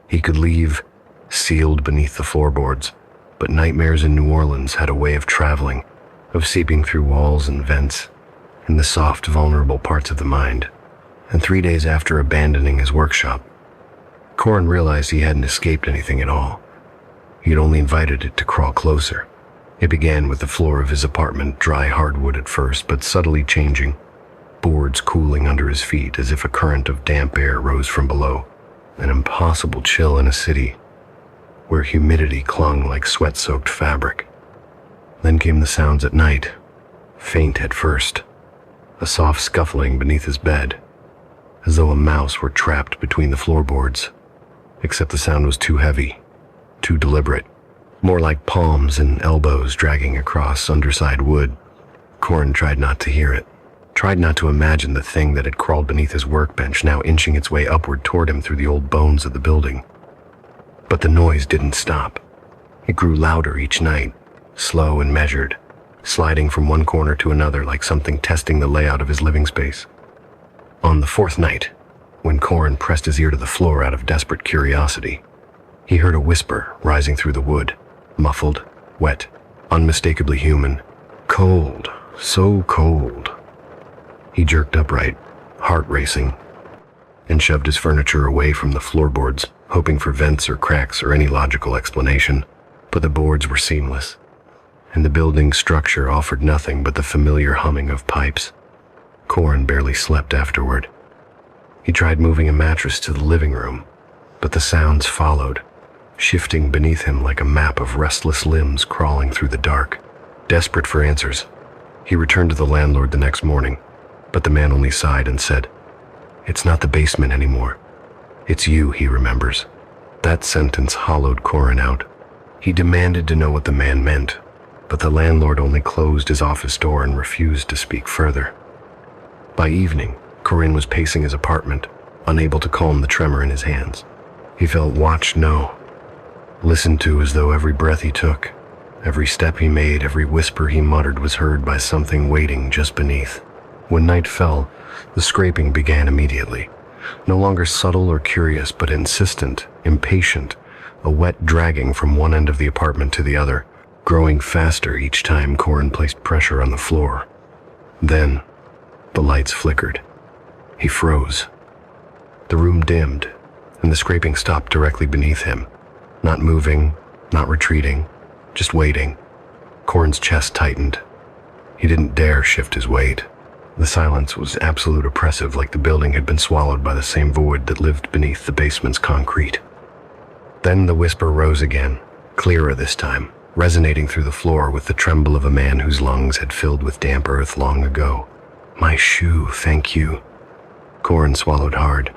He could leave, sealed beneath the floorboards, but nightmares in New Orleans had a way of traveling, of seeping through walls and vents, in the soft, vulnerable parts of the mind. And 3 days after abandoning his workshop, Corn realized he hadn't escaped anything at all. He had only invited it to crawl closer. It began with the floor of his apartment, dry hardwood at first, but subtly changing, boards cooling under his feet as if a current of damp air rose from below, an impossible chill in a city where humidity clung like sweat-soaked fabric. Then came the sounds at night, faint at first, a soft scuffling beneath his bed, as though a mouse were trapped between the floorboards, except the sound was too heavy, too deliberate, more like palms and elbows dragging across underside wood. Corn tried not to hear it, tried not to imagine the thing that had crawled beneath his workbench, now inching its way upward toward him through the old bones of the building. But the noise didn't stop. It grew louder each night, slow and measured, sliding from one corner to another like something testing the layout of his living space. On the 4th night, when Corn pressed his ear to the floor out of desperate curiosity, he heard a whisper rising through the wood, muffled, wet, unmistakably human. Cold, so cold. He jerked upright, heart racing, and shoved his furniture away from the floorboards, hoping for vents or cracks or any logical explanation. But the boards were seamless, and the building's structure offered nothing but the familiar humming of pipes. Corn barely slept afterward. He tried moving a mattress to the living room, but the sounds followed, shifting beneath him like a map of restless limbs crawling through the dark. Desperate for answers, he returned to the landlord the next morning, but the man only sighed and said, "It's not the basement anymore. It's you he remembers." That sentence hollowed Corn out. He demanded to know what the man meant, but the landlord only closed his office door and refused to speak further. By evening, Corinne was pacing his apartment, unable to calm the tremor in his hands. He felt watched, listened to as though every breath he took, every step he made, every whisper he muttered was heard by something waiting just beneath. When night fell, the scraping began immediately, no longer subtle or curious, but insistent, impatient, a wet dragging from one end of the apartment to the other, growing faster each time Corn placed pressure on the floor. Then, the lights flickered. He froze. The room dimmed, and the scraping stopped directly beneath him, not moving, not retreating, just waiting. Corn's chest tightened. He didn't dare shift his weight. The silence was absolute oppressive, like the building had been swallowed by the same void that lived beneath the basement's concrete. Then the whisper rose again, clearer this time, resonating through the floor with the tremble of a man whose lungs had filled with damp earth long ago. "My shoe, thank you." Corin swallowed hard,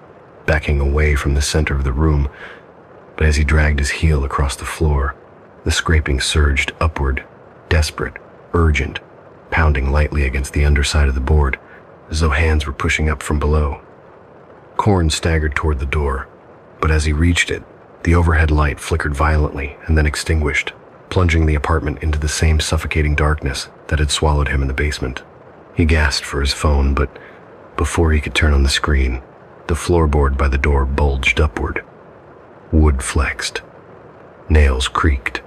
backing away from the center of the room, but as he dragged his heel across the floor, the scraping surged upward, desperate, urgent, pounding lightly against the underside of the board, as though hands were pushing up from below. Corin staggered toward the door, but as he reached it, the overhead light flickered violently and then extinguished, plunging the apartment into the same suffocating darkness that had swallowed him in the basement. He gasped for his phone, but before he could turn on the screen, the floorboard by the door bulged upward. Wood flexed. Nails creaked.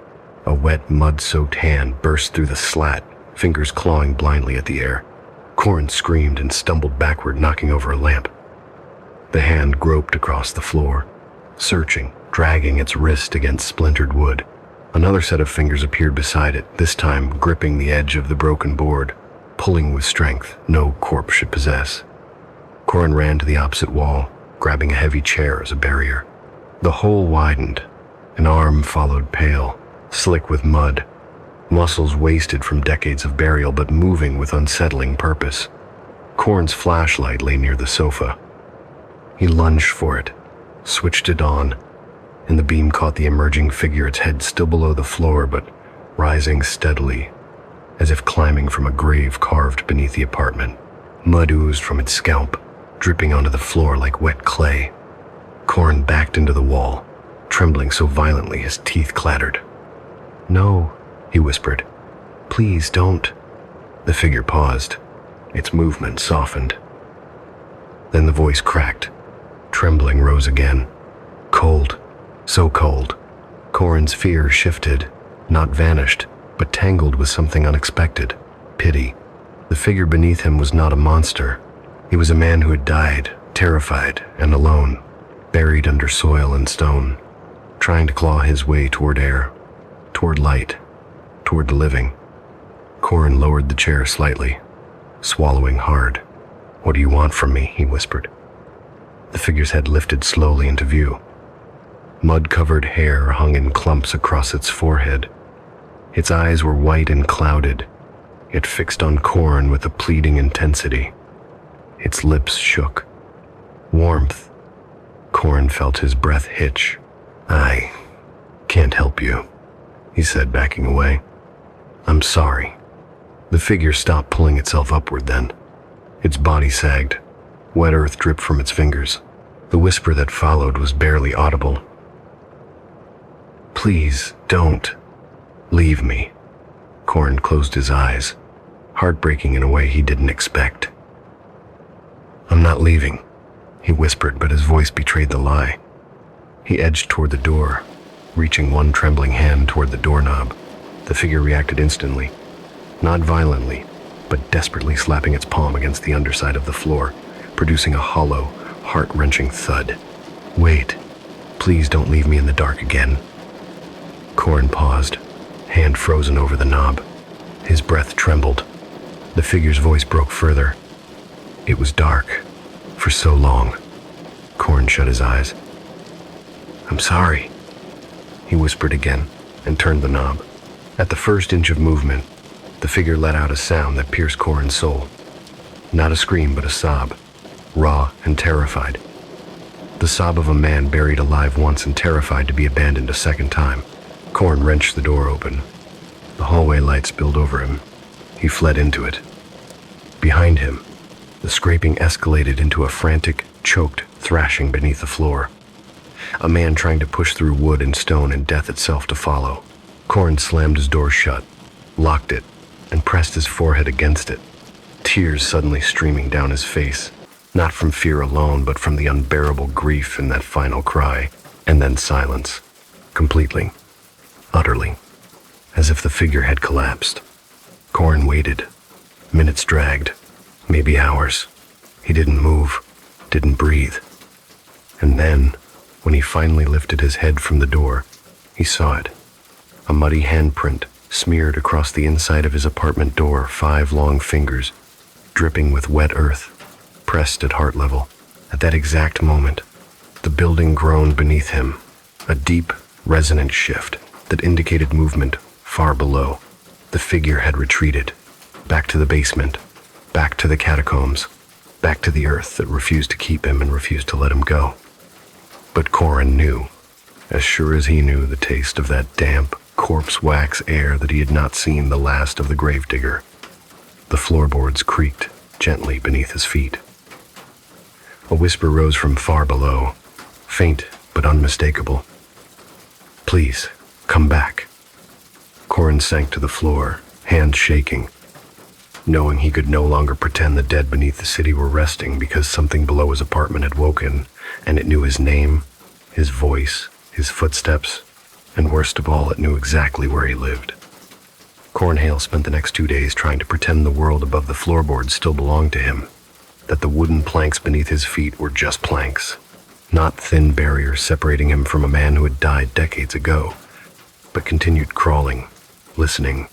A wet, mud-soaked hand burst through the slat, fingers clawing blindly at the air. Corin screamed and stumbled backward, knocking over a lamp. The hand groped across the floor, searching, dragging its wrist against splintered wood. Another set of fingers appeared beside it, this time gripping the edge of the broken board, pulling with strength no corpse should possess. Corin ran to the opposite wall, grabbing a heavy chair as a barrier. The hole widened. An arm followed, pale, slick with mud, muscles wasted from decades of burial but moving with unsettling purpose. Corin's flashlight lay near the sofa. He lunged for it, switched it on, and the beam caught the emerging figure, its head still below the floor but rising steadily, as if climbing from a grave carved beneath the apartment. Mud oozed from its scalp, dripping onto the floor like wet clay. Corin backed into the wall, trembling so violently his teeth clattered. "No," he whispered. "Please don't." The figure paused. Its movement softened. Then the voice cracked. Trembling rose again. Cold. So cold. Corin's fear shifted, not vanished, but tangled with something unexpected. Pity. The figure beneath him was not a monster. He was a man who had died, terrified and alone, buried under soil and stone, trying to claw his way toward air, toward light, toward the living. Corin lowered the chair slightly, swallowing hard. "What do you want from me?" he whispered. The figure's head lifted slowly into view. Mud-covered hair hung in clumps across its forehead. Its eyes were white and clouded, yet fixed on Corin with a pleading intensity. Its lips shook. Warmth. Corin felt his breath hitch. "I can't help you," he said, backing away. "I'm sorry." The figure stopped pulling itself upward then. Its body sagged. Wet earth dripped from its fingers. The whisper that followed was barely audible. "Please, don't. Leave me." Corin closed his eyes, heartbreaking in a way he didn't expect. "I'm not leaving," he whispered, but his voice betrayed the lie. He edged toward the door, reaching one trembling hand toward the doorknob. The figure reacted instantly, not violently, but desperately slapping its palm against the underside of the floor, producing a hollow, heart-wrenching thud. "Wait. Please don't leave me in the dark again." Corin paused, hand frozen over the knob. His breath trembled. The figure's voice broke further. It was dark, for so long. Corin shut his eyes. "I'm sorry," he whispered again, and turned the knob. At the first inch of movement, the figure let out a sound that pierced Corin's soul. Not a scream, but a sob, raw and terrified. The sob of a man buried alive once and terrified to be abandoned a second time. Corin wrenched the door open. The hallway light spilled over him. He fled into it. Behind him, the scraping escalated into a frantic, choked thrashing beneath the floor. A man trying to push through wood and stone and death itself to follow. Corin slammed his door shut, locked it, and pressed his forehead against it, tears suddenly streaming down his face, not from fear alone, but from the unbearable grief in that final cry, and then silence, completely, utterly, as if the figure had collapsed. Corin waited. Minutes dragged, maybe hours. He didn't move, didn't breathe. And then, when he finally lifted his head from the door, he saw it. A muddy handprint smeared across the inside of his apartment door, 5 long fingers, dripping with wet earth, pressed at heart level. At that exact moment, the building groaned beneath him, a deep, resonant shift that indicated movement far below. The figure had retreated, back to the basement, back to the catacombs, back to the earth that refused to keep him and refused to let him go. But Corin knew, as sure as he knew the taste of that damp, corpse wax air, that he had not seen the last of the gravedigger. The floorboards creaked gently beneath his feet. A whisper rose from far below, faint but unmistakable. "Please, come back." Corin sank to the floor, hands shaking, knowing he could no longer pretend the dead beneath the city were resting, because something below his apartment had woken, and it knew his name, his voice, his footsteps, and worst of all, it knew exactly where he lived. Corin Hale spent the next 2 days trying to pretend the world above the floorboards still belonged to him, that the wooden planks beneath his feet were just planks, not thin barriers separating him from a man who had died decades ago, but continued crawling, listening,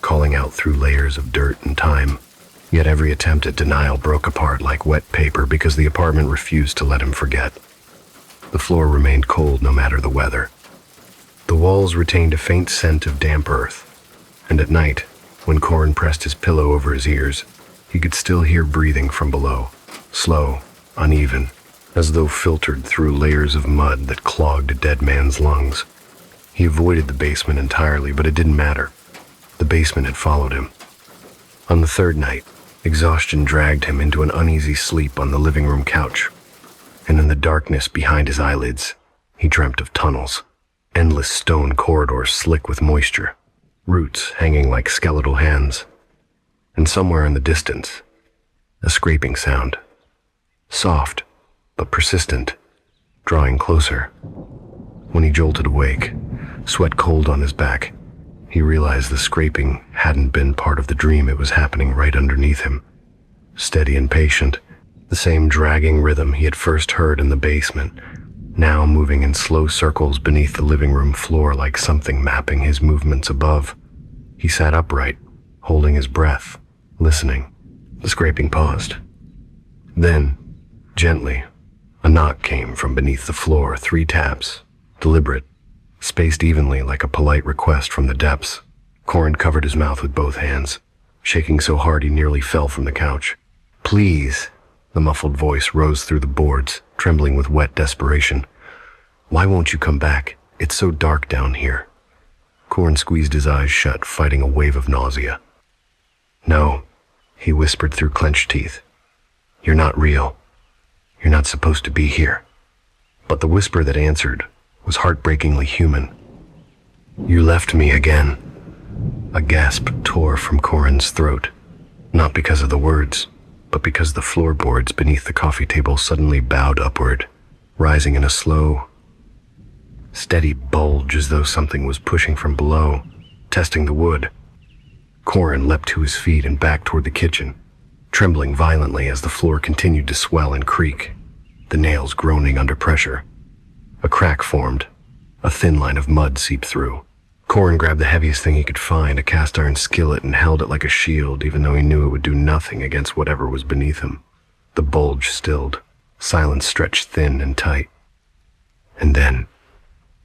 calling out through layers of dirt and time. Yet every attempt at denial broke apart like wet paper, because the apartment refused to let him forget. The floor remained cold no matter the weather. The walls retained a faint scent of damp earth, and at night, when Corin pressed his pillow over his ears, he could still hear breathing from below, slow, uneven, as though filtered through layers of mud that clogged a dead man's lungs. He avoided the basement entirely, but it didn't matter. The basement had followed him. On the 3rd night, exhaustion dragged him into an uneasy sleep on the living room couch, and in the darkness behind his eyelids, he dreamt of tunnels, endless stone corridors slick with moisture, roots hanging like skeletal hands, and somewhere in the distance, a scraping sound, soft but persistent, drawing closer. When he jolted awake, sweat cold on his back, he realized the scraping hadn't been part of the dream. It was happening right underneath him, steady and patient, the same dragging rhythm he had first heard in the basement, now moving in slow circles beneath the living room floor like something mapping his movements above. He sat upright, holding his breath, listening. The scraping paused. Then, gently, a knock came from beneath the floor, 3 taps, deliberate, spaced evenly like a polite request from the depths. Corin covered his mouth with both hands, shaking so hard he nearly fell from the couch. "Please," the muffled voice rose through the boards, trembling with wet desperation. "Why won't you come back? It's so dark down here." Corin squeezed his eyes shut, fighting a wave of nausea. "No," he whispered through clenched teeth. "You're not real. You're not supposed to be here." But the whisper that answered was heartbreakingly human. "You left me again." A gasp tore from Corin's throat, not because of the words, but because the floorboards beneath the coffee table suddenly bowed upward, rising in a slow, steady bulge as though something was pushing from below, testing the wood. Corin leapt to his feet and back toward the kitchen, trembling violently as the floor continued to swell and creak, the nails groaning under pressure. A crack formed, a thin line of mud seeped through. Corin grabbed the heaviest thing he could find, a cast-iron skillet, and held it like a shield, even though he knew it would do nothing against whatever was beneath him. The bulge stilled, silence stretched thin and tight. And then,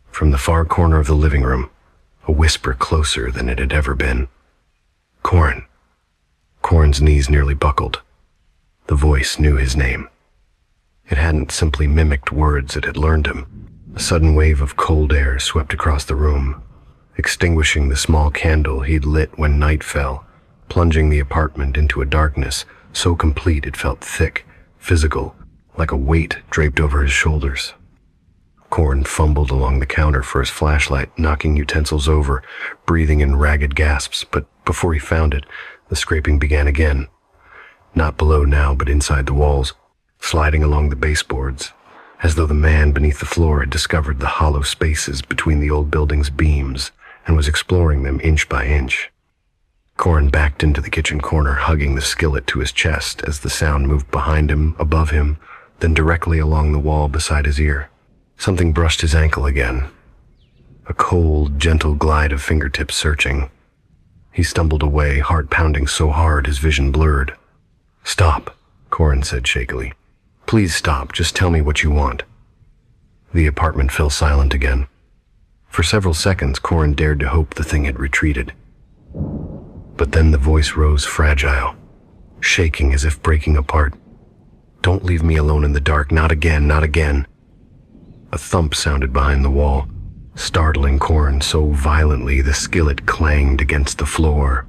from the far corner of the living room, a whisper closer than it had ever been. "Corin." Corin's knees nearly buckled. The voice knew his name. It hadn't simply mimicked words, it had learned him. A sudden wave of cold air swept across the room, extinguishing the small candle he'd lit when night fell, plunging the apartment into a darkness so complete it felt thick, physical, like a weight draped over his shoulders. Corin fumbled along the counter for his flashlight, knocking utensils over, breathing in ragged gasps, but before he found it, the scraping began again. Not below now, but inside the walls, sliding along the baseboards, as though the man beneath the floor had discovered the hollow spaces between the old building's beams and was exploring them inch by inch. Corin backed into the kitchen corner, hugging the skillet to his chest as the sound moved behind him, above him, then directly along the wall beside his ear. Something brushed his ankle again. A cold, gentle glide of fingertips searching, He stumbled away, heart pounding so hard his vision blurred. "Stop," Corin said shakily. "Please stop, just tell me what you want." The apartment fell silent again. For several seconds, Corin dared to hope the thing had retreated. But then the voice rose fragile, shaking as if breaking apart. "Don't leave me alone in the dark, not again, not again." A thump sounded behind the wall, startling Corin so violently the skillet clanged against the floor.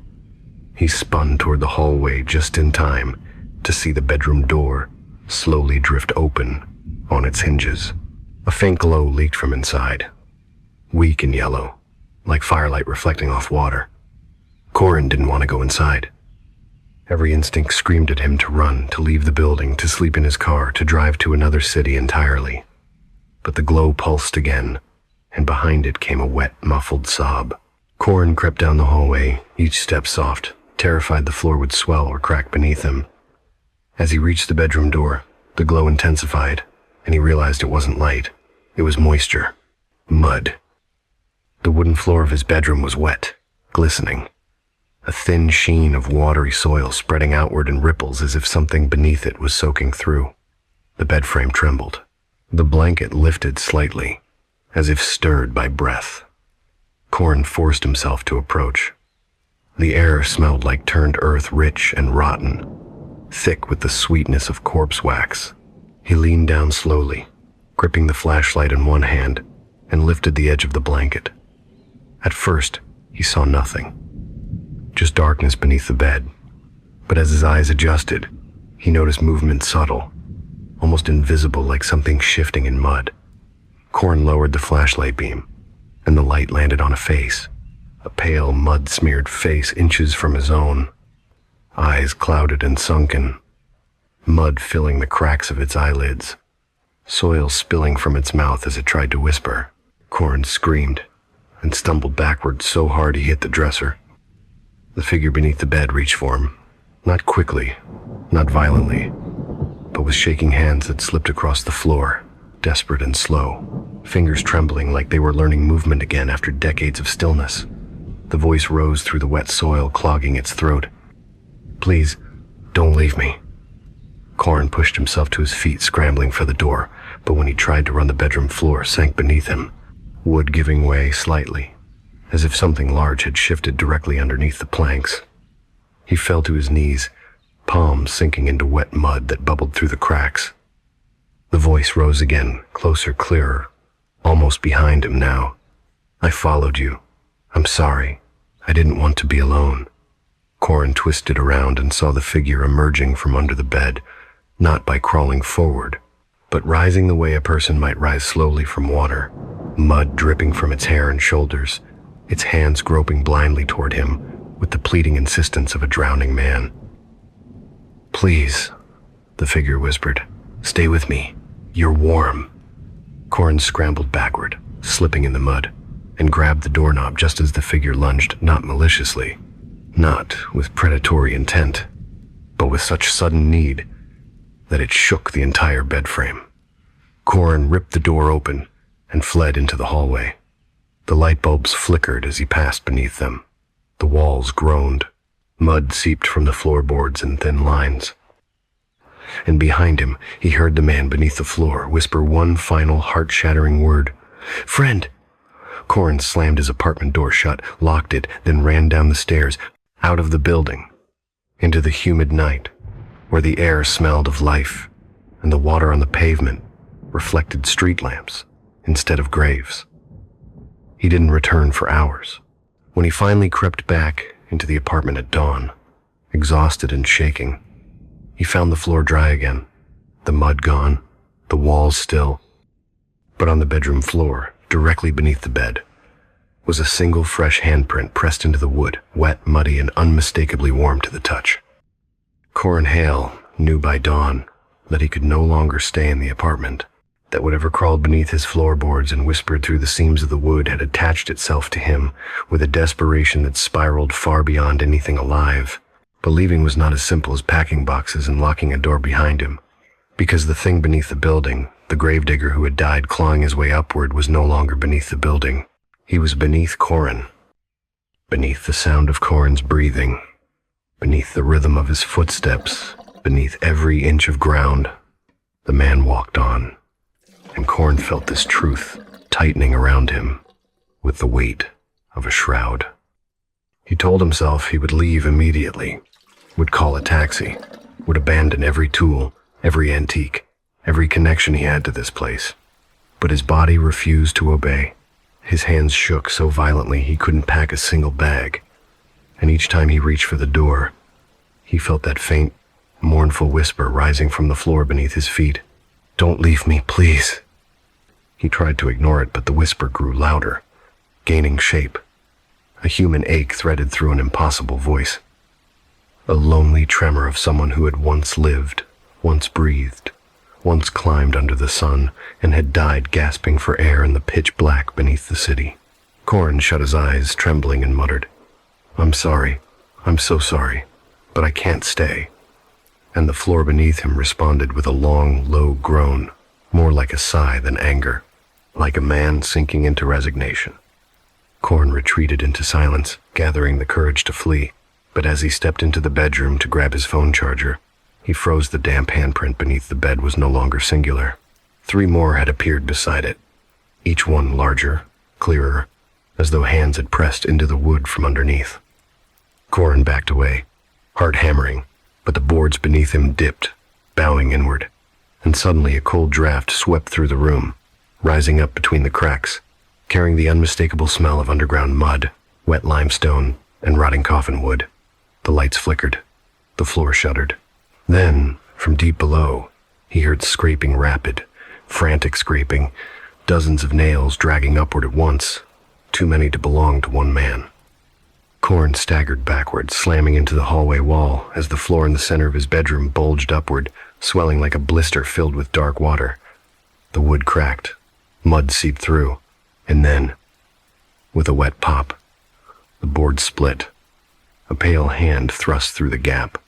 He spun toward the hallway just in time to see the bedroom door slowly drift open on its hinges. A faint glow leaked from inside, weak and yellow, like firelight reflecting off water. Corin didn't want to go inside. Every instinct screamed at him to run, to leave the building, to sleep in his car, to drive to another city entirely. But the glow pulsed again, and behind it came a wet, muffled sob. Corin crept down the hallway, each step soft, terrified the floor would swell or crack beneath him. As he reached the bedroom door, the glow intensified, and he realized it wasn't light. It was moisture. Mud. The wooden floor of his bedroom was wet, glistening. A thin sheen of watery soil spreading outward in ripples as if something beneath it was soaking through. The bed frame trembled. The blanket lifted slightly, as if stirred by breath. Corin forced himself to approach. The air smelled like turned earth, rich and rotten, thick with the sweetness of corpse wax. He leaned down slowly, gripping the flashlight in one hand, and lifted the edge of the blanket. At first, he saw nothing, just darkness beneath the bed. But as his eyes adjusted, he noticed movement subtle, almost invisible, like something shifting in mud. Corin lowered the flashlight beam, and the light landed on a face, a pale, mud-smeared face inches from his own, eyes clouded and sunken, mud filling the cracks of its eyelids, soil spilling from its mouth as it tried to whisper. Corin screamed and stumbled backward so hard he hit the dresser. The figure beneath the bed reached for him, not quickly, not violently, but with shaking hands that slipped across the floor, desperate and slow, fingers trembling like they were learning movement again after decades of stillness. The voice rose through the wet soil, clogging its throat. "Please, don't leave me." Corin pushed himself to his feet, scrambling for the door, but when he tried to run, the bedroom floor sank beneath him, wood giving way slightly, as if something large had shifted directly underneath the planks. He fell to his knees, palms sinking into wet mud that bubbled through the cracks. The voice rose again, closer, clearer, almost behind him now. "I followed you. I'm sorry. I didn't want to be alone." Corin twisted around and saw the figure emerging from under the bed, not by crawling forward, but rising the way a person might rise slowly from water, mud dripping from its hair and shoulders, its hands groping blindly toward him with the pleading insistence of a drowning man. "Please," the figure whispered, "stay with me. You're warm." Corin scrambled backward, slipping in the mud, and grabbed the doorknob just as the figure lunged, not maliciously, not with predatory intent, but with such sudden need that it shook the entire bed frame. Corin ripped the door open and fled into the hallway. The light bulbs flickered as he passed beneath them. The walls groaned. Mud seeped from the floorboards in thin lines. And behind him, he heard the man beneath the floor whisper one final heart-shattering word. "Friend!" Corin slammed his apartment door shut, locked it, then ran down the stairs, out of the building, into the humid night, where the air smelled of life, and the water on the pavement reflected street lamps instead of graves. He didn't return for hours. When he finally crept back into the apartment at dawn, exhausted and shaking, he found the floor dry again, the mud gone, the walls still. But on the bedroom floor, directly beneath the bed, was a single fresh handprint pressed into the wood, wet, muddy, and unmistakably warm to the touch. Corin Hale knew by dawn that he could no longer stay in the apartment, that whatever crawled beneath his floorboards and whispered through the seams of the wood had attached itself to him with a desperation that spiraled far beyond anything alive. But leaving was not as simple as packing boxes and locking a door behind him, because the thing beneath the building, the gravedigger who had died clawing his way upward, was no longer beneath the building. He was beneath Corin. Beneath the sound of Corin's breathing, beneath the rhythm of his footsteps, beneath every inch of ground, the man walked on, and Corin felt this truth tightening around him with the weight of a shroud. He told himself he would leave immediately, would call a taxi, would abandon every tool, every antique, every connection he had to this place. But his body refused to obey. His hands shook so violently he couldn't pack a single bag, and each time he reached for the door, he felt that faint, mournful whisper rising from the floor beneath his feet. "Don't leave me, please." He tried to ignore it, but the whisper grew louder, gaining shape. A human ache threaded through an impossible voice. A lonely tremor of someone who had once lived, once breathed, once climbed under the sun, and had died gasping for air in the pitch black beneath the city. Corin shut his eyes, trembling, and muttered, "I'm sorry. I'm so sorry, but I can't stay." And the floor beneath him responded with a long, low groan, more like a sigh than anger, like a man sinking into resignation. Corin retreated into silence, gathering the courage to flee, but as he stepped into the bedroom to grab his phone charger, he froze. The damp handprint beneath the bed was no longer singular. 3 more had appeared beside it, each one larger, clearer, as though hands had pressed into the wood from underneath. Corin backed away, heart hammering, but the boards beneath him dipped, bowing inward, and suddenly a cold draft swept through the room, rising up between the cracks, carrying the unmistakable smell of underground mud, wet limestone, and rotting coffin wood. The lights flickered. The floor shuddered. Then, from deep below, he heard scraping rapid, frantic scraping, dozens of nails dragging upward at once, too many to belong to one man. Corin staggered backward, slamming into the hallway wall as the floor in the center of his bedroom bulged upward, swelling like a blister filled with dark water. The wood cracked, mud seeped through, and then, with a wet pop, the board split. A pale hand thrust through the gap.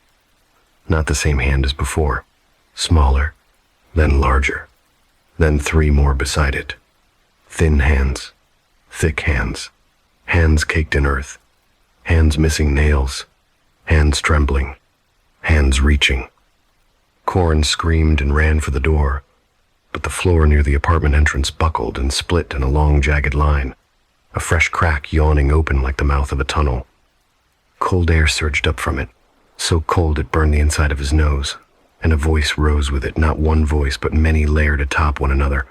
Not the same hand as before. Smaller, then larger, then 3 more beside it. Thin hands, thick hands, hands caked in earth, hands missing nails, hands trembling, hands reaching. Corin screamed and ran for the door, but the floor near the apartment entrance buckled and split in a long, jagged line, a fresh crack yawning open like the mouth of a tunnel. Cold air surged up from it, so cold it burned the inside of his nose, and a voice rose with it, not one voice, but many layered atop one another,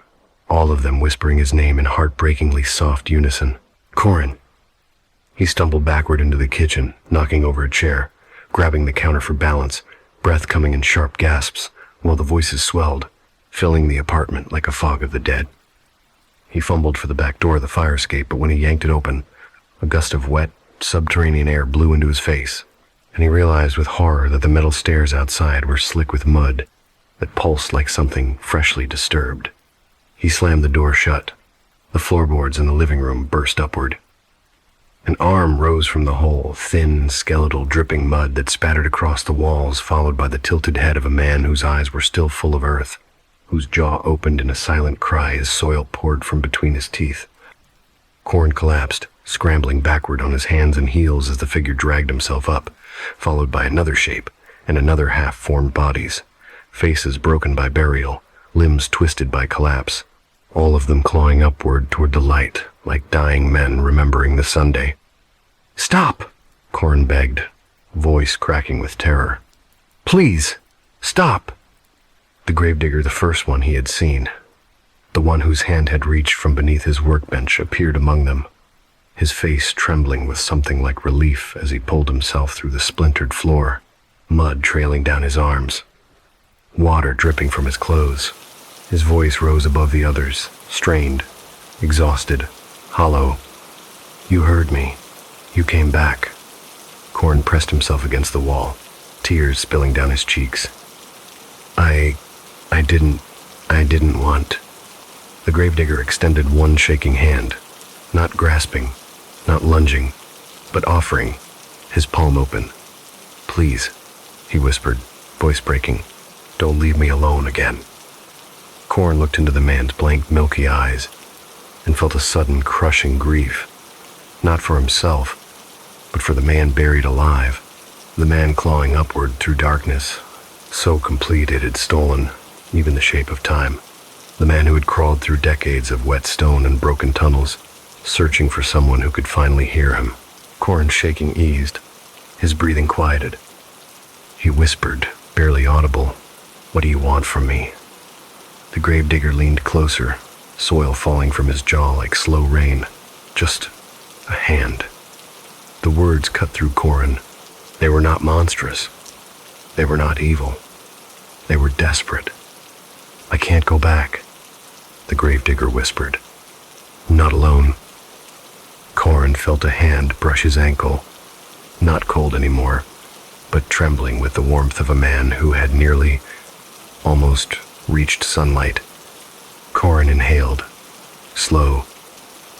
all of them whispering his name in heartbreakingly soft unison. "Corin." He stumbled backward into the kitchen, knocking over a chair, grabbing the counter for balance, breath coming in sharp gasps, while the voices swelled, filling the apartment like a fog of the dead. He fumbled for the back door of the fire escape, but when he yanked it open, a gust of wet, subterranean air blew into his face, and he realized with horror that the metal stairs outside were slick with mud that pulsed like something freshly disturbed. He slammed the door shut. The floorboards in the living room burst upward. An arm rose from the hole, thin, skeletal, dripping mud that spattered across the walls, followed by the tilted head of a man whose eyes were still full of earth, whose jaw opened in a silent cry as soil poured from between his teeth. Corin collapsed, scrambling backward on his hands and heels as the figure dragged himself up, followed by another shape and another half-formed bodies, faces broken by burial, limbs twisted by collapse, all of them clawing upward toward the light, like dying men remembering the Sunday. "Stop!" Corin begged, voice cracking with terror. "Please, stop!" The gravedigger, the first one he had seen, the one whose hand had reached from beneath his workbench, appeared among them, his face trembling with something like relief as he pulled himself through the splintered floor, mud trailing down his arms, water dripping from his clothes. His voice rose above the others, strained, exhausted, hollow. "You heard me. You came back." Corin pressed himself against the wall, tears spilling down his cheeks. I didn't want." The gravedigger extended one shaking hand, not grasping, not lunging, but offering, his palm open. "Please," he whispered, voice breaking, "don't leave me alone again." Corin looked into the man's blank, milky eyes and felt a sudden, crushing grief, not for himself, but for the man buried alive, the man clawing upward through darkness, so complete it had stolen even the shape of time. The man who had crawled through decades of wet stone and broken tunnels, searching for someone who could finally hear him. Corin's shaking eased, his breathing quieted. He whispered, barely audible, "What do you want from me?" The gravedigger leaned closer, soil falling from his jaw like slow rain. Just a hand. The words cut through Corin. They were not monstrous. They were not evil. They were desperate. "I can't go back," the gravedigger whispered. "Not alone." Corin felt a hand brush his ankle, not cold anymore, but trembling with the warmth of a man who had nearly, almost reached sunlight. Corin inhaled, slow,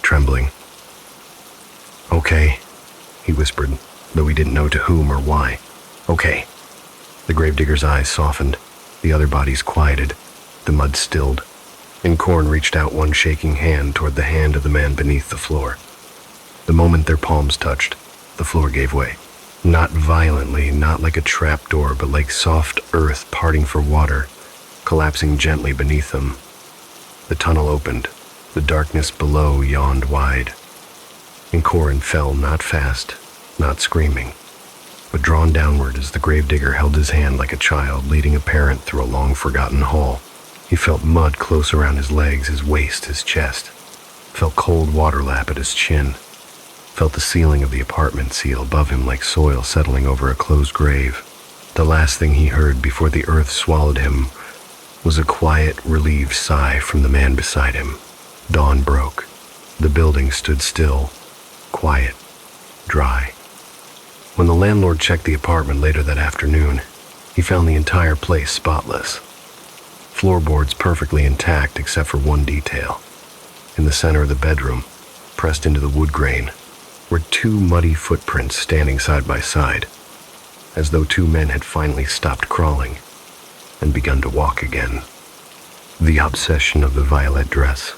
trembling. "Okay," he whispered, though he didn't know to whom or why. "Okay." The gravedigger's eyes softened, the other bodies quieted, the mud stilled, and Corin reached out one shaking hand toward the hand of the man beneath the floor. The moment their palms touched, the floor gave way. Not violently, not like a trapdoor, but like soft earth parting for water, collapsing gently beneath them. The tunnel opened, the darkness below yawned wide, and Corin fell not fast, not screaming, but drawn downward as the gravedigger held his hand like a child leading a parent through a long-forgotten hall. He felt mud close around his legs, his waist, his chest, felt cold water lap at his chin, felt the ceiling of the apartment seal above him like soil settling over a closed grave. The last thing he heard before the earth swallowed him was a quiet, relieved sigh from the man beside him. Dawn broke. The building stood still, quiet, dry. When the landlord checked the apartment later that afternoon, he found the entire place spotless. Floorboards perfectly intact except for one detail. In the center of the bedroom, pressed into the wood grain, were two muddy footprints standing side by side, as though two men had finally stopped crawling and begun to walk again. The obsession of the violet dress.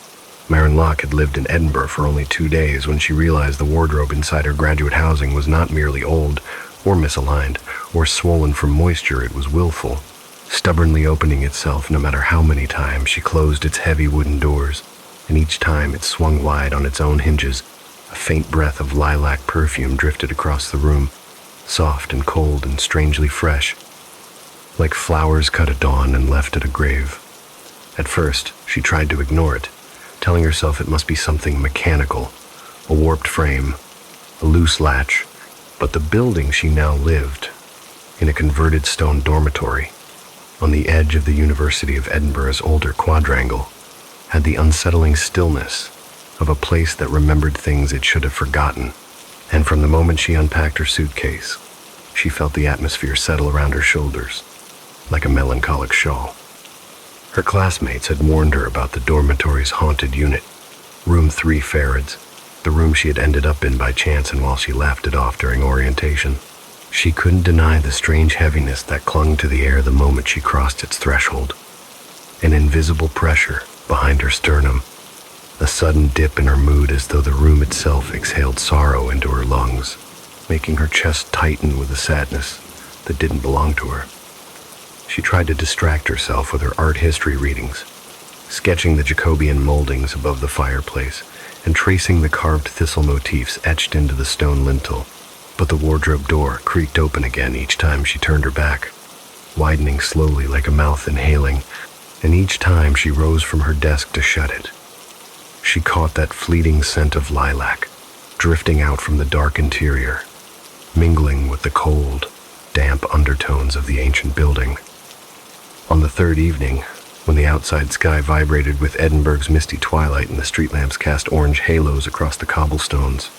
Maren Locke had lived in Edinburgh for only 2 days when she realized the wardrobe inside her graduate housing was not merely old or misaligned or swollen from moisture. It was willful, stubbornly opening itself no matter how many times she closed its heavy wooden doors, and each time it swung wide on its own hinges. A faint breath of lilac perfume drifted across the room, soft and cold and strangely fresh, like flowers cut at dawn and left at a grave. At first, she tried to ignore it, telling herself it must be something mechanical, a warped frame, a loose latch, but the building she now lived, in a converted stone dormitory, on the edge of the University of Edinburgh's older quadrangle, had the unsettling stillness of a place that remembered things it should have forgotten, and from the moment she unpacked her suitcase, she felt the atmosphere settle around her shoulders, like a melancholic shawl. Her classmates had warned her about the dormitory's haunted unit, room 3 Farads, the room she had ended up in by chance and while she laughed it off during orientation. She couldn't deny the strange heaviness that clung to the air the moment she crossed its threshold. An invisible pressure behind her sternum, a sudden dip in her mood as though the room itself exhaled sorrow into her lungs, making her chest tighten with a sadness that didn't belong to her. She tried to distract herself with her art history readings, sketching the Jacobean moldings above the fireplace and tracing the carved thistle motifs etched into the stone lintel. But the wardrobe door creaked open again each time she turned her back, widening slowly like a mouth inhaling, and each time she rose from her desk to shut it. She caught that fleeting scent of lilac, drifting out from the dark interior, mingling with the cold, damp undertones of the ancient building. On the third evening, when the outside sky vibrated with Edinburgh's misty twilight and the street lamps cast orange halos across the cobblestones,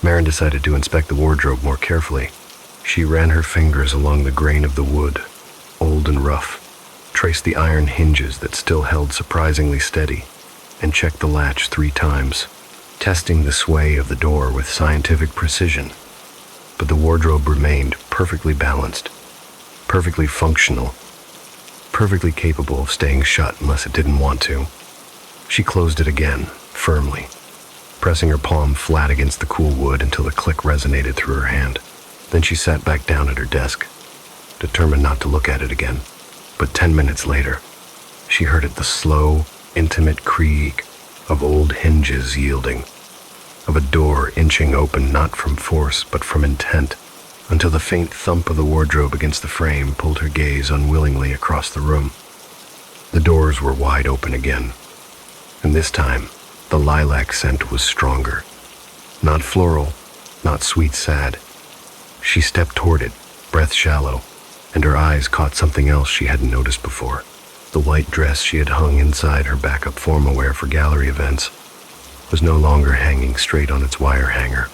Maren decided to inspect the wardrobe more carefully. She ran her fingers along the grain of the wood, old and rough, traced the iron hinges that still held surprisingly steady, and checked the latch 3 times, testing the sway of the door with scientific precision. But the wardrobe remained perfectly balanced, perfectly functional, perfectly capable of staying shut unless it didn't want to. She closed it again, firmly, pressing her palm flat against the cool wood until the click resonated through her hand. Then she sat back down at her desk, determined not to look at it again. But 10 minutes later, she heard it, the slow, intimate creak of old hinges yielding, of a door inching open not from force but from intent, until the faint thump of the wardrobe against the frame pulled her gaze unwillingly across the room. The doors were wide open again, and this time the lilac scent was stronger. Not floral, not sweet sad. She stepped toward it, breath shallow, and her eyes caught something else she hadn't noticed before. The white dress she had hung inside her backup formalwear for gallery events was no longer hanging straight on its wire hanger.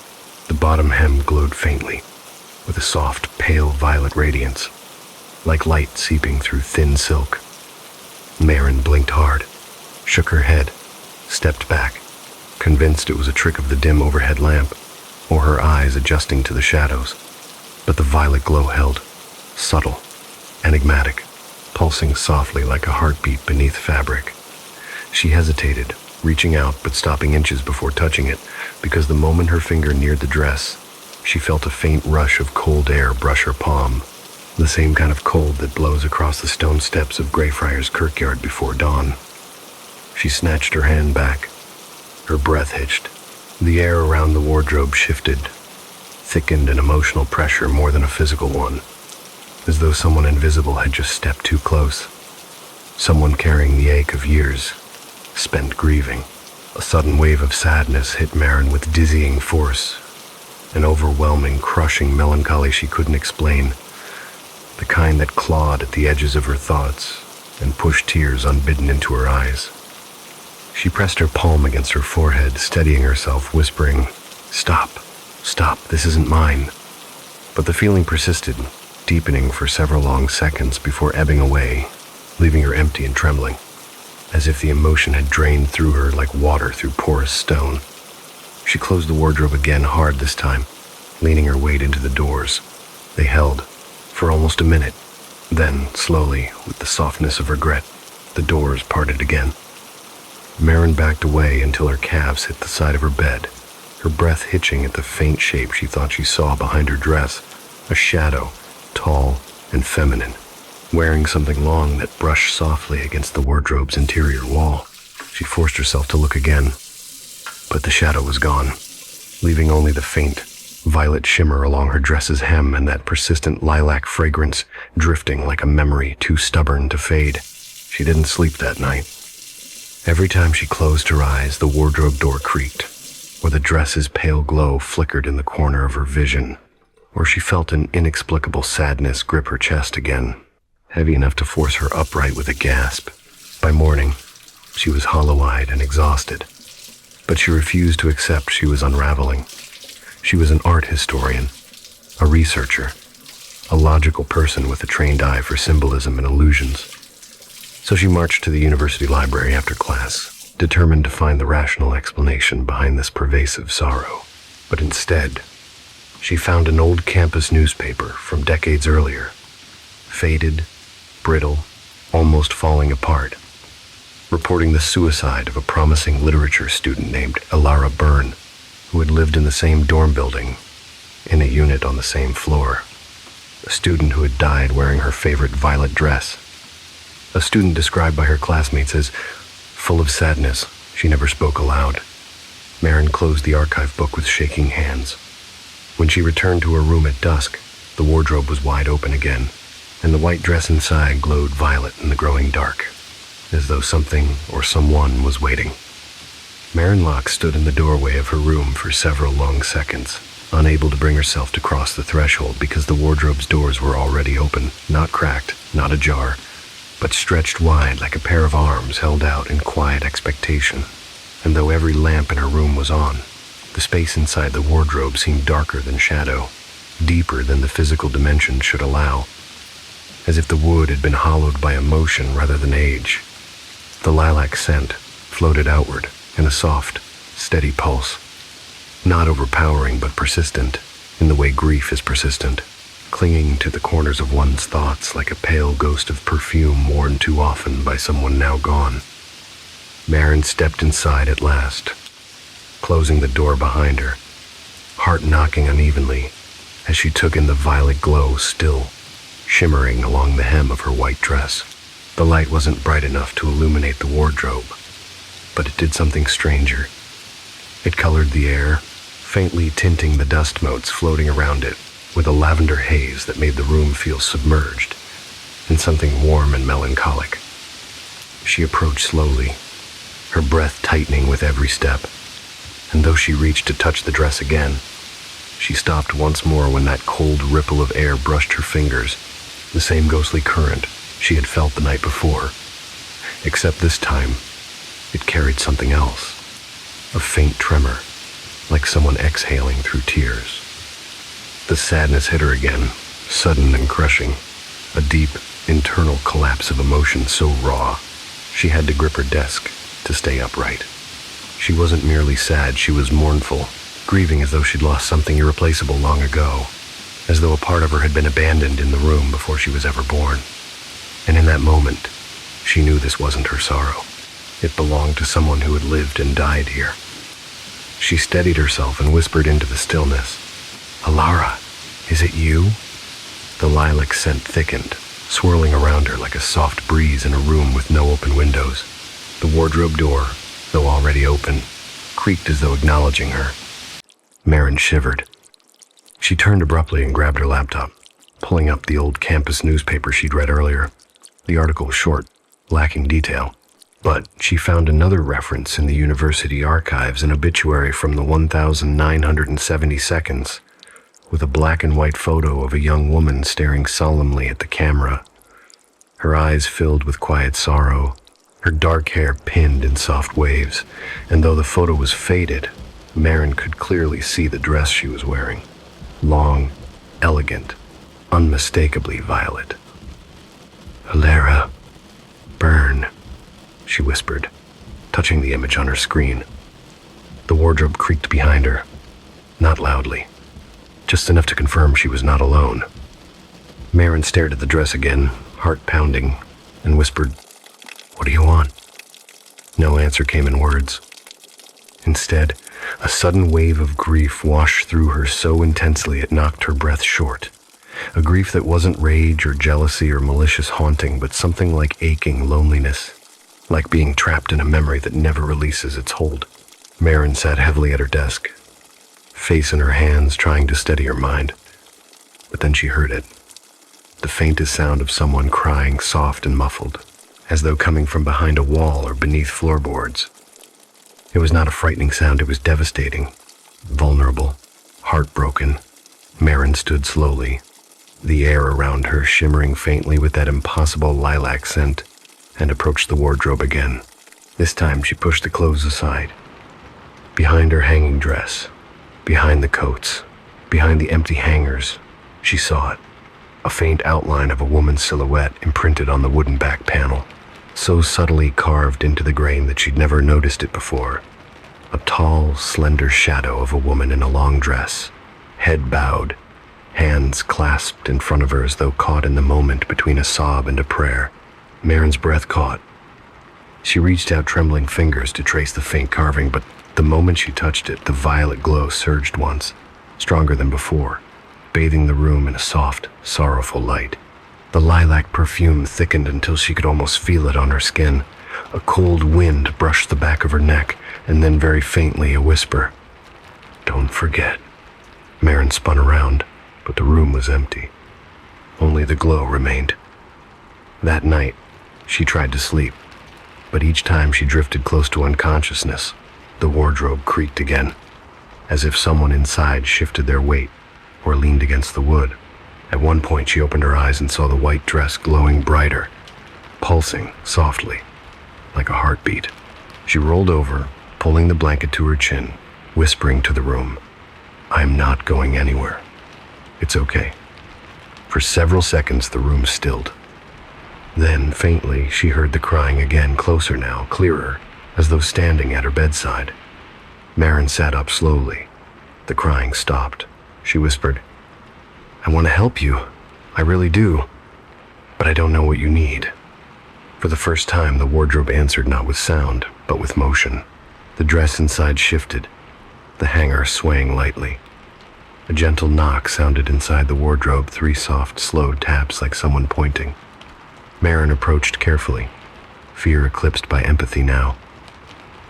The bottom hem glowed faintly, with a soft, pale violet radiance, like light seeping through thin silk. Maren blinked hard, shook her head, stepped back, convinced it was a trick of the dim overhead lamp, or her eyes adjusting to the shadows. But the violet glow held, subtle, enigmatic, pulsing softly like a heartbeat beneath fabric. She hesitated, reaching out but stopping inches before touching it, because the moment her finger neared the dress, she felt a faint rush of cold air brush her palm, the same kind of cold that blows across the stone steps of Greyfriars Kirkyard before dawn. She snatched her hand back. Her breath hitched. The air around the wardrobe shifted, thickened an emotional pressure more than a physical one, as though someone invisible had just stepped too close. Someone carrying the ache of years, spent grieving. A sudden wave of sadness hit Maren with dizzying force, an overwhelming, crushing melancholy she couldn't explain, the kind that clawed at the edges of her thoughts and pushed tears unbidden into her eyes. She pressed her palm against her forehead, steadying herself, whispering, "Stop, stop, this isn't mine." But the feeling persisted, deepening for several long seconds before ebbing away, leaving her empty and trembling, as if the emotion had drained through her like water through porous stone. She closed the wardrobe again hard this time, leaning her weight into the doors. They held for almost a minute. Then, slowly, with the softness of regret, the doors parted again. Maren backed away until her calves hit the side of her bed, her breath hitching at the faint shape she thought she saw behind her dress, a shadow, tall and feminine, wearing something long that brushed softly against the wardrobe's interior wall. She forced herself to look again, but the shadow was gone, leaving only the faint, violet shimmer along her dress's hem and that persistent lilac fragrance drifting like a memory too stubborn to fade. She didn't sleep that night. Every time she closed her eyes, the wardrobe door creaked, or the dress's pale glow flickered in the corner of her vision, or she felt an inexplicable sadness grip her chest again, heavy enough to force her upright with a gasp. By morning, she was hollow-eyed and exhausted, but she refused to accept she was unraveling. She was an art historian, a researcher, a logical person with a trained eye for symbolism and illusions. So she marched to the university library after class, determined to find the rational explanation behind this pervasive sorrow. But instead, she found an old campus newspaper from decades earlier, faded, brittle, almost falling apart, reporting the suicide of a promising literature student named Elara Byrne, who had lived in the same dorm building, in a unit on the same floor. A student who had died wearing her favorite violet dress. A student described by her classmates as full of sadness. She never spoke aloud. Maren closed the archive book with shaking hands. When she returned to her room at dusk, the wardrobe was wide open again, and the white dress inside glowed violet in the growing dark, as though something or someone was waiting. Maren Locke stood in the doorway of her room for several long seconds, unable to bring herself to cross the threshold because the wardrobe's doors were already open, not cracked, not ajar, but stretched wide like a pair of arms held out in quiet expectation. And though every lamp in her room was on, the space inside the wardrobe seemed darker than shadow, deeper than the physical dimension should allow, as if the wood had been hollowed by emotion rather than age. The lilac scent floated outward in a soft, steady pulse, not overpowering but persistent, in the way grief is persistent, clinging to the corners of one's thoughts like a pale ghost of perfume worn too often by someone now gone. Maren stepped inside at last, closing the door behind her, heart knocking unevenly as she took in the violet glow still shimmering along the hem of her white dress. The light wasn't bright enough to illuminate the wardrobe, but it did something stranger. It colored the air, faintly tinting the dust motes floating around it with a lavender haze that made the room feel submerged in something warm and melancholic. She approached slowly, her breath tightening with every step, and though she reached to touch the dress again, she stopped once more when that cold ripple of air brushed her fingers, the same ghostly current she had felt the night before, except this time it carried something else, a faint tremor, like someone exhaling through tears. The sadness hit her again, sudden and crushing, a deep, internal collapse of emotion so raw, she had to grip her desk to stay upright. She wasn't merely sad, she was mournful, grieving as though she'd lost something irreplaceable long ago, as though a part of her had been abandoned in the room before she was ever born. And in that moment, she knew this wasn't her sorrow. It belonged to someone who had lived and died here. She steadied herself and whispered into the stillness, "Alara, is it you?" The lilac scent thickened, swirling around her like a soft breeze in a room with no open windows. The wardrobe door, though already open, creaked as though acknowledging her. Marin shivered. She turned abruptly and grabbed her laptop, pulling up the old campus newspaper she'd read earlier. The article was short, lacking detail, but she found another reference in the university archives, an obituary from the 1970 seconds, with a black and white photo of a young woman staring solemnly at the camera, her eyes filled with quiet sorrow, her dark hair pinned in soft waves, and though the photo was faded, Marin could clearly see the dress she was wearing. Long, elegant, unmistakably violet. "Alara, burn," she whispered, touching the image on her screen. The wardrobe creaked behind her, not loudly, just enough to confirm she was not alone. Marin stared at the dress again, heart pounding, and whispered, "What do you want?" No answer came in words. Instead, a sudden wave of grief washed through her so intensely it knocked her breath short. A grief that wasn't rage or jealousy or malicious haunting, but something like aching loneliness, like being trapped in a memory that never releases its hold. Marin sat heavily at her desk, face in her hands, trying to steady her mind. But then she heard it, the faintest sound of someone crying, soft and muffled, as though coming from behind a wall or beneath floorboards. It was not a frightening sound, it was devastating, vulnerable, heartbroken. Marin stood slowly, the air around her shimmering faintly with that impossible lilac scent, and approached the wardrobe again. This time she pushed the clothes aside. Behind her hanging dress, behind the coats, behind the empty hangers, she saw it, a faint outline of a woman's silhouette imprinted on the wooden back panel, so subtly carved into the grain that she'd never noticed it before. A tall, slender shadow of a woman in a long dress, head bowed, hands clasped in front of her as though caught in the moment between a sob and a prayer. Marin's breath caught. She reached out trembling fingers to trace the faint carving, but the moment she touched it, the violet glow surged once, stronger than before, bathing the room in a soft, sorrowful light. The lilac perfume thickened until she could almost feel it on her skin. A cold wind brushed the back of her neck, and then very faintly a whisper, "Don't forget." Marin spun around, but the room was empty. Only the glow remained. That night, she tried to sleep, but each time she drifted close to unconsciousness, the wardrobe creaked again, as if someone inside shifted their weight or leaned against the wood. At one point, she opened her eyes and saw the white dress glowing brighter, pulsing softly, like a heartbeat. She rolled over, pulling the blanket to her chin, whispering to the room, "I'm not going anywhere. It's okay." For several seconds, the room stilled. Then, faintly, she heard the crying again, closer now, clearer, as though standing at her bedside. Marin sat up slowly. The crying stopped. She whispered, "I want to help you. I really do. But I don't know what you need." For the first time, the wardrobe answered not with sound, but with motion. The dress inside shifted, the hanger swaying lightly. A gentle knock sounded inside the wardrobe, 3 soft, slow taps like someone pointing. Marin approached carefully, fear eclipsed by empathy now.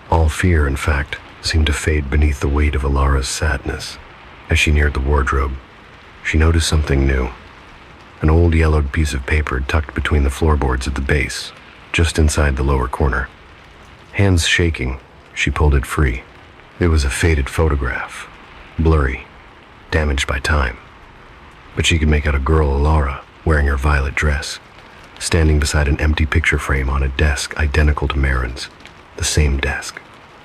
All fear, in fact, seemed to fade beneath the weight of Alara's sadness. As she neared the wardrobe, she noticed something new. An old yellowed piece of paper tucked between the floorboards at the base, just inside the lower corner. Hands shaking, she pulled it free. It was a faded photograph, blurry, damaged by time. But she could make out a girl, Alara, wearing her violet dress, standing beside an empty picture frame on a desk identical to Marin's. The same desk,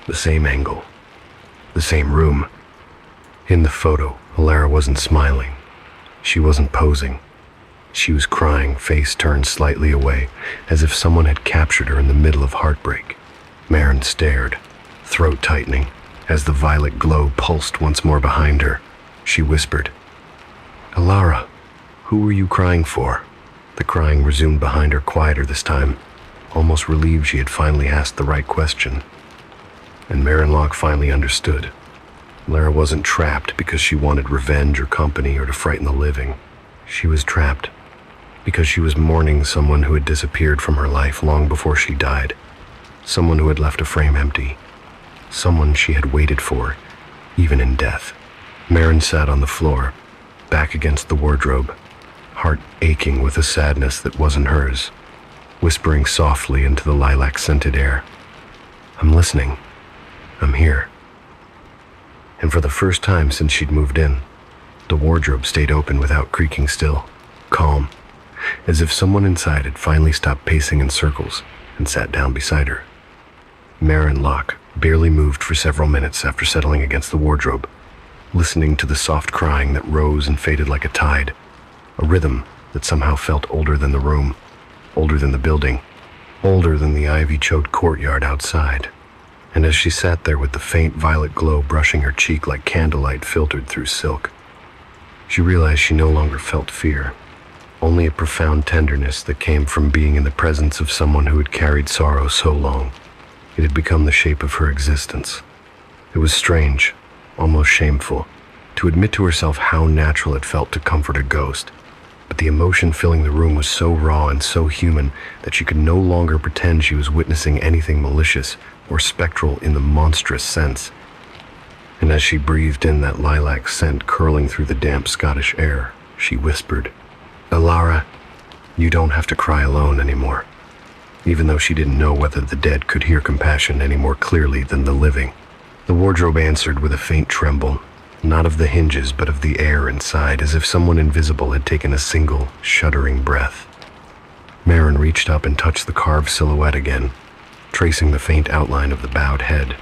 the same angle, the same room. In the photo, Alara wasn't smiling. She wasn't posing. She was crying, face turned slightly away, as if someone had captured her in the middle of heartbreak. Marin stared, throat tightening, as the violet glow pulsed once more behind her. She whispered, "Alara, who were you crying for?" The crying resumed behind her, quieter this time, almost relieved she had finally asked the right question. And Marin Locke finally understood. Lara wasn't trapped because she wanted revenge or company or to frighten the living. She was trapped because she was mourning someone who had disappeared from her life long before she died. Someone who had left a frame empty. Someone she had waited for, even in death. Marin sat on the floor, back against the wardrobe, heart aching with a sadness that wasn't hers, whispering softly into the lilac-scented air, "I'm listening. I'm here." And for the first time since she'd moved in, the wardrobe stayed open without creaking, still, calm, as if someone inside had finally stopped pacing in circles and sat down beside her. Marin Locke barely moved for several minutes after settling against the wardrobe, listening to the soft crying that rose and faded like a tide, a rhythm that somehow felt older than the room, older than the building, older than the ivy-choked courtyard outside. And as she sat there with the faint violet glow brushing her cheek like candlelight filtered through silk, she realized she no longer felt fear, only a profound tenderness that came from being in the presence of someone who had carried sorrow so long. It had become the shape of her existence. It was strange, almost shameful, to admit to herself how natural it felt to comfort a ghost, but the emotion filling the room was so raw and so human that she could no longer pretend she was witnessing anything malicious or spectral in the monstrous sense. And as she breathed in that lilac scent curling through the damp Scottish air, she whispered, "Alara, you don't have to cry alone anymore," even though she didn't know whether the dead could hear compassion any more clearly than the living. The wardrobe answered with a faint tremble, not of the hinges but of the air inside, as if someone invisible had taken a single, shuddering breath. Marin reached up and touched the carved silhouette again, tracing the faint outline of the bowed head,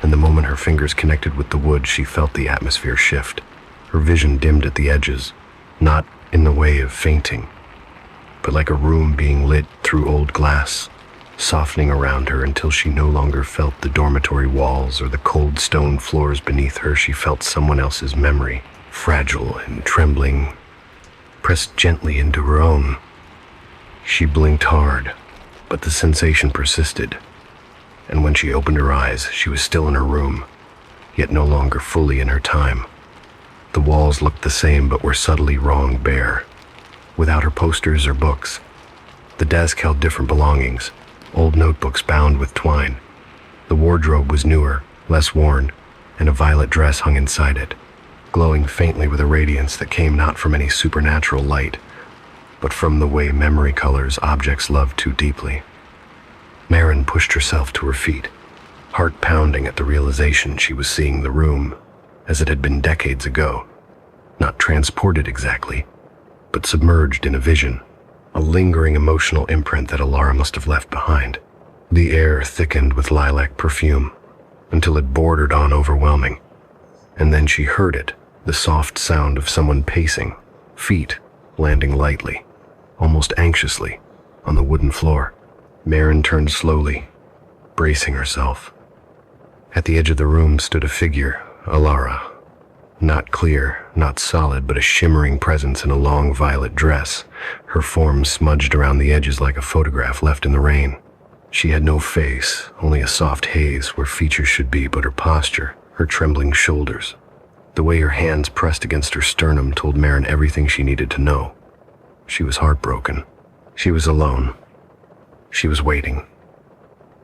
and the moment her fingers connected with the wood, she felt the atmosphere shift. Her vision dimmed at the edges, not in the way of fainting, but like a room being lit through old glass, softening around her until she no longer felt the dormitory walls or the cold stone floors beneath her. She felt someone else's memory, fragile and trembling, pressed gently into her own. She blinked hard, but the sensation persisted, and when she opened her eyes, she was still in her room, yet no longer fully in her time. The walls looked the same but were subtly wrong, bare, without her posters or books. The desk held different belongings, old notebooks bound with twine. The wardrobe was newer, less worn, and a violet dress hung inside it, glowing faintly with a radiance that came not from any supernatural light, but from the way memory colors objects love too deeply. Marin pushed herself to her feet, heart pounding at the realization she was seeing the room as it had been decades ago, not transported exactly, but submerged in a vision, a lingering emotional imprint that Alara must have left behind. The air thickened with lilac perfume until it bordered on overwhelming, and then she heard it, the soft sound of someone pacing, feet landing lightly, almost anxiously, on the wooden floor. Marin turned slowly, bracing herself. At the edge of the room stood a figure, Alara. Not clear, not solid, but a shimmering presence in a long violet dress, her form smudged around the edges like a photograph left in the rain. She had no face, only a soft haze where features should be, but her posture, her trembling shoulders. The way her hands pressed against her sternum told Maren everything she needed to know. She was heartbroken. She was alone. She was waiting.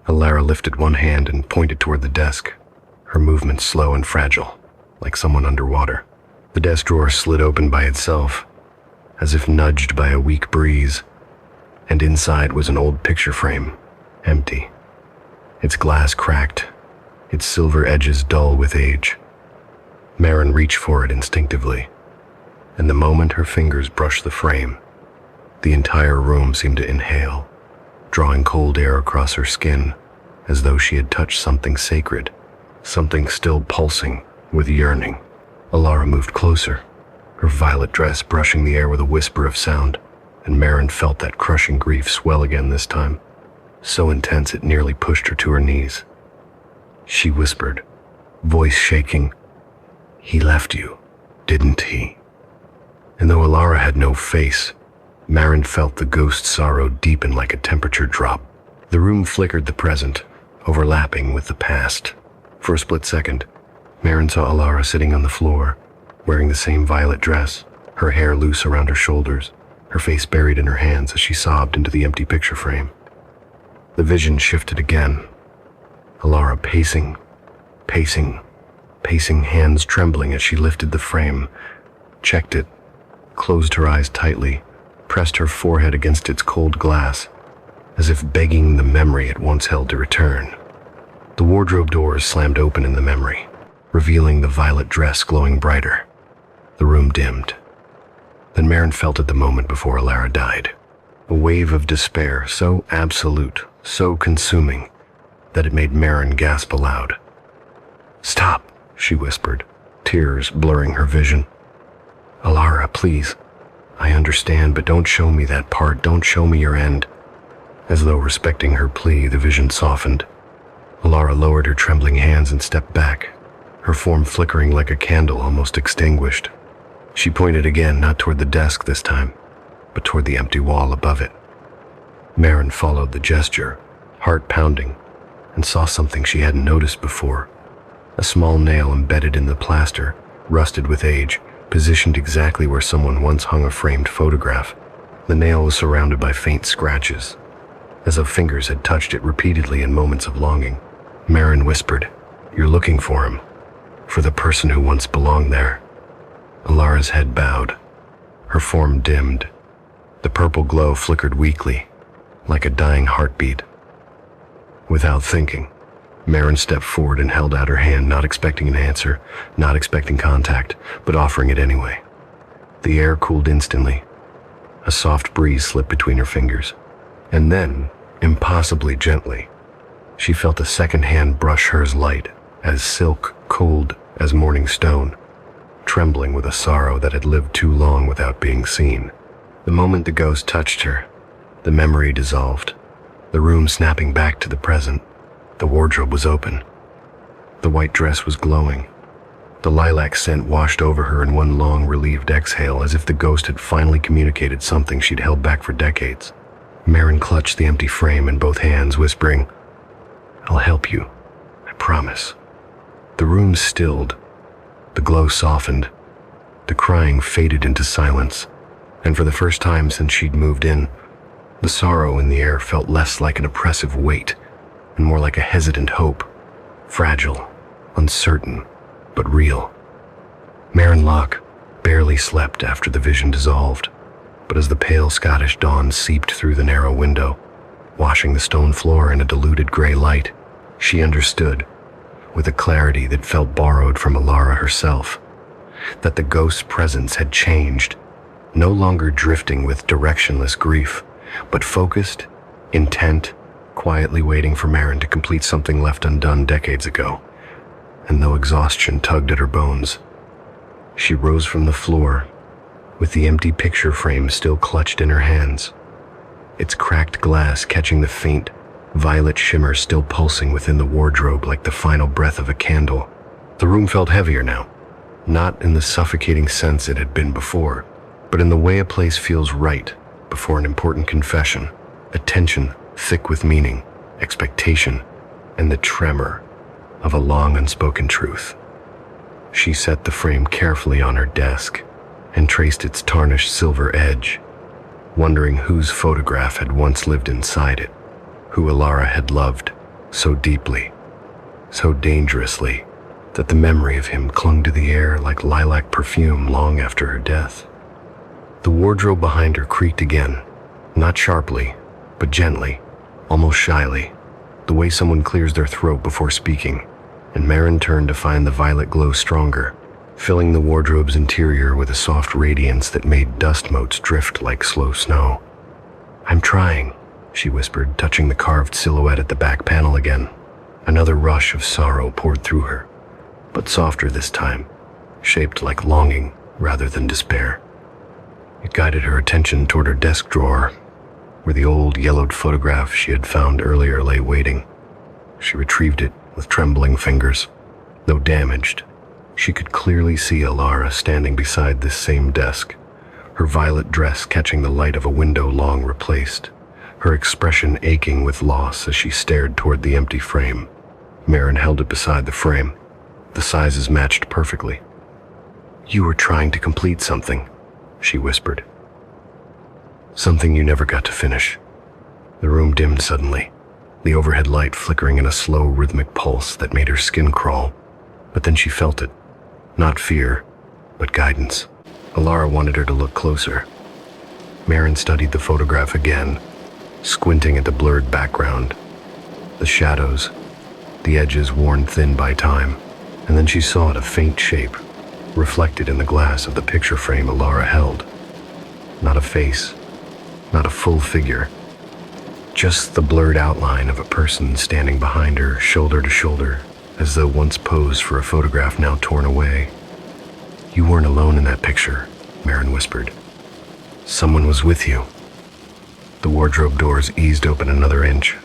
Alara lifted one hand and pointed toward the desk, her movements slow and fragile, like someone underwater. The desk drawer slid open by itself, as if nudged by a weak breeze, and inside was an old picture frame, empty. Its glass cracked, its silver edges dull with age. Maren reached for it instinctively, and the moment her fingers brushed the frame, the entire room seemed to inhale, drawing cold air across her skin, as though she had touched something sacred, something still pulsing with yearning. Alara moved closer, her violet dress brushing the air with a whisper of sound, and Maren felt that crushing grief swell again this time, so intense it nearly pushed her to her knees. She whispered, voice shaking, "He left you, didn't he?" And though Alara had no face, Maren felt the ghost sorrow deepen like a temperature drop. The room flickered the present, overlapping with the past. For a split second, Maren saw Alara sitting on the floor, wearing the same violet dress, her hair loose around her shoulders, her face buried in her hands as she sobbed into the empty picture frame. The vision shifted again. Alara pacing, hands trembling as she lifted the frame, checked it, closed her eyes tightly, pressed her forehead against its cold glass, as if begging the memory it once held to return. The wardrobe doors slammed open in the memory, revealing the violet dress glowing brighter. The room dimmed. Then Maren felt it the moment before Alara died. A wave of despair, so absolute, so consuming, that it made Maren gasp aloud. "Stop," she whispered, tears blurring her vision. "Alara, please. I understand, but don't show me that part. Don't show me your end." As though respecting her plea, the vision softened. Alara lowered her trembling hands and stepped back, her form flickering like a candle almost extinguished. She pointed again, not toward the desk this time, but toward the empty wall above it. Maren followed the gesture, heart pounding, and saw something she hadn't noticed before. A small nail embedded in the plaster, rusted with age, positioned exactly where someone once hung a framed photograph. The nail was surrounded by faint scratches, as though fingers had touched it repeatedly in moments of longing. Maren whispered, "You're looking for him, for the person who once belonged there." Alara's head bowed, her form dimmed. The purple glow flickered weakly, like a dying heartbeat. Without thinking, Maren stepped forward and held out her hand, not expecting an answer, not expecting contact, but offering it anyway. The air cooled instantly. A soft breeze slipped between her fingers. And then, impossibly gently, she felt a second hand brush hers light, as silk, cold as morning stone, trembling with a sorrow that had lived too long without being seen. The moment the ghost touched her, the memory dissolved, the room snapping back to the present. The wardrobe was open. The white dress was glowing. The lilac scent washed over her in one long, relieved exhale, as if the ghost had finally communicated something she'd held back for decades. Maren clutched the empty frame in both hands, whispering, "I'll help you, I promise." The room stilled. The glow softened. The crying faded into silence. And for the first time since she'd moved in, the sorrow in the air felt less like an oppressive weight and more like a hesitant hope, fragile, uncertain, but real. Maren Locke barely slept after the vision dissolved, but as the pale Scottish dawn seeped through the narrow window, washing the stone floor in a diluted gray light, she understood, with a clarity that felt borrowed from Alara herself, that the ghost's presence had changed, no longer drifting with directionless grief, but focused, intent, quietly waiting for Maren to complete something left undone decades ago. And though exhaustion tugged at her bones, she rose from the floor, with the empty picture frame still clutched in her hands, its cracked glass catching the faint, violet shimmer still pulsing within the wardrobe like the final breath of a candle. The room felt heavier now, not in the suffocating sense it had been before, but in the way a place feels right before an important confession, a tension thick with meaning, expectation, and the tremor of a long unspoken truth. She set the frame carefully on her desk and traced its tarnished silver edge, wondering whose photograph had once lived inside it, who Alara had loved so deeply, so dangerously, that the memory of him clung to the air like lilac perfume long after her death. The wardrobe behind her creaked again, not sharply, but gently, almost shyly, the way someone clears their throat before speaking, and Marin turned to find the violet glow stronger, filling the wardrobe's interior with a soft radiance that made dust motes drift like slow snow. "I'm trying," she whispered, touching the carved silhouette at the back panel again. Another rush of sorrow poured through her, but softer this time, shaped like longing rather than despair. It guided her attention toward her desk drawer, where the old yellowed photograph she had found earlier lay waiting. She retrieved it with trembling fingers. Though damaged, she could clearly see Alara standing beside this same desk, her violet dress catching the light of a window long replaced, her expression aching with loss as she stared toward the empty frame. Marin held it beside the frame. The sizes matched perfectly. "You were trying to complete something," she whispered. "Something you never got to finish." The room dimmed suddenly, the overhead light flickering in a slow, rhythmic pulse that made her skin crawl. But then she felt it. Not fear, but guidance. Alara wanted her to look closer. Marin studied the photograph again, squinting at the blurred background, the shadows, the edges worn thin by time, and then she saw it, a faint shape, reflected in the glass of the picture frame Alara held. Not a face, not a full figure, just the blurred outline of a person standing behind her, shoulder to shoulder, as though once posed for a photograph now torn away. "You weren't alone in that picture," Marin whispered. "Someone was with you." The wardrobe doors eased open another inch.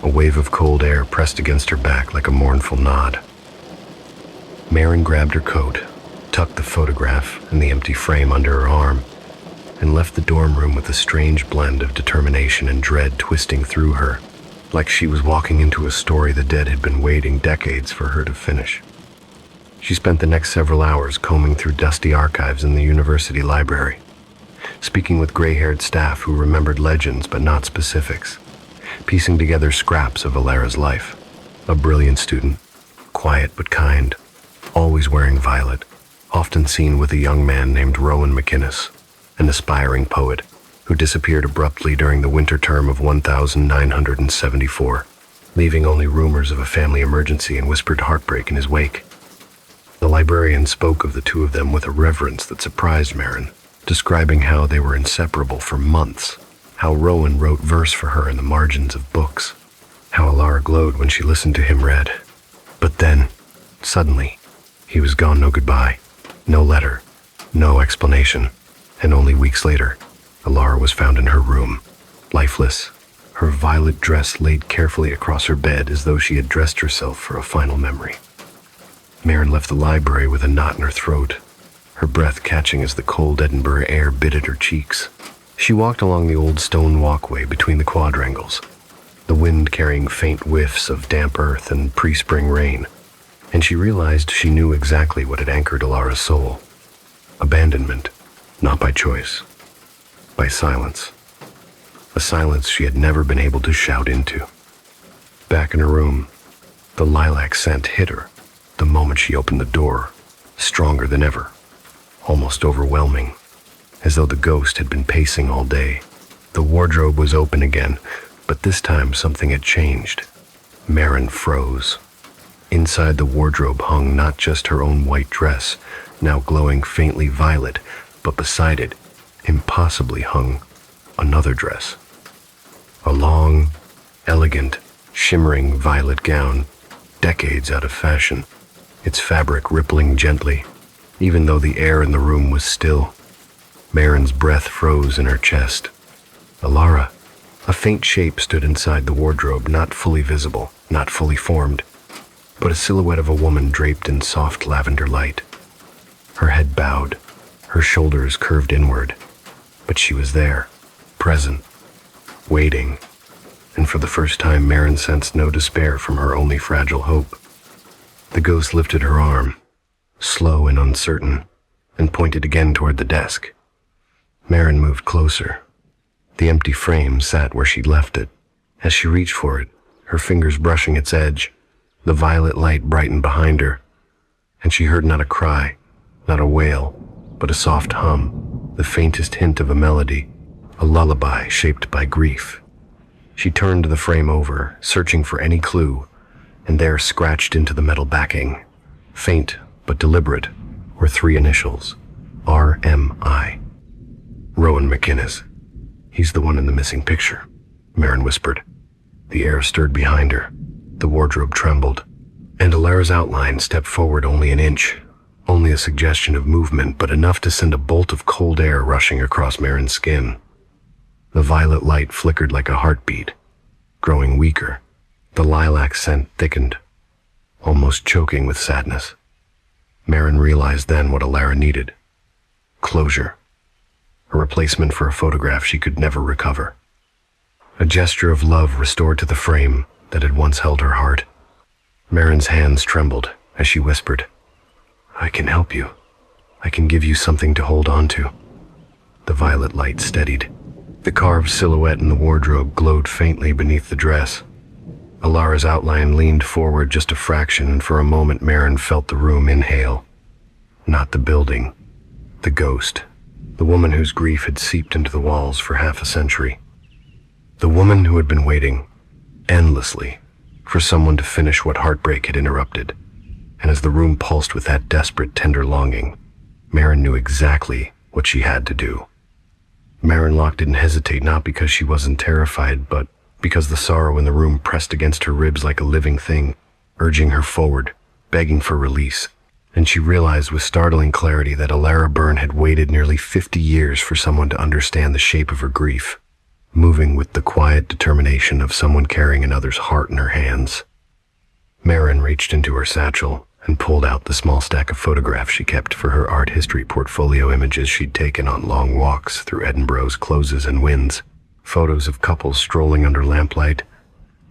A wave of cold air pressed against her back like a mournful nod. Marin grabbed her coat, tucked the photograph and the empty frame under her arm, and left the dorm room with a strange blend of determination and dread twisting through her, like she was walking into a story the dead had been waiting decades for her to finish. She spent the next several hours combing through dusty archives in the university library, speaking with gray-haired staff who remembered legends but not specifics, piecing together scraps of Alara's life. A brilliant student, quiet but kind, always wearing violet, often seen with a young man named Rowan McInnes, an aspiring poet who disappeared abruptly during the winter term of 1974, leaving only rumors of a family emergency and whispered heartbreak in his wake. The librarian spoke of the two of them with a reverence that surprised Marin, describing how they were inseparable for months, how Rowan wrote verse for her in the margins of books, how Alara glowed when she listened to him read. But then, suddenly, he was gone. No goodbye, no letter, no explanation, and only weeks later, Alara was found in her room, lifeless, her violet dress laid carefully across her bed as though she had dressed herself for a final memory. Marin left the library with a knot in her throat, her breath catching as the cold Edinburgh air bit at her cheeks. She walked along the old stone walkway between the quadrangles, the wind carrying faint whiffs of damp earth and pre-spring rain, and she realized she knew exactly what had anchored Alara's soul. Abandonment, not by choice, by silence. A silence she had never been able to shout into. Back in her room, the lilac scent hit her the moment she opened the door, stronger than ever, almost overwhelming, as though the ghost had been pacing all day. The wardrobe was open again, but this time something had changed. Marin froze. Inside the wardrobe hung not just her own white dress, now glowing faintly violet, but beside it, impossibly hung another dress. A long, elegant, shimmering violet gown, decades out of fashion, its fabric rippling gently, even though the air in the room was still. Marin's breath froze in her chest. Alara, a faint shape, stood inside the wardrobe, not fully visible, not fully formed, but a silhouette of a woman draped in soft lavender light. Her head bowed, her shoulders curved inward, but she was there, present, waiting, and for the first time Marin sensed no despair from her only fragile hope. The ghost lifted her arm, slow and uncertain, and pointed again toward the desk. Marin moved closer. The empty frame sat where she'd left it. As she reached for it, her fingers brushing its edge, the violet light brightened behind her, and she heard not a cry, not a wail, but a soft hum, the faintest hint of a melody, a lullaby shaped by grief. She turned the frame over, searching for any clue, and there, scratched into the metal backing, faint but deliberate, were 3 initials, R.M.I. Rowan McInnes. He's the one in the missing picture, Marin whispered. The air stirred behind her. The wardrobe trembled, and Alara's outline stepped forward only an inch, only a suggestion of movement, but enough to send a bolt of cold air rushing across Marin's skin. The violet light flickered like a heartbeat, growing weaker. The lilac scent thickened, almost choking with sadness. Marin realized then what Alara needed. Closure. A replacement for a photograph she could never recover. A gesture of love restored to the frame that had once held her heart. Marin's hands trembled as she whispered, "I can help you. I can give you something to hold on to." The violet light steadied. The carved silhouette in the wardrobe glowed faintly beneath the dress. Alara's outline leaned forward just a fraction, and for a moment Marin felt the room inhale. Not the building, the ghost, the woman whose grief had seeped into the walls for half a century. The woman who had been waiting, endlessly, for someone to finish what heartbreak had interrupted. And as the room pulsed with that desperate, tender longing, Marin knew exactly what she had to do. Marin didn't hesitate, not because she wasn't terrified, but because the sorrow in the room pressed against her ribs like a living thing, urging her forward, begging for release. And she realized with startling clarity that Alara Byrne had waited nearly 50 years for someone to understand the shape of her grief, moving with the quiet determination of someone carrying another's heart in her hands. Marin reached into her satchel and pulled out the small stack of photographs she kept for her art history portfolio, images she'd taken on long walks through Edinburgh's closes and winds, photos of couples strolling under lamplight,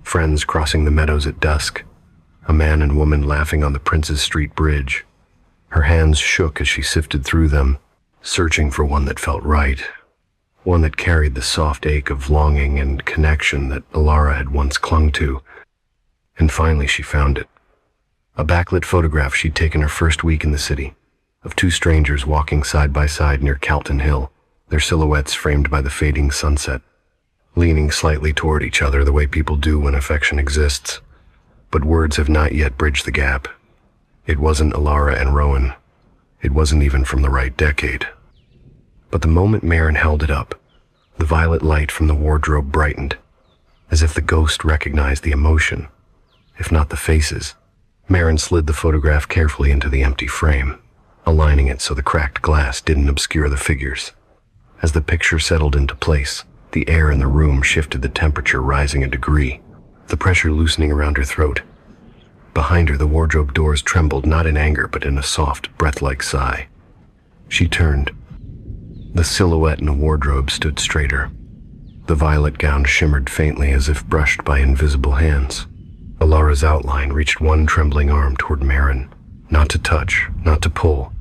friends crossing the meadows at dusk, a man and woman laughing on the Prince's Street Bridge. Her hands shook as she sifted through them, searching for one that felt right, one that carried the soft ache of longing and connection that Alara had once clung to. And finally she found it. A backlit photograph she'd taken her first week in the city, of 2 strangers walking side by side near Calton Hill, their silhouettes framed by the fading sunset, leaning slightly toward each other the way people do when affection exists. But words have not yet bridged the gap. It wasn't Alara and Rowan. It wasn't even from the right decade. But the moment Marin held it up, the violet light from the wardrobe brightened, as if the ghost recognized the emotion, if not the faces. Marin slid the photograph carefully into the empty frame, aligning it so the cracked glass didn't obscure the figures. As the picture settled into place, the air in the room shifted, the temperature rising a degree, the pressure loosening around her throat. Behind her, the wardrobe doors trembled, not in anger, but in a soft, breath-like sigh. She turned. The silhouette in the wardrobe stood straighter. The violet gown shimmered faintly as if brushed by invisible hands. Alara's outline reached one trembling arm toward Marin, not to touch, not to pull,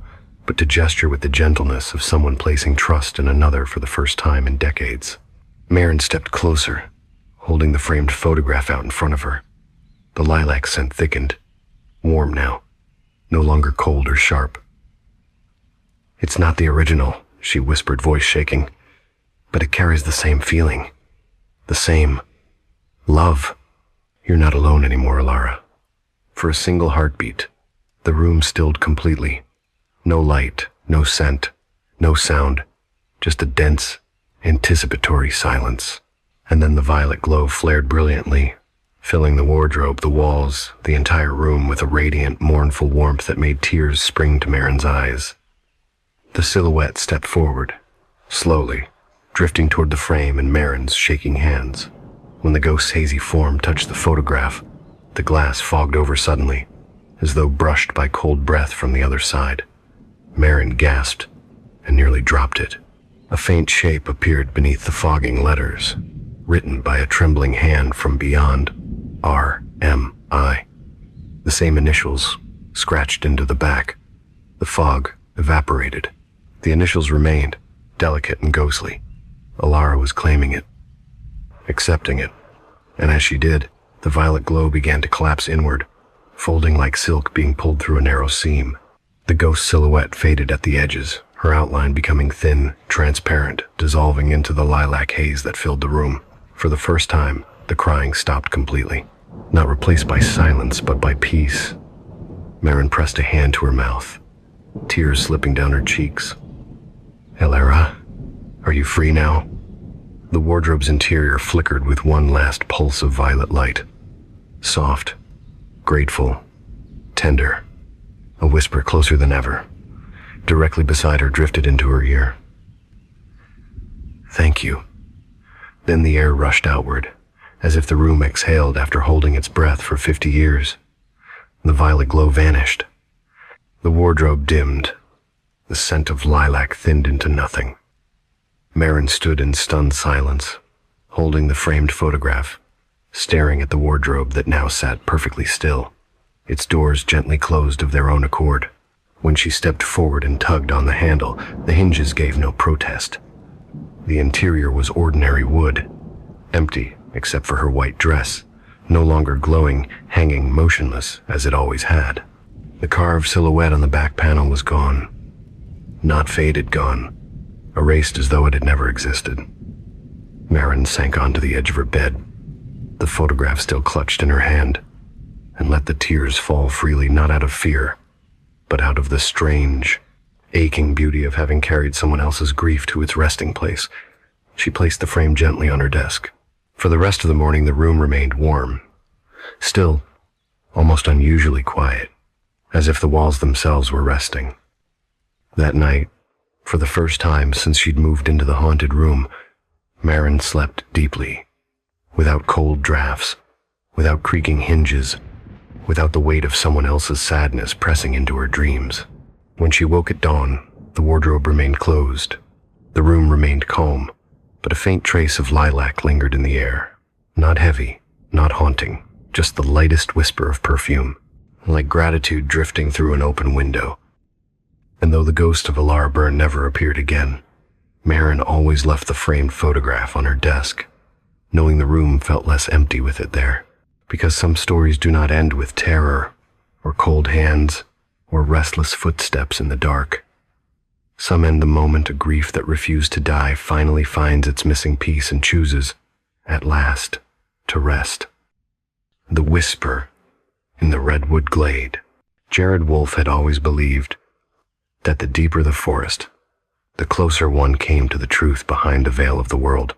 but to gesture with the gentleness of someone placing trust in another for the first time in decades. Marin stepped closer, holding the framed photograph out in front of her. The lilac scent thickened, warm now, no longer cold or sharp. "It's not the original," she whispered, voice shaking, "but it carries the same feeling, the same love." "You're not alone anymore, Alara." For a single heartbeat, the room stilled completely. No light, no scent, no sound, just a dense, anticipatory silence. And then the violet glow flared brilliantly, filling the wardrobe, the walls, the entire room with a radiant, mournful warmth that made tears spring to Marin's eyes. The silhouette stepped forward, slowly, drifting toward the frame in Marin's shaking hands. When the ghost's hazy form touched the photograph, the glass fogged over suddenly, as though brushed by cold breath from the other side. Marin gasped and nearly dropped it. A faint shape appeared beneath the fogging letters, written by a trembling hand from beyond. R.M.I. The same initials, scratched into the back. The fog evaporated. The initials remained, delicate and ghostly. Alara was claiming it, accepting it, and as she did, the violet glow began to collapse inward, folding like silk being pulled through a narrow seam. The ghost silhouette faded at the edges, her outline becoming thin, transparent, dissolving into the lilac haze that filled the room. For the first time, the crying stopped completely, not replaced by silence, but by peace. Marin pressed a hand to her mouth, tears slipping down her cheeks. Alara, are you free now? The wardrobe's interior flickered with one last pulse of violet light. Soft, grateful, tender. A whisper closer than ever, directly beside her, drifted into her ear. Thank you. Then the air rushed outward, as if the room exhaled after holding its breath for 50 years. The violet glow vanished. The wardrobe dimmed. The scent of lilac thinned into nothing. Marin stood in stunned silence, holding the framed photograph, staring at the wardrobe that now sat perfectly still, its doors gently closed of their own accord. When she stepped forward and tugged on the handle, the hinges gave no protest. The interior was ordinary wood, empty except for her white dress, no longer glowing, hanging motionless as it always had. The carved silhouette on the back panel was gone. Not faded, gone. Erased as though it had never existed. Marin sank onto the edge of her bed, the photograph still clutched in her hand, and let the tears fall freely, not out of fear, but out of the strange, aching beauty of having carried someone else's grief to its resting place. She placed the frame gently on her desk. For the rest of the morning, the room remained warm, still, almost unusually quiet, as if the walls themselves were resting. That night, for the first time since she'd moved into the haunted room, Marin slept deeply, without cold drafts, without creaking hinges, without the weight of someone else's sadness pressing into her dreams. When she woke at dawn, the wardrobe remained closed. The room remained calm, but a faint trace of lilac lingered in the air. Not heavy, not haunting, just the lightest whisper of perfume, like gratitude drifting through an open window. And though the ghost of Alara Byrne never appeared again, Marin always left the framed photograph on her desk, knowing the room felt less empty with it there, because some stories do not end with terror, or cold hands, or restless footsteps in the dark. Some end the moment a grief that refused to die finally finds its missing piece and chooses, at last, to rest. The whisper in the redwood glade. Jared Wolfe had always believed that the deeper the forest, the closer one came to the truth behind the veil of the world.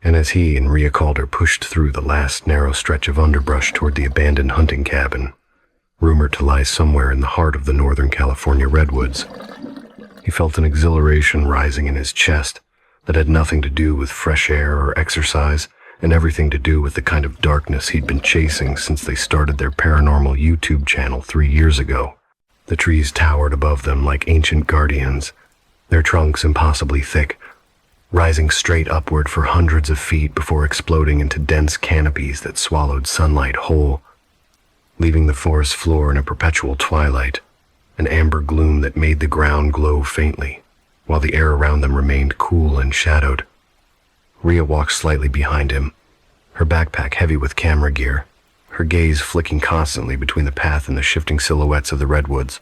And as he and Rhea Calder pushed through the last narrow stretch of underbrush toward the abandoned hunting cabin, rumored to lie somewhere in the heart of the Northern California redwoods, he felt an exhilaration rising in his chest that had nothing to do with fresh air or exercise, and everything to do with the kind of darkness he'd been chasing since they started their paranormal YouTube channel 3 years ago. The trees towered above them like ancient guardians, their trunks impossibly thick, rising straight upward for hundreds of feet before exploding into dense canopies that swallowed sunlight whole, leaving the forest floor in a perpetual twilight, an amber gloom that made the ground glow faintly, while the air around them remained cool and shadowed. Rhea walked slightly behind him, her backpack heavy with camera gear, her gaze flicking constantly between the path and the shifting silhouettes of the redwoods.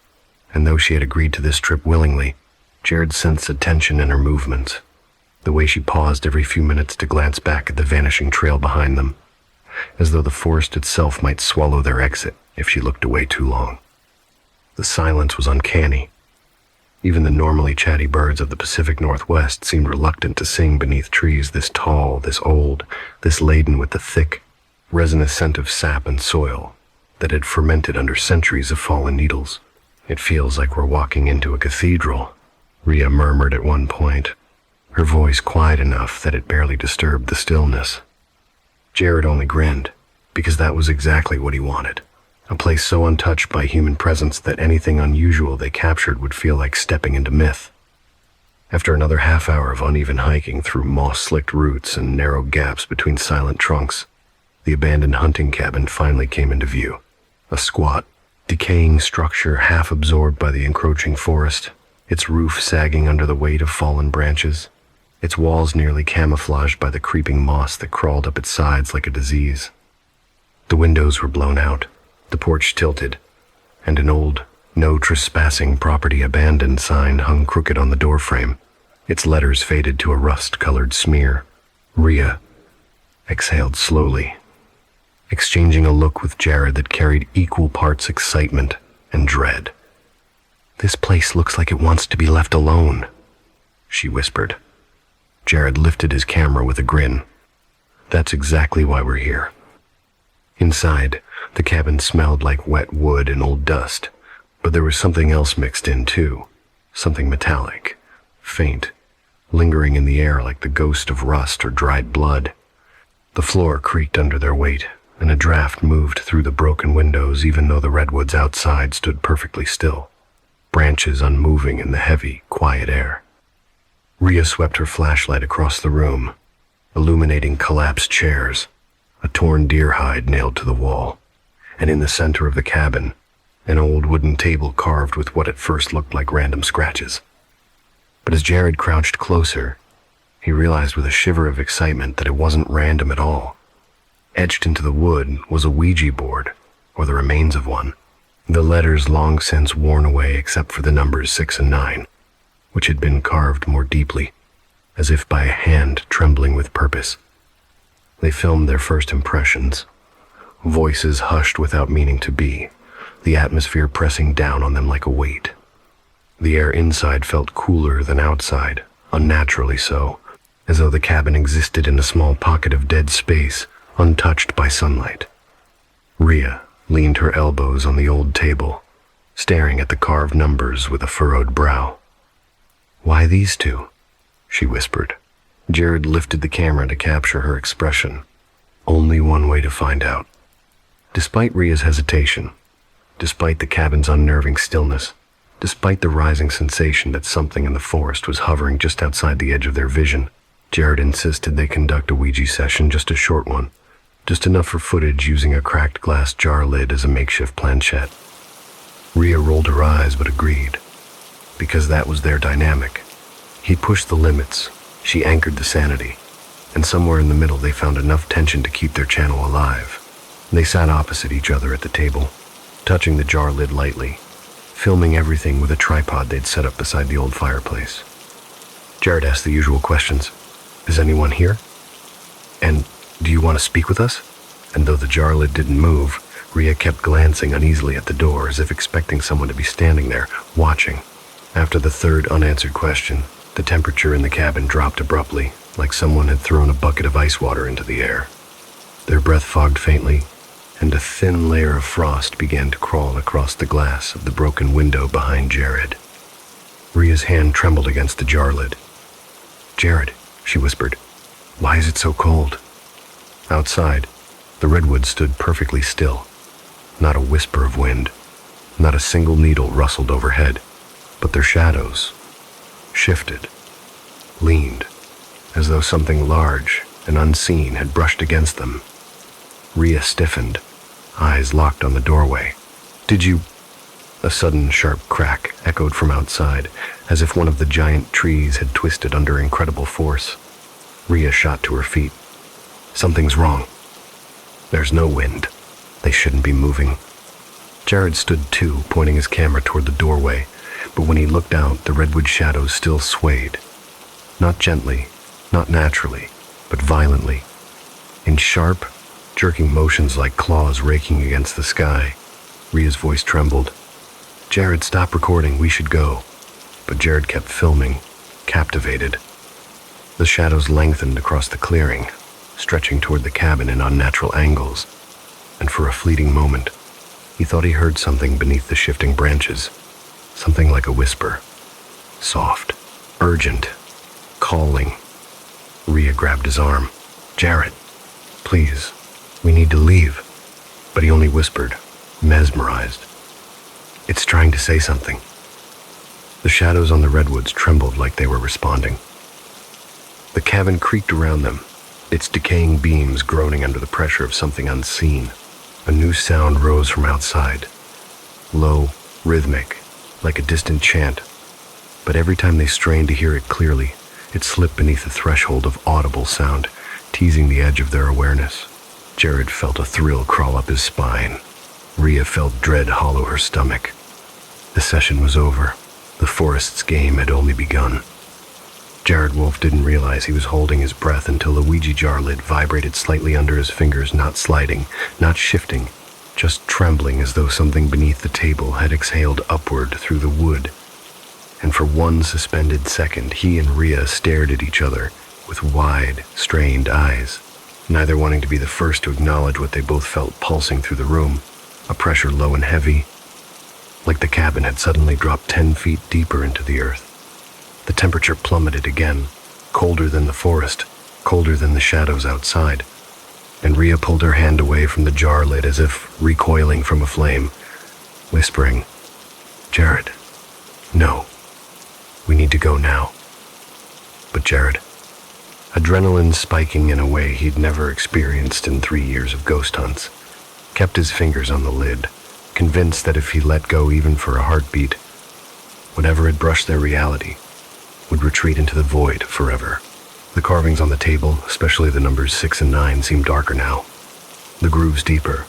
And though she had agreed to this trip willingly, Jared sensed a tension in her movements, the way she paused every few minutes to glance back at the vanishing trail behind them, as though the forest itself might swallow their exit if she looked away too long. The silence was uncanny. Even the normally chatty birds of the Pacific Northwest seemed reluctant to sing beneath trees this tall, this old, this laden with the thick, resinous scent of sap and soil that had fermented under centuries of fallen needles. "It feels like we're walking into a cathedral," Rhea murmured at one point, her voice quiet enough that it barely disturbed the stillness. Jared only grinned, because that was exactly what he wanted. A place so untouched by human presence that anything unusual they captured would feel like stepping into myth. After another half hour of uneven hiking through moss-slicked roots and narrow gaps between silent trunks, the abandoned hunting cabin finally came into view. A squat, decaying structure half absorbed by the encroaching forest, its roof sagging under the weight of fallen branches, its walls nearly camouflaged by the creeping moss that crawled up its sides like a disease. The windows were blown out, the porch tilted, and an old "No Trespassing, Property Abandoned" sign hung crooked on the doorframe, its letters faded to a rust-colored smear. Rhea exhaled slowly, exchanging a look with Jared that carried equal parts excitement and dread. "This place looks like it wants to be left alone," she whispered. Jared lifted his camera with a grin. "That's exactly why we're here." Inside, the cabin smelled like wet wood and old dust, but there was something else mixed in too, something metallic, faint, lingering in the air like the ghost of rust or dried blood. The floor creaked under their weight, and a draft moved through the broken windows even though the redwoods outside stood perfectly still, branches unmoving in the heavy, quiet air. Rhea swept her flashlight across the room, illuminating collapsed chairs, a torn deer hide nailed to the wall, and in the center of the cabin, an old wooden table carved with what at first looked like random scratches. But as Jared crouched closer, he realized with a shiver of excitement that it wasn't random at all. Etched into the wood was a Ouija board, or the remains of one, the letters long since worn away except for the numbers 6 and 9, which had been carved more deeply, as if by a hand trembling with purpose. They filmed their first impressions, voices hushed without meaning to be, the atmosphere pressing down on them like a weight. The air inside felt cooler than outside, unnaturally so, as though the cabin existed in a small pocket of dead space, untouched by sunlight. Rhea leaned her elbows on the old table, staring at the carved numbers with a furrowed brow. "Why these two?" she whispered. Jared lifted the camera to capture her expression. Only one way to find out. Despite Rhea's hesitation, despite the cabin's unnerving stillness, despite the rising sensation that something in the forest was hovering just outside the edge of their vision, Jared insisted they conduct a Ouija session, just a short one, just enough for footage using a cracked glass jar lid as a makeshift planchette. Rhea rolled her eyes but agreed, because that was their dynamic. He pushed the limits, she anchored the sanity, and somewhere in the middle they found enough tension to keep their channel alive. They sat opposite each other at the table, touching the jar lid lightly, filming everything with a tripod they'd set up beside the old fireplace. Jared asked the usual questions. "Is anyone here? And do you want to speak with us?" And though the jar lid didn't move, Rhea kept glancing uneasily at the door as if expecting someone to be standing there, watching. After the third unanswered question, the temperature in the cabin dropped abruptly, like someone had thrown a bucket of ice water into the air. Their breath fogged faintly, and a thin layer of frost began to crawl across the glass of the broken window behind Jared. Rhea's hand trembled against the jar lid. "Jared," she whispered, "why is it so cold?" Outside, the redwoods stood perfectly still. Not a whisper of wind, not a single needle rustled overhead, but their shadows shifted, leaned, as though something large and unseen had brushed against them. Rhea stiffened, eyes locked on the doorway. "Did you—" A sudden sharp crack echoed from outside, as if one of the giant trees had twisted under incredible force. Rhea shot to her feet. "Something's wrong. There's no wind. They shouldn't be moving." Jared stood too, pointing his camera toward the doorway, but when he looked out, the redwood shadows still swayed. Not gently, not naturally, but violently. In sharp, jerking motions like claws raking against the sky. Rhea's voice trembled. "Jared, stop recording, we should go." But Jared kept filming, captivated. The shadows lengthened across the clearing, stretching toward the cabin in unnatural angles, and for a fleeting moment, he thought he heard something beneath the shifting branches, something like a whisper, soft, urgent, calling. Rhea grabbed his arm. "Jared, please, we need to leave." But he only whispered, mesmerized, "It's trying to say something." The shadows on the redwoods trembled like they were responding. The cabin creaked around them, its decaying beams groaning under the pressure of something unseen. A new sound rose from outside. low, rhythmic, like a distant chant. But every time they strained to hear it clearly, it slipped beneath the threshold of audible sound, teasing the edge of their awareness. Jared felt a thrill crawl up his spine. Rhea felt dread hollow her stomach. The session was over. The forest's game had only begun. Jared Wolf didn't realize he was holding his breath until the Ouija jar lid vibrated slightly under his fingers, not sliding, not shifting, just trembling as though something beneath the table had exhaled upward through the wood. And for one suspended second, he and Rhea stared at each other with wide, strained eyes, neither wanting to be the first to acknowledge what they both felt pulsing through the room, a pressure low and heavy, like the cabin had suddenly dropped 10 feet deeper into the earth. The temperature plummeted again, colder than the forest, colder than the shadows outside, and Rhea pulled her hand away from the jar lid as if recoiling from a flame, whispering, "Jared, no, we need to go now." But Jared, adrenaline spiking in a way he'd never experienced in 3 years of ghost hunts, kept his fingers on the lid, convinced that if he let go even for a heartbeat, whatever had brushed their reality would retreat into the void forever. The carvings on the table, especially the numbers 6 and 9, seemed darker now, the grooves deeper,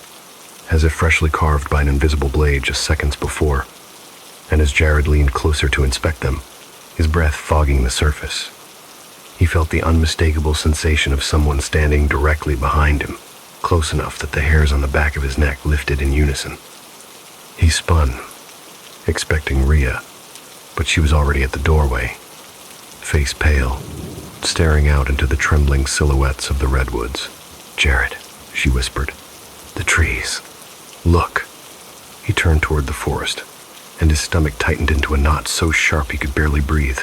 as if freshly carved by an invisible blade just seconds before. And as Jared leaned closer to inspect them, his breath fogging the surface, he felt the unmistakable sensation of someone standing directly behind him, close enough that the hairs on the back of his neck lifted in unison. He spun, expecting Rhea, but she was already at the doorway, face pale, staring out into the trembling silhouettes of the redwoods. "Jared," she whispered, "the trees. Look." He turned toward the forest, and his stomach tightened into a knot so sharp he could barely breathe.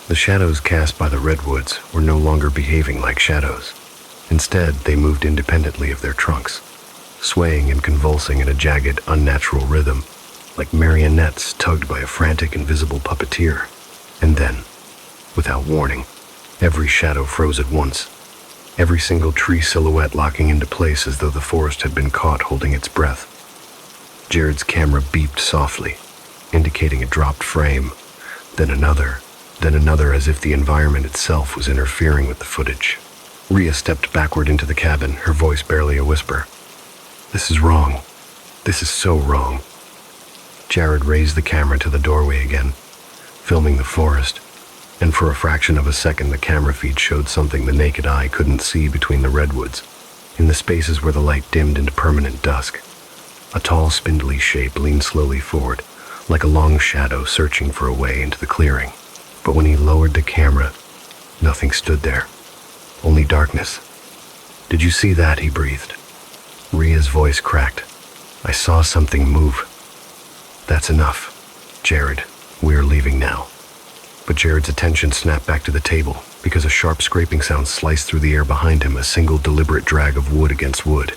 The shadows cast by the redwoods were no longer behaving like shadows. Instead, they moved independently of their trunks, swaying and convulsing in a jagged, unnatural rhythm, like marionettes tugged by a frantic, invisible puppeteer. And then, without warning, every shadow froze at once, every single tree silhouette locking into place as though the forest had been caught holding its breath. Jared's camera beeped softly, indicating a dropped frame, then another as if the environment itself was interfering with the footage. Rhea stepped backward into the cabin, her voice barely a whisper. "This is wrong. This is so wrong." Jared raised the camera to the doorway again, filming the forest, and for a fraction of a second the camera feed showed something the naked eye couldn't see between the redwoods, in the spaces where the light dimmed into permanent dusk. A tall, spindly shape leaned slowly forward, like a long shadow searching for a way into the clearing. But when he lowered the camera, nothing stood there, only darkness. "Did you see that?" he breathed. Rhea's voice cracked. "I saw something move." "That's enough. Jared, we're leaving now." But Jared's attention snapped back to the table, because a sharp scraping sound sliced through the air behind him, a single deliberate drag of wood against wood.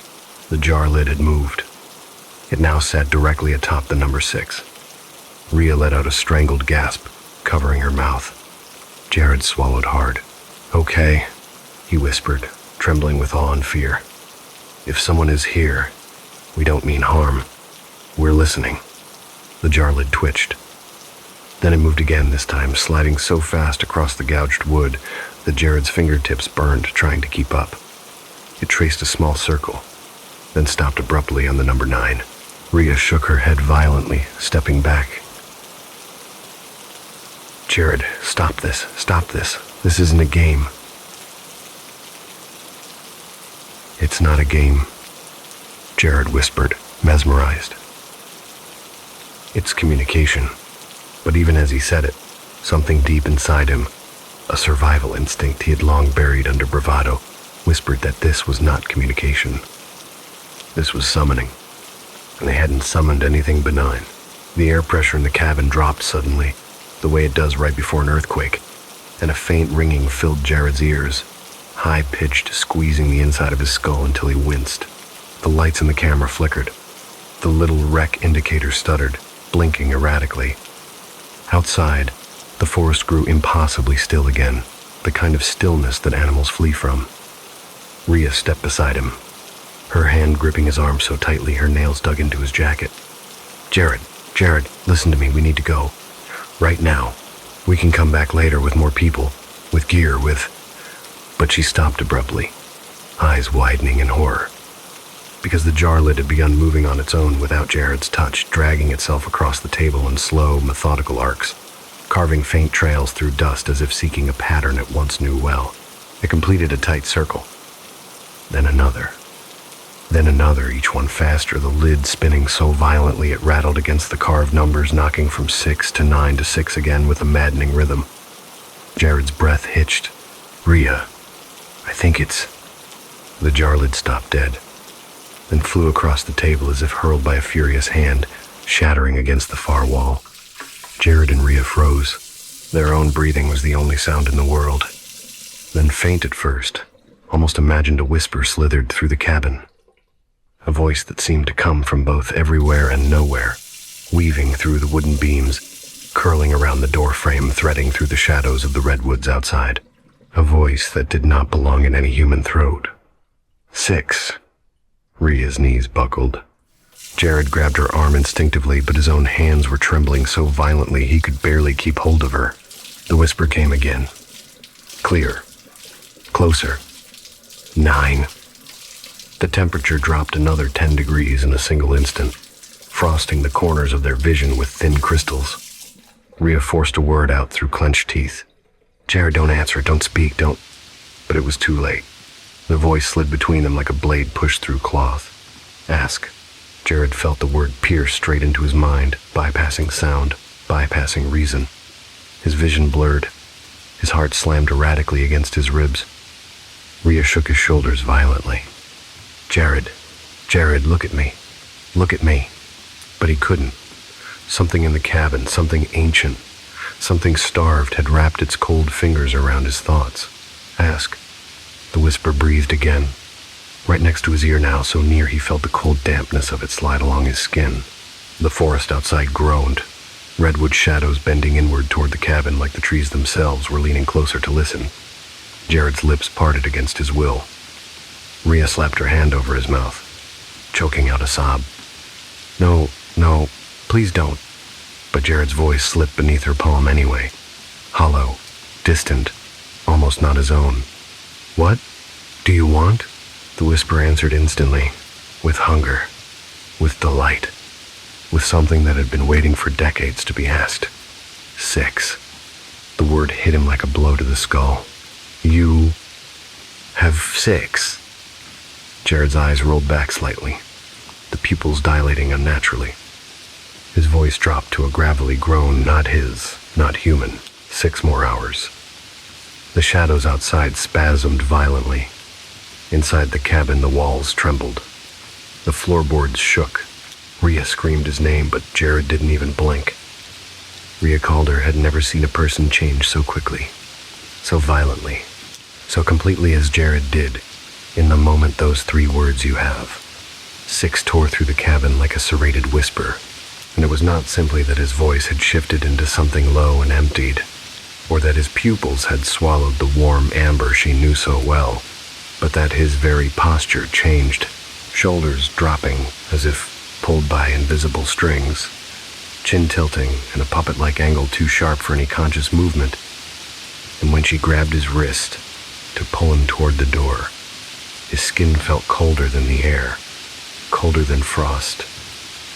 The jar lid had moved. It now sat directly atop the number 6. Rhea let out a strangled gasp, covering her mouth. Jared swallowed hard. "Okay," he whispered, trembling with awe and fear. "If someone is here, we don't mean harm. We're listening." The jar lid twitched. Then it moved again, this time sliding so fast across the gouged wood that Jared's fingertips burned trying to keep up. It traced a small circle, then stopped abruptly on the number 9. Rhea shook her head violently, stepping back. "Jared, stop this, stop this. This isn't a game." "It's not a game," Jared whispered, mesmerized. "It's communication." But even as he said it, something deep inside him, a survival instinct he had long buried under bravado, whispered that this was not communication. This was summoning, and they hadn't summoned anything benign. The air pressure in the cabin dropped suddenly, the way it does right before an earthquake, and a faint ringing filled Jared's ears, high-pitched, squeezing the inside of his skull until he winced. The lights in the camera flickered. The little rec indicator stuttered, blinking erratically. Outside, the forest grew impossibly still again, the kind of stillness that animals flee from. Rhea stepped beside him, her hand gripping his arm so tightly her nails dug into his jacket. Jared, listen to me, we need to go. Right now. We can come back later with more people, with gear, with... But she stopped abruptly, eyes widening in horror. Because the jar lid had begun moving on its own without Jared's touch, dragging itself across the table in slow, methodical arcs, carving faint trails through dust as if seeking a pattern it once knew well. It completed a tight circle. Then another, each one faster, the lid spinning so violently it rattled against the carved numbers, knocking from 6 to 9 to 6 again with a maddening rhythm. Jared's breath hitched. Rhea, I think it's... The jar lid stopped dead, then flew across the table as if hurled by a furious hand, shattering against the far wall. Jared and Rhea froze. Their own breathing was the only sound in the world. Then faint at first, almost imagined a whisper slithered through the cabin. A voice that seemed to come from both everywhere and nowhere, weaving through the wooden beams, curling around the door frame, threading through the shadows of the redwoods outside. A voice that did not belong in any human throat. 6. Rhea's knees buckled. Jared grabbed her arm instinctively, but his own hands were trembling so violently he could barely keep hold of her. The whisper came again. Clear. Closer. 9. The temperature dropped another 10 degrees in a single instant, frosting the corners of their vision with thin crystals. Rhea forced a word out through clenched teeth. Jared, don't answer, don't speak, don't... But it was too late. The voice slid between them like a blade pushed through cloth. Ask. Jared felt the word pierce straight into his mind, bypassing sound, bypassing reason. His vision blurred. His heart slammed erratically against his ribs. Rhea shook his shoulders violently. Jared, look at me. Look at me. But he couldn't. Something in the cabin, something ancient, something starved had wrapped its cold fingers around his thoughts. Ask. The whisper breathed again, right next to his ear now, so near he felt the cold dampness of it slide along his skin. The forest outside groaned, redwood shadows bending inward toward the cabin like the trees themselves were leaning closer to listen. Jared's lips parted against his will. Rhea slapped her hand over his mouth, choking out a sob. No, please don't. But Jared's voice slipped beneath her palm anyway. Hollow, distant, almost not his own. What? Do you want? The whisper answered instantly, with hunger, with delight, with something that had been waiting for decades to be asked. 6. The word hit him like a blow to the skull. You have 6. Jared's eyes rolled back slightly, the pupils dilating unnaturally. His voice dropped to a gravelly groan, not his, not human. 6 more hours. The shadows outside spasmed violently. Inside the cabin, the walls trembled. The floorboards shook. Rhea screamed his name, but Jared didn't even blink. Rhea Calder had never seen a person change so quickly, so violently, so completely as Jared did, in the moment those 3 words you have. 6 tore through the cabin like a serrated whisper, and it was not simply that his voice had shifted into something low and emptied, or that his pupils had swallowed the warm amber she knew so well, but that his very posture changed, shoulders dropping as if pulled by invisible strings, chin tilting in a puppet-like angle too sharp for any conscious movement. And when she grabbed his wrist to pull him toward the door, his skin felt colder than the air, colder than frost,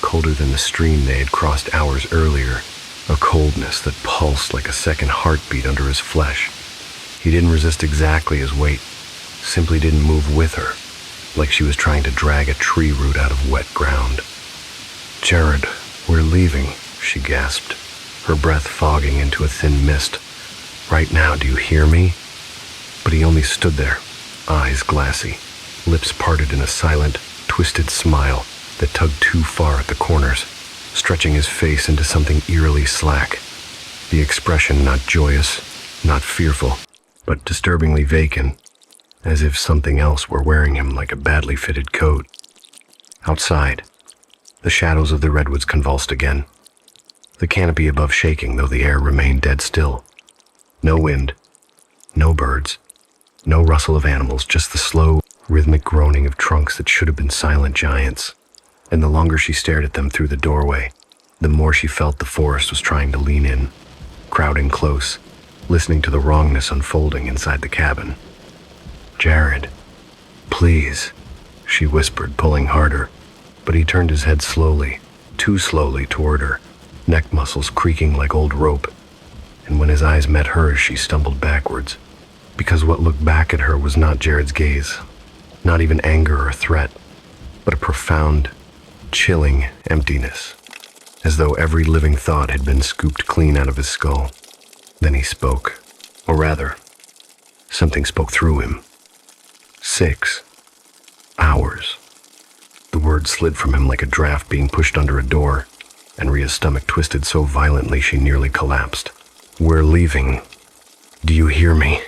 colder than the stream they had crossed hours earlier, a coldness that pulsed like a second heartbeat under his flesh. He didn't resist exactly his weight, simply didn't move with her, like she was trying to drag a tree root out of wet ground. Jared, we're leaving, she gasped, her breath fogging into a thin mist. Right now, do you hear me? But he only stood there, eyes glassy, lips parted in a silent, twisted smile that tugged too far at the corners, stretching his face into something eerily slack. The expression not joyous, not fearful, but disturbingly vacant, as if something else were wearing him like a badly fitted coat. Outside, the shadows of the redwoods convulsed again, the canopy above shaking though the air remained dead still. No wind, no birds, no rustle of animals, just the slow, rhythmic groaning of trunks that should have been silent giants. And the longer she stared at them through the doorway, The more she felt the forest was trying to lean in, crowding close, listening to the wrongness unfolding inside the cabin. "Jared, please," she whispered, pulling harder, but he turned his head slowly, too slowly toward her, neck muscles creaking like old rope. And when his eyes met hers, she stumbled backwards, because what looked back at her was not Jared's gaze, not even anger or threat, but a profound, chilling emptiness, as though every living thought had been scooped clean out of his skull. Then he spoke, or rather, something spoke through him. 6 hours. The word slid from him like a draft being pushed under a door, and Ria's stomach twisted so violently she nearly collapsed. "We're leaving. Do you hear me?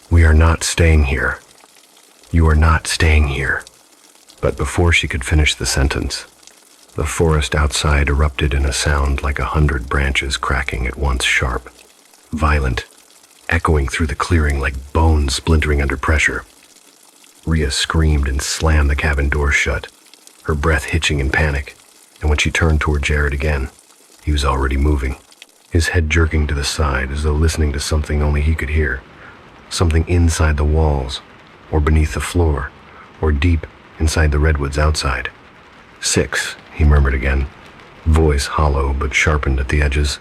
We are not staying here. You are not staying here." But before she could finish the sentence, the forest outside erupted in a sound like 100 branches cracking at once, sharp, violent, echoing through the clearing like bones splintering under pressure. Ria screamed and slammed the cabin door shut, her breath hitching in panic, and when she turned toward Jared again, he was already moving, his head jerking to the side as though listening to something only he could hear, something inside the walls, or beneath the floor, or deep inside the redwoods outside. 6, he murmured again, voice hollow but sharpened at the edges.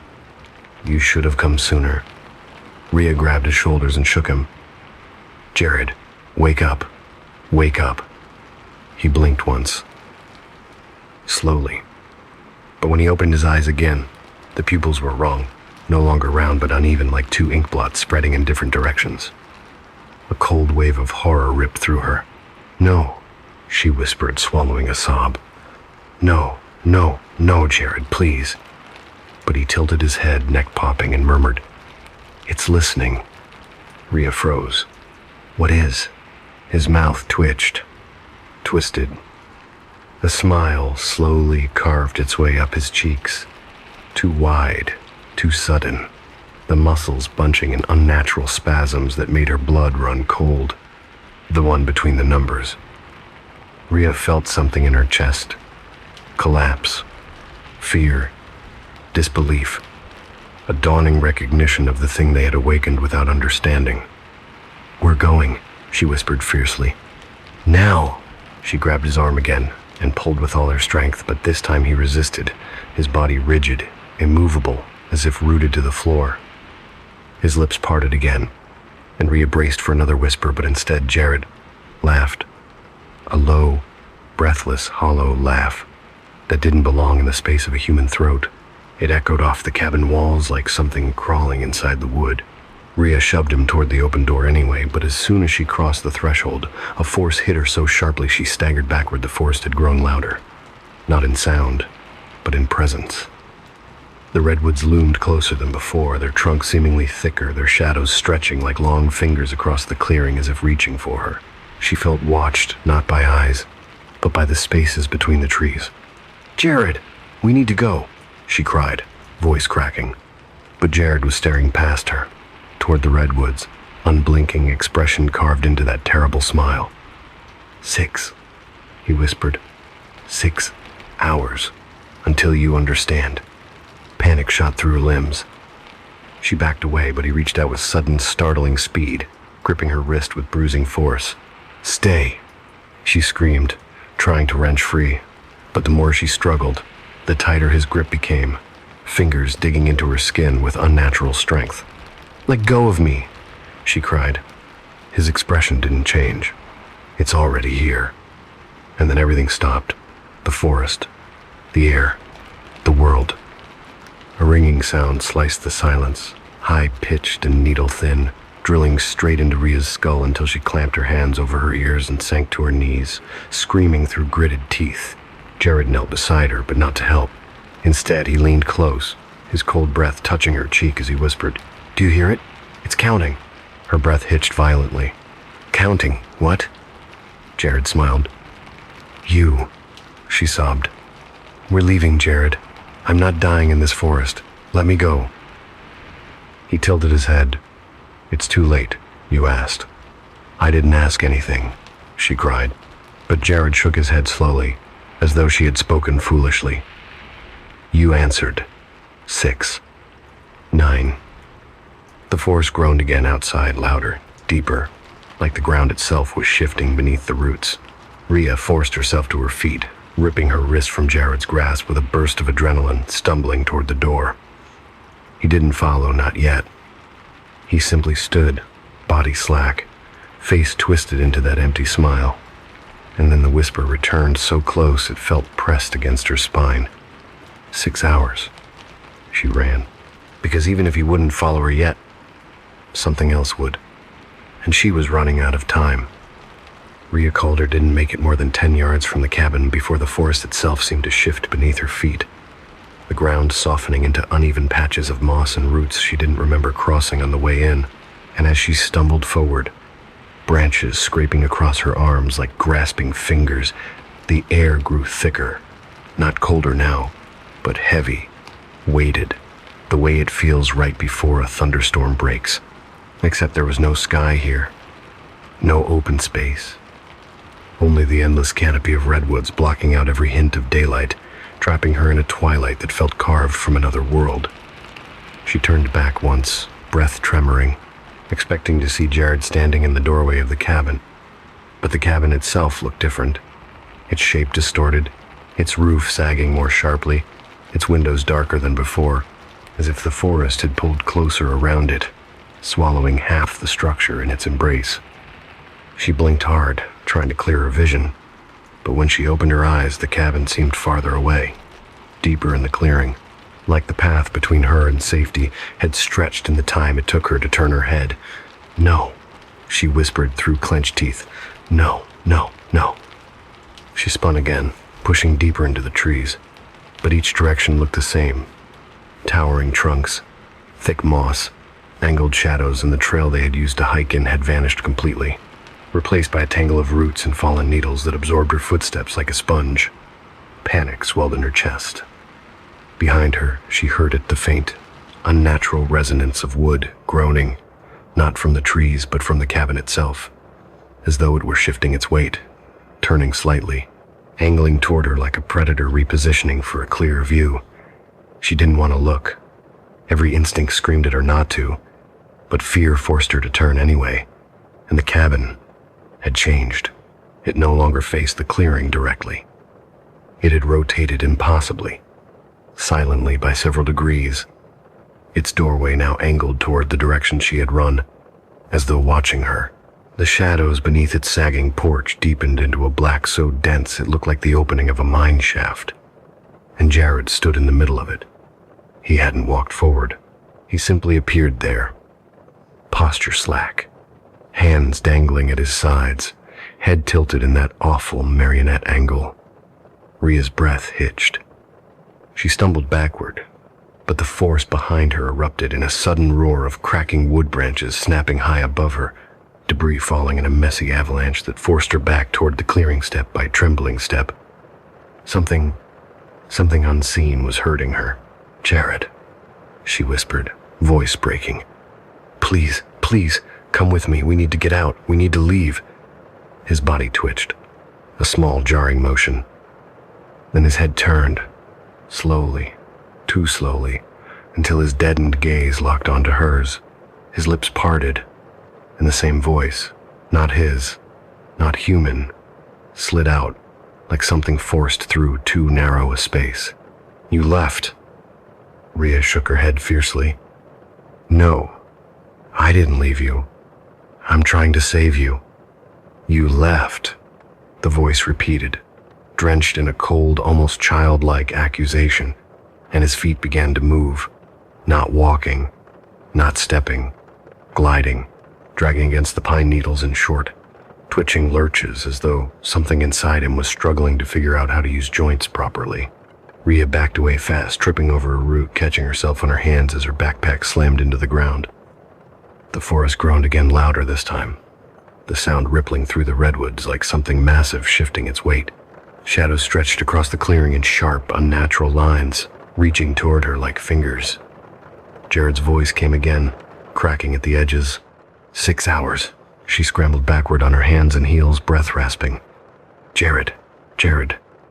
"You should have come sooner." Ria grabbed his shoulders and shook him. "Jared, wake up. Wake up." He blinked once, slowly. But when he opened his eyes again, the pupils were wrong, no longer round but uneven like 2 ink blots spreading in different directions. A cold wave of horror ripped through her. "No," she whispered, swallowing a sob. "No, no, no, Jared, please." But he tilted his head, neck popping, and murmured, "It's listening." Ria froze. "What is?" His mouth twitched, twisted. A smile slowly carved its way up his cheeks, too wide, too sudden, the muscles bunching in unnatural spasms that made her blood run cold, the one between the numbers. Ria felt something in her chest, collapse, fear, disbelief, a dawning recognition of the thing they had awakened without understanding. "We're going," she whispered fiercely. "Now!" She grabbed his arm again and pulled with all her strength, but this time he resisted, his body rigid, immovable, as if rooted to the floor. His lips parted again, and Ria braced for another whisper, but instead Jared laughed. A low, breathless, hollow laugh that didn't belong in the space of a human throat. It echoed off the cabin walls like something crawling inside the wood. Ria shoved him toward the open door anyway, but as soon as she crossed the threshold, a force hit her so sharply she staggered backward. The forest had grown louder, not in sound, but in presence. The redwoods loomed closer than before, their trunks seemingly thicker, their shadows stretching like long fingers across the clearing as if reaching for her. She felt watched, not by eyes, but by the spaces between the trees. "Jared, we need to go," she cried, voice cracking. But Jared was staring past her, toward the redwoods, unblinking, expression carved into that terrible smile. 6, he whispered. 6 hours, until you understand." Panic shot through her limbs. She backed away, but he reached out with sudden, startling speed, gripping her wrist with bruising force. "Stay," she screamed, trying to wrench free. But the more she struggled, the tighter his grip became, fingers digging into her skin with unnatural strength. "Let go of me," she cried. His expression didn't change. "It's already here." And then everything stopped. The forest, the air, the world. A ringing sound sliced the silence, high-pitched and needle-thin, drilling straight into Ria's skull until she clamped her hands over her ears and sank to her knees, screaming through gritted teeth. Jared knelt beside her, but not to help. Instead, he leaned close, his cold breath touching her cheek as he whispered, "Do you hear it? It's counting." Her breath hitched violently. "Counting? What?" Jared smiled. "You," she sobbed. "We're leaving, Jared. I'm not dying in this forest. Let me go." He tilted his head. "It's too late, you asked." "I didn't ask anything," she cried. But Jared shook his head slowly, as though she had spoken foolishly. You answered. 6. 9. The forest groaned again outside, louder, deeper, like the ground itself was shifting beneath the roots. Rhea forced herself to her feet, ripping her wrist from Jared's grasp with a burst of adrenaline, stumbling toward the door. He didn't follow, not yet. He simply stood, body slack, face twisted into that empty smile. And then the whisper returned so close it felt pressed against her spine. 6 hours. She ran. Because even if he wouldn't follow her yet, something else would. And she was running out of time. Rhea Calder didn't make it more than 10 yards from the cabin before the forest itself seemed to shift beneath her feet, the ground softening into uneven patches of moss and roots she didn't remember crossing on the way in. And as she stumbled forward, branches scraping across her arms like grasping fingers, the air grew thicker, not colder now, but heavy, weighted, the way it feels right before a thunderstorm breaks. Except there was no sky here, no open space. Only the endless canopy of redwoods blocking out every hint of daylight, trapping her in a twilight that felt carved from another world. She turned back once, breath tremoring, expecting to see Jared standing in the doorway of the cabin. But the cabin itself looked different, its shape distorted, its roof sagging more sharply, its windows darker than before, as if the forest had pulled closer around it, swallowing half the structure in its embrace. She blinked hard, trying to clear her vision, but when she opened her eyes, the cabin seemed farther away, deeper in the clearing, like the path between her and safety had stretched in the time it took her to turn her head. "No," she whispered through clenched teeth. "No, no, no." She spun again, pushing deeper into the trees, but each direction looked the same. Towering trunks, thick moss, angled shadows, and the trail they had used to hike in had vanished completely, replaced by a tangle of roots and fallen needles that absorbed her footsteps like a sponge. Panic swelled in her chest. Behind her, she heard it, the faint, unnatural resonance of wood groaning, not from the trees but from the cabin itself, as though it were shifting its weight, turning slightly, angling toward her like a predator repositioning for a clear view. She didn't want to look. Every instinct screamed at her not to, but fear forced her to turn anyway, and the cabin had changed. It no longer faced the clearing directly. It had rotated impossibly, silently by several degrees, its doorway now angled toward the direction she had run, as though watching her. The shadows beneath its sagging porch deepened into a black so dense it looked like the opening of a mine shaft, and Jared stood in the middle of it. He hadn't walked forward. He simply appeared there, posture slack, hands dangling at his sides, head tilted in that awful marionette angle. Rhea's breath hitched. She stumbled backward, but the forest behind her erupted in a sudden roar of cracking wood branches snapping high above her, debris falling in a messy avalanche that forced her back toward the clearing step by trembling step. Something unseen was hurting her. "Jared," she whispered, voice breaking. "Please, please, come with me. We need to get out. We need to leave." His body twitched, a small jarring motion. Then his head turned, slowly, too slowly, until his deadened gaze locked onto hers. His lips parted, and the same voice, not his, not human, slid out like something forced through too narrow a space. "You left." Rhea shook her head fiercely. "No, I didn't leave you. I'm trying to save you." "You left," the voice repeated, drenched in a cold, almost childlike accusation, and his feet began to move, not walking, not stepping, gliding, dragging against the pine needles in short, twitching lurches as though something inside him was struggling to figure out how to use joints properly. Rhea backed away fast, tripping over a root, catching herself on her hands as her backpack slammed into the ground. The forest groaned again, louder this time, the sound rippling through the redwoods like something massive shifting its weight. Shadows stretched across the clearing in sharp, unnatural lines, reaching toward her like fingers. Jared's voice came again, cracking at the edges. 6 hours. She scrambled backward on her hands and heels, breath rasping. Jared,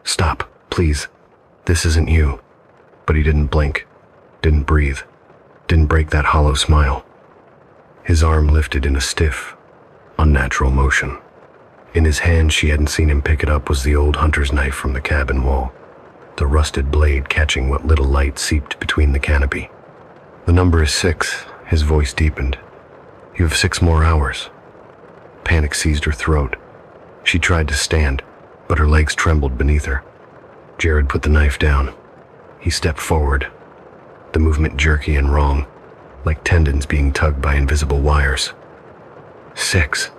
stop, please. This isn't you." But he didn't blink, didn't breathe, didn't break that hollow smile. His arm lifted in a stiff, unnatural motion. In his hand, she hadn't seen him pick it up, was the old hunter's knife from the cabin wall, the rusted blade catching what little light seeped between the canopy. "The number is 6, his voice deepened. "You have 6 more hours." Panic seized her throat. She tried to stand, but her legs trembled beneath her. Jared put the knife down. He stepped forward, the movement jerky and wrong, like tendons being tugged by invisible wires. 6.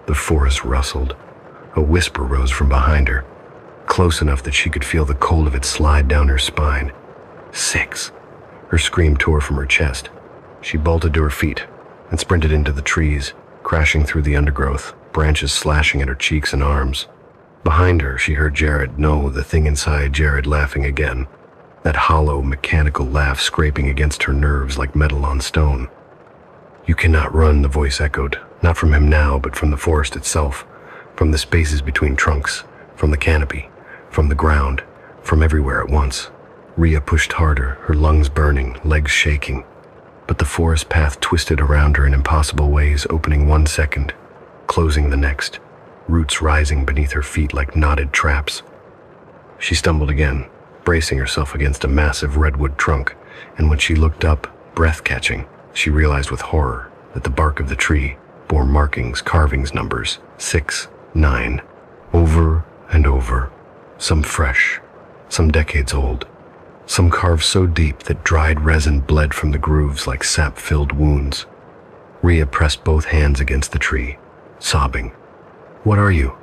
The forest rustled. A whisper rose from behind her, close enough that she could feel the cold of it slide down her spine. 6. Her scream tore from her chest. She bolted to her feet and sprinted into the trees, crashing through the undergrowth, branches slashing at her cheeks and arms. Behind her, she heard Jared, no, the thing inside Jared, laughing again. That hollow, mechanical laugh scraping against her nerves like metal on stone. "You cannot run," the voice echoed, not from him now, but from the forest itself, from the spaces between trunks, from the canopy, from the ground, from everywhere at once. Rhea pushed harder, her lungs burning, legs shaking. But the forest path twisted around her in impossible ways, opening one second, closing the next, roots rising beneath her feet like knotted traps. She stumbled again, bracing herself against a massive redwood trunk, and when she looked up, breath-catching, she realized with horror that the bark of the tree bore markings, carvings, numbers, 6, 9, over and over, some fresh, some decades old, some carved so deep that dried resin bled from the grooves like sap-filled wounds. Rhea pressed both hands against the tree, sobbing. "What are you?"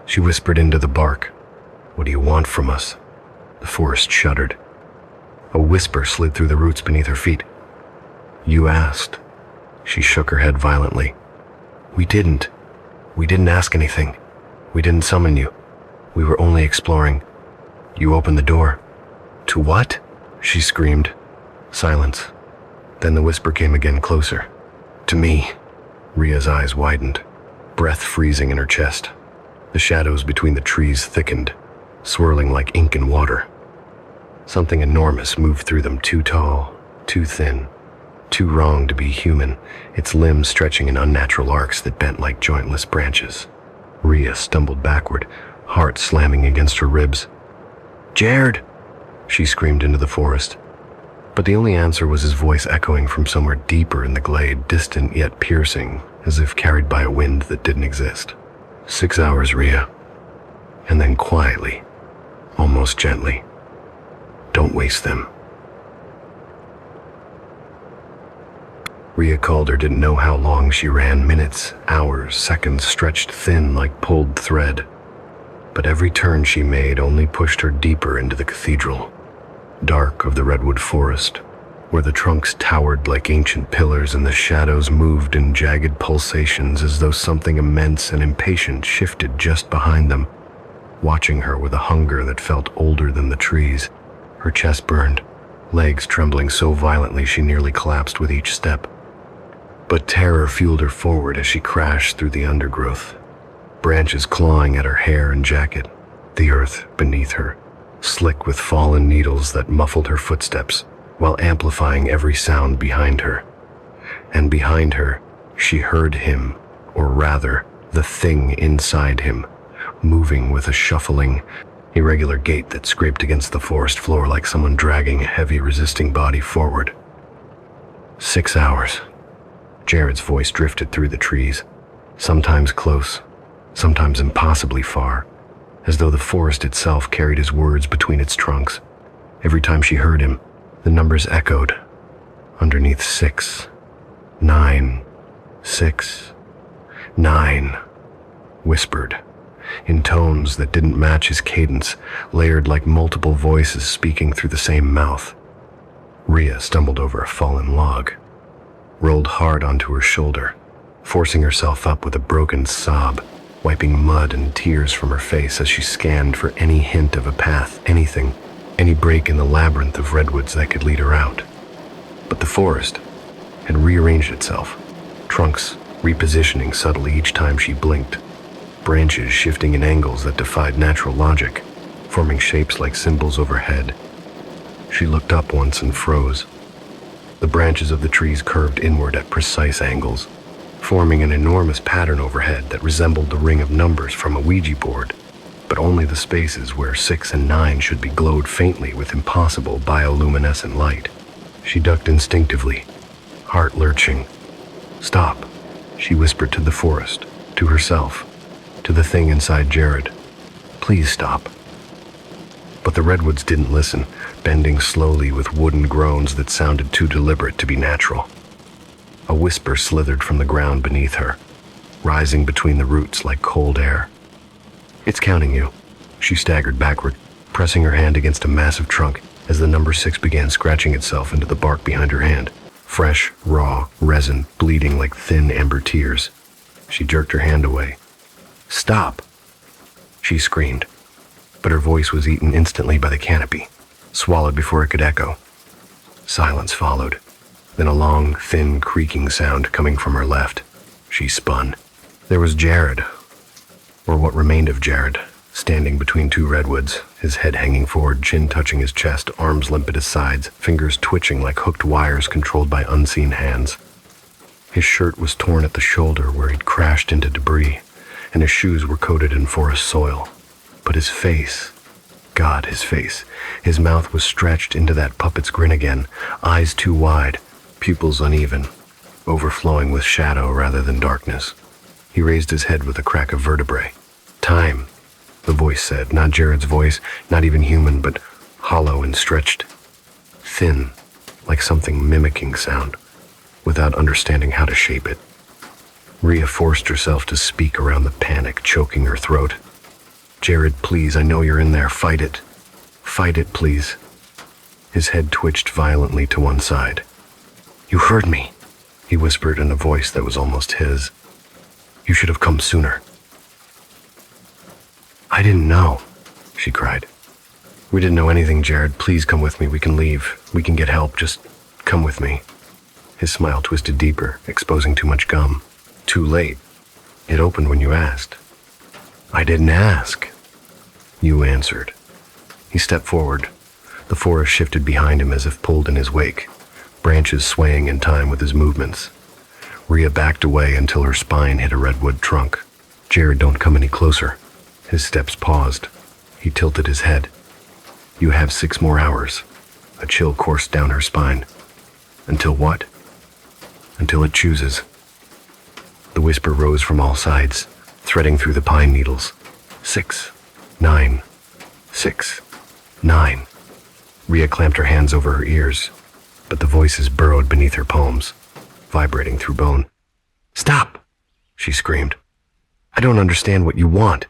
she whispered into the bark. "What do you want from us?" The forest shuddered. A whisper slid through the roots beneath her feet. "You asked." She shook her head violently. We didn't ask anything. We didn't summon you. We were only exploring. You opened the door." "To what?" she screamed. Silence. Then the whisper came again, closer. "To me." Rhea's eyes widened, breath freezing in her chest. The shadows between the trees thickened, swirling like ink in water. Something enormous moved through them, too tall, too thin, too wrong to be human, its limbs stretching in unnatural arcs that bent like jointless branches. Rhea stumbled backward, heart slamming against her ribs. "Jared!" she screamed into the forest. But the only answer was his voice echoing from somewhere deeper in the glade, distant yet piercing, as if carried by a wind that didn't exist. 6 hours, Rhea. And then quietly, almost gently, "Don't waste them." Rhea Calder didn't know how long she ran, minutes, hours, seconds stretched thin like pulled thread. But every turn she made only pushed her deeper into the cathedral, dark of the redwood forest, where the trunks towered like ancient pillars and the shadows moved in jagged pulsations as though something immense and impatient shifted just behind them, watching her with a hunger that felt older than the trees. Her chest burned, legs trembling so violently she nearly collapsed with each step. But terror fueled her forward as she crashed through the undergrowth, branches clawing at her hair and jacket, the earth beneath her, slick with fallen needles that muffled her footsteps while amplifying every sound behind her. And behind her, she heard him, or rather, the thing inside him, moving with a shuffling, irregular gait that scraped against the forest floor like someone dragging a heavy, resisting body forward. 6 hours. Jared's voice drifted through the trees, sometimes close, sometimes impossibly far, as though the forest itself carried his words between its trunks. Every time she heard him, the numbers echoed. Underneath 6, 9, 6, 9, whispered, in tones that didn't match his cadence, layered like multiple voices speaking through the same mouth. Rhea stumbled over a fallen log, rolled hard onto her shoulder, forcing herself up with a broken sob, wiping mud and tears from her face as she scanned for any hint of a path, anything, any break in the labyrinth of redwoods that could lead her out. But the forest had rearranged itself, trunks repositioning subtly each time she blinked, branches shifting in angles that defied natural logic, forming shapes like symbols overhead. She looked up once and froze. The branches of the trees curved inward at precise angles, forming an enormous pattern overhead that resembled the ring of numbers from a Ouija board, but only the spaces where 6 and 9 should be glowed faintly with impossible bioluminescent light. She ducked instinctively, heart lurching. "Stop," she whispered to the forest, to herself, to the thing inside Jared. "Please stop." But the redwoods didn't listen, bending slowly with wooden groans that sounded too deliberate to be natural. A whisper slithered from the ground beneath her, rising between the roots like cold air. "It's counting you." She staggered backward, pressing her hand against a massive trunk as the number 6 began scratching itself into the bark behind her hand. Fresh, raw resin bleeding like thin amber tears. She jerked her hand away. "Stop!" she screamed, but her voice was eaten instantly by the canopy, swallowed before it could echo. Silence followed, then a long, thin creaking sound coming from her left. She spun. There was Jared, or what remained of Jared, standing between two redwoods, his head hanging forward, chin touching his chest, arms limp at his sides, fingers twitching like hooked wires controlled by unseen hands. His shirt was torn at the shoulder where he'd crashed into debris, and his shoes were coated in forest soil. But his face, God, his face, his mouth was stretched into that puppet's grin again, eyes too wide, pupils uneven, overflowing with shadow rather than darkness. He raised his head with a crack of vertebrae. "Time," the voice said, not Jared's voice, not even human, but hollow and stretched, thin, like something mimicking sound, without understanding how to shape it. Rhea forced herself to speak around the panic choking her throat. "Jared, please, I know you're in there. Fight it. Fight it, please." His head twitched violently to one side. "You heard me," he whispered in a voice that was almost his. "You should have come sooner." "I didn't know," she cried. "We didn't know anything, Jared. Please come with me. We can leave. We can get help. Just come with me." His smile twisted deeper, exposing too much gum. "Too late. It opened when you asked." "I didn't ask." "You answered." He stepped forward. The forest shifted behind him as if pulled in his wake, branches swaying in time with his movements. Rhea backed away until her spine hit a redwood trunk. "Jared, don't come any closer." His steps paused. He tilted his head. "You have 6 more hours." A chill coursed down her spine. "Until what?" "Until it chooses." The whisper rose from all sides, threading through the pine needles. 6, 9, 6, 9. Rhea clamped her hands over her ears, but the voices burrowed beneath her palms, vibrating through bone. "Stop!" she screamed. "I don't understand what you want."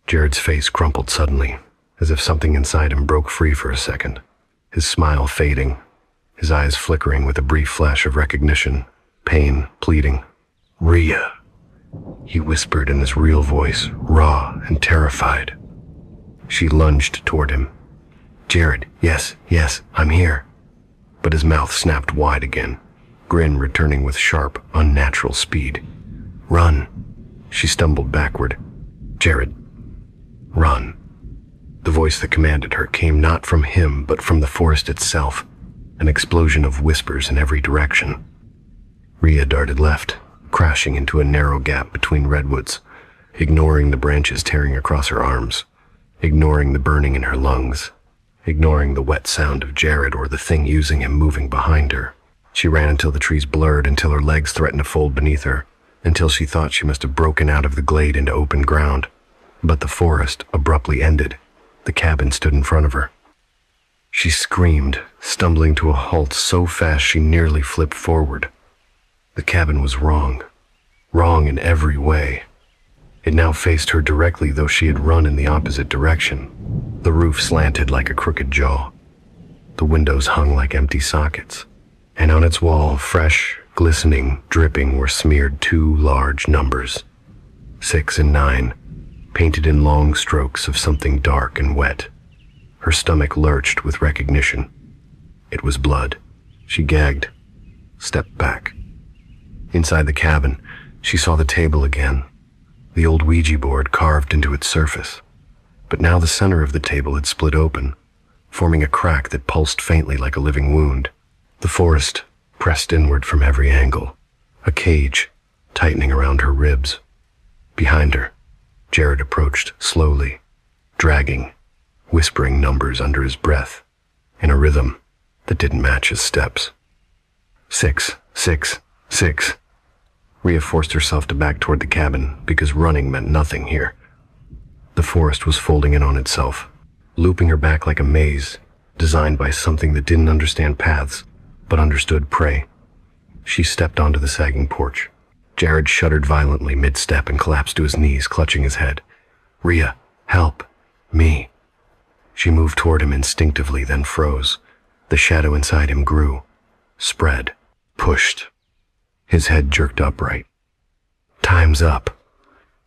Jared's face crumpled suddenly, as if something inside him broke free for a second, his smile fading, his eyes flickering with a brief flash of recognition, pain, pleading. "Rhea," he whispered in his real voice, raw and terrified. She lunged toward him. "Jared, yes, I'm here." But his mouth snapped wide again, grin returning with sharp, unnatural speed. "Run." She stumbled backward. "Jared, run." The voice that commanded her came not from him, but from the forest itself, an explosion of whispers in every direction. Rhea darted left, crashing into a narrow gap between redwoods, ignoring the branches tearing across her arms, ignoring the burning in her lungs, ignoring the wet sound of Jared or the thing using him moving behind her. She ran until the trees blurred, until her legs threatened to fold beneath her, until she thought she must have broken out of the glade into open ground. But the forest abruptly ended. The cabin stood in front of her. She screamed, stumbling to a halt so fast she nearly flipped forward. The cabin was wrong. Wrong in every way. It now faced her directly, though she had run in the opposite direction. The roof slanted like a crooked jaw. The windows hung like empty sockets. And on its wall, fresh, glistening, dripping, were smeared 2 large numbers. 6 and 9, painted in long strokes of something dark and wet. Her stomach lurched with recognition. It was blood. She gagged, stepped back. Inside the cabin, she saw the table again, the old Ouija board carved into its surface. But now the center of the table had split open, forming a crack that pulsed faintly like a living wound. The forest pressed inward from every angle, a cage tightening around her ribs. Behind her, Jared approached slowly, dragging, whispering numbers under his breath, in a rhythm that didn't match his steps. 6, 6, 6. Rhea forced herself to back toward the cabin because running meant nothing here. The forest was folding in on itself, looping her back like a maze, designed by something that didn't understand paths, but understood prey. She stepped onto the sagging porch. Jared shuddered violently mid-step and collapsed to his knees, clutching his head. Rhea, help. Me. She moved toward him instinctively, then froze. The shadow inside him grew, spread, pushed. His head jerked upright. Time's up.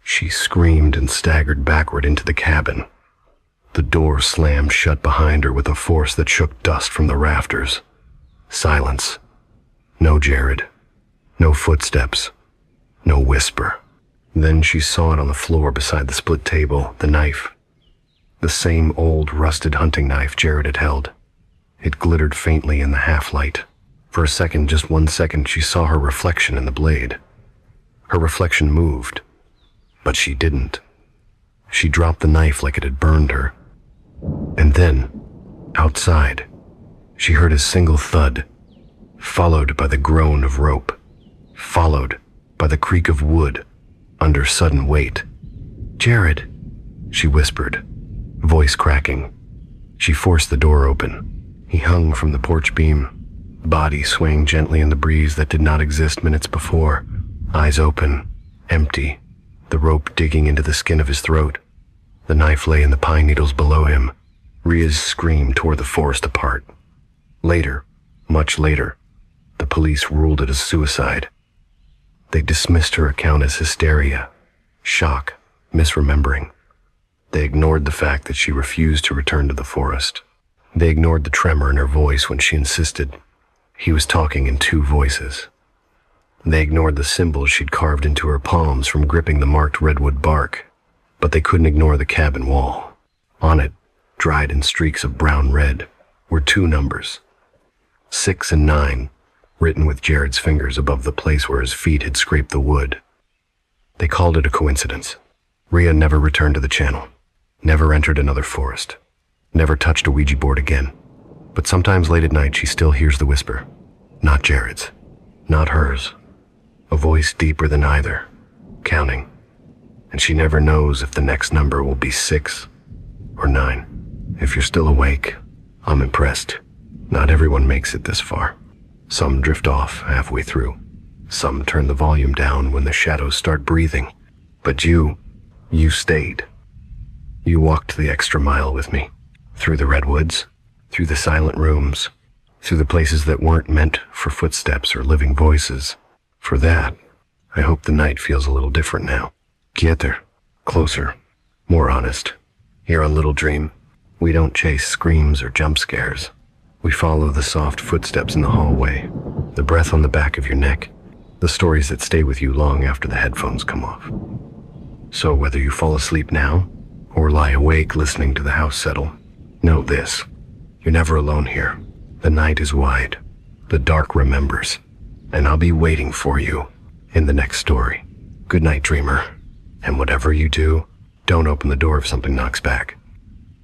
She screamed and staggered backward into the cabin. The door slammed shut behind her with a force that shook dust from the rafters. Silence. No Jared. No footsteps. No whisper. Then she saw it on the floor beside the split table, the knife. The same old rusted hunting knife Jared had held. It glittered faintly in the half-light. For a second, just 1 second, she saw her reflection in the blade. Her reflection moved, but she didn't. She dropped the knife like it had burned her. And then, outside, she heard a single thud, followed by the groan of rope, followed by the creak of wood under sudden weight. Jared, she whispered, voice cracking. She forced the door open. He hung from the porch beam, body swaying gently in the breeze that did not exist minutes before, eyes open, empty, the rope digging into the skin of his throat. The knife lay in the pine needles below him. Rhea's scream tore the forest apart. Later, much later, the police ruled it a suicide. They dismissed her account as hysteria, shock, misremembering. They ignored the fact that she refused to return to the forest. They ignored the tremor in her voice when she insisted he was talking in 2 voices. They ignored the symbols she'd carved into her palms from gripping the marked redwood bark, but they couldn't ignore the cabin wall. On it, dried in streaks of brown-red, were 2 numbers, 6 and 9, written with Jared's fingers above the place where his feet had scraped the wood. They called it a coincidence. Rhea never returned to the channel, never entered another forest, never touched a Ouija board again. But sometimes late at night she still hears the whisper. Not Jared's, not hers. A voice deeper than either, counting. And she never knows if the next number will be 6 or 9. If you're still awake, I'm impressed. Not everyone makes it this far. Some drift off halfway through. Some turn the volume down when the shadows start breathing. But you stayed. You walked the extra mile with me. Through the redwoods, through the silent rooms, through the places that weren't meant for footsteps or living voices. For that, I hope the night feels a little different now. Quieter, closer, more honest. Here on Little Dream, we don't chase screams or jump scares. We follow the soft footsteps in the hallway, the breath on the back of your neck, the stories that stay with you long after the headphones come off. So whether you fall asleep now, or lie awake listening to the house settle, know this: you're never alone here. The night is wide, the dark remembers, and I'll be waiting for you in the next story. Good night, dreamer, and whatever you do, don't open the door if something knocks back.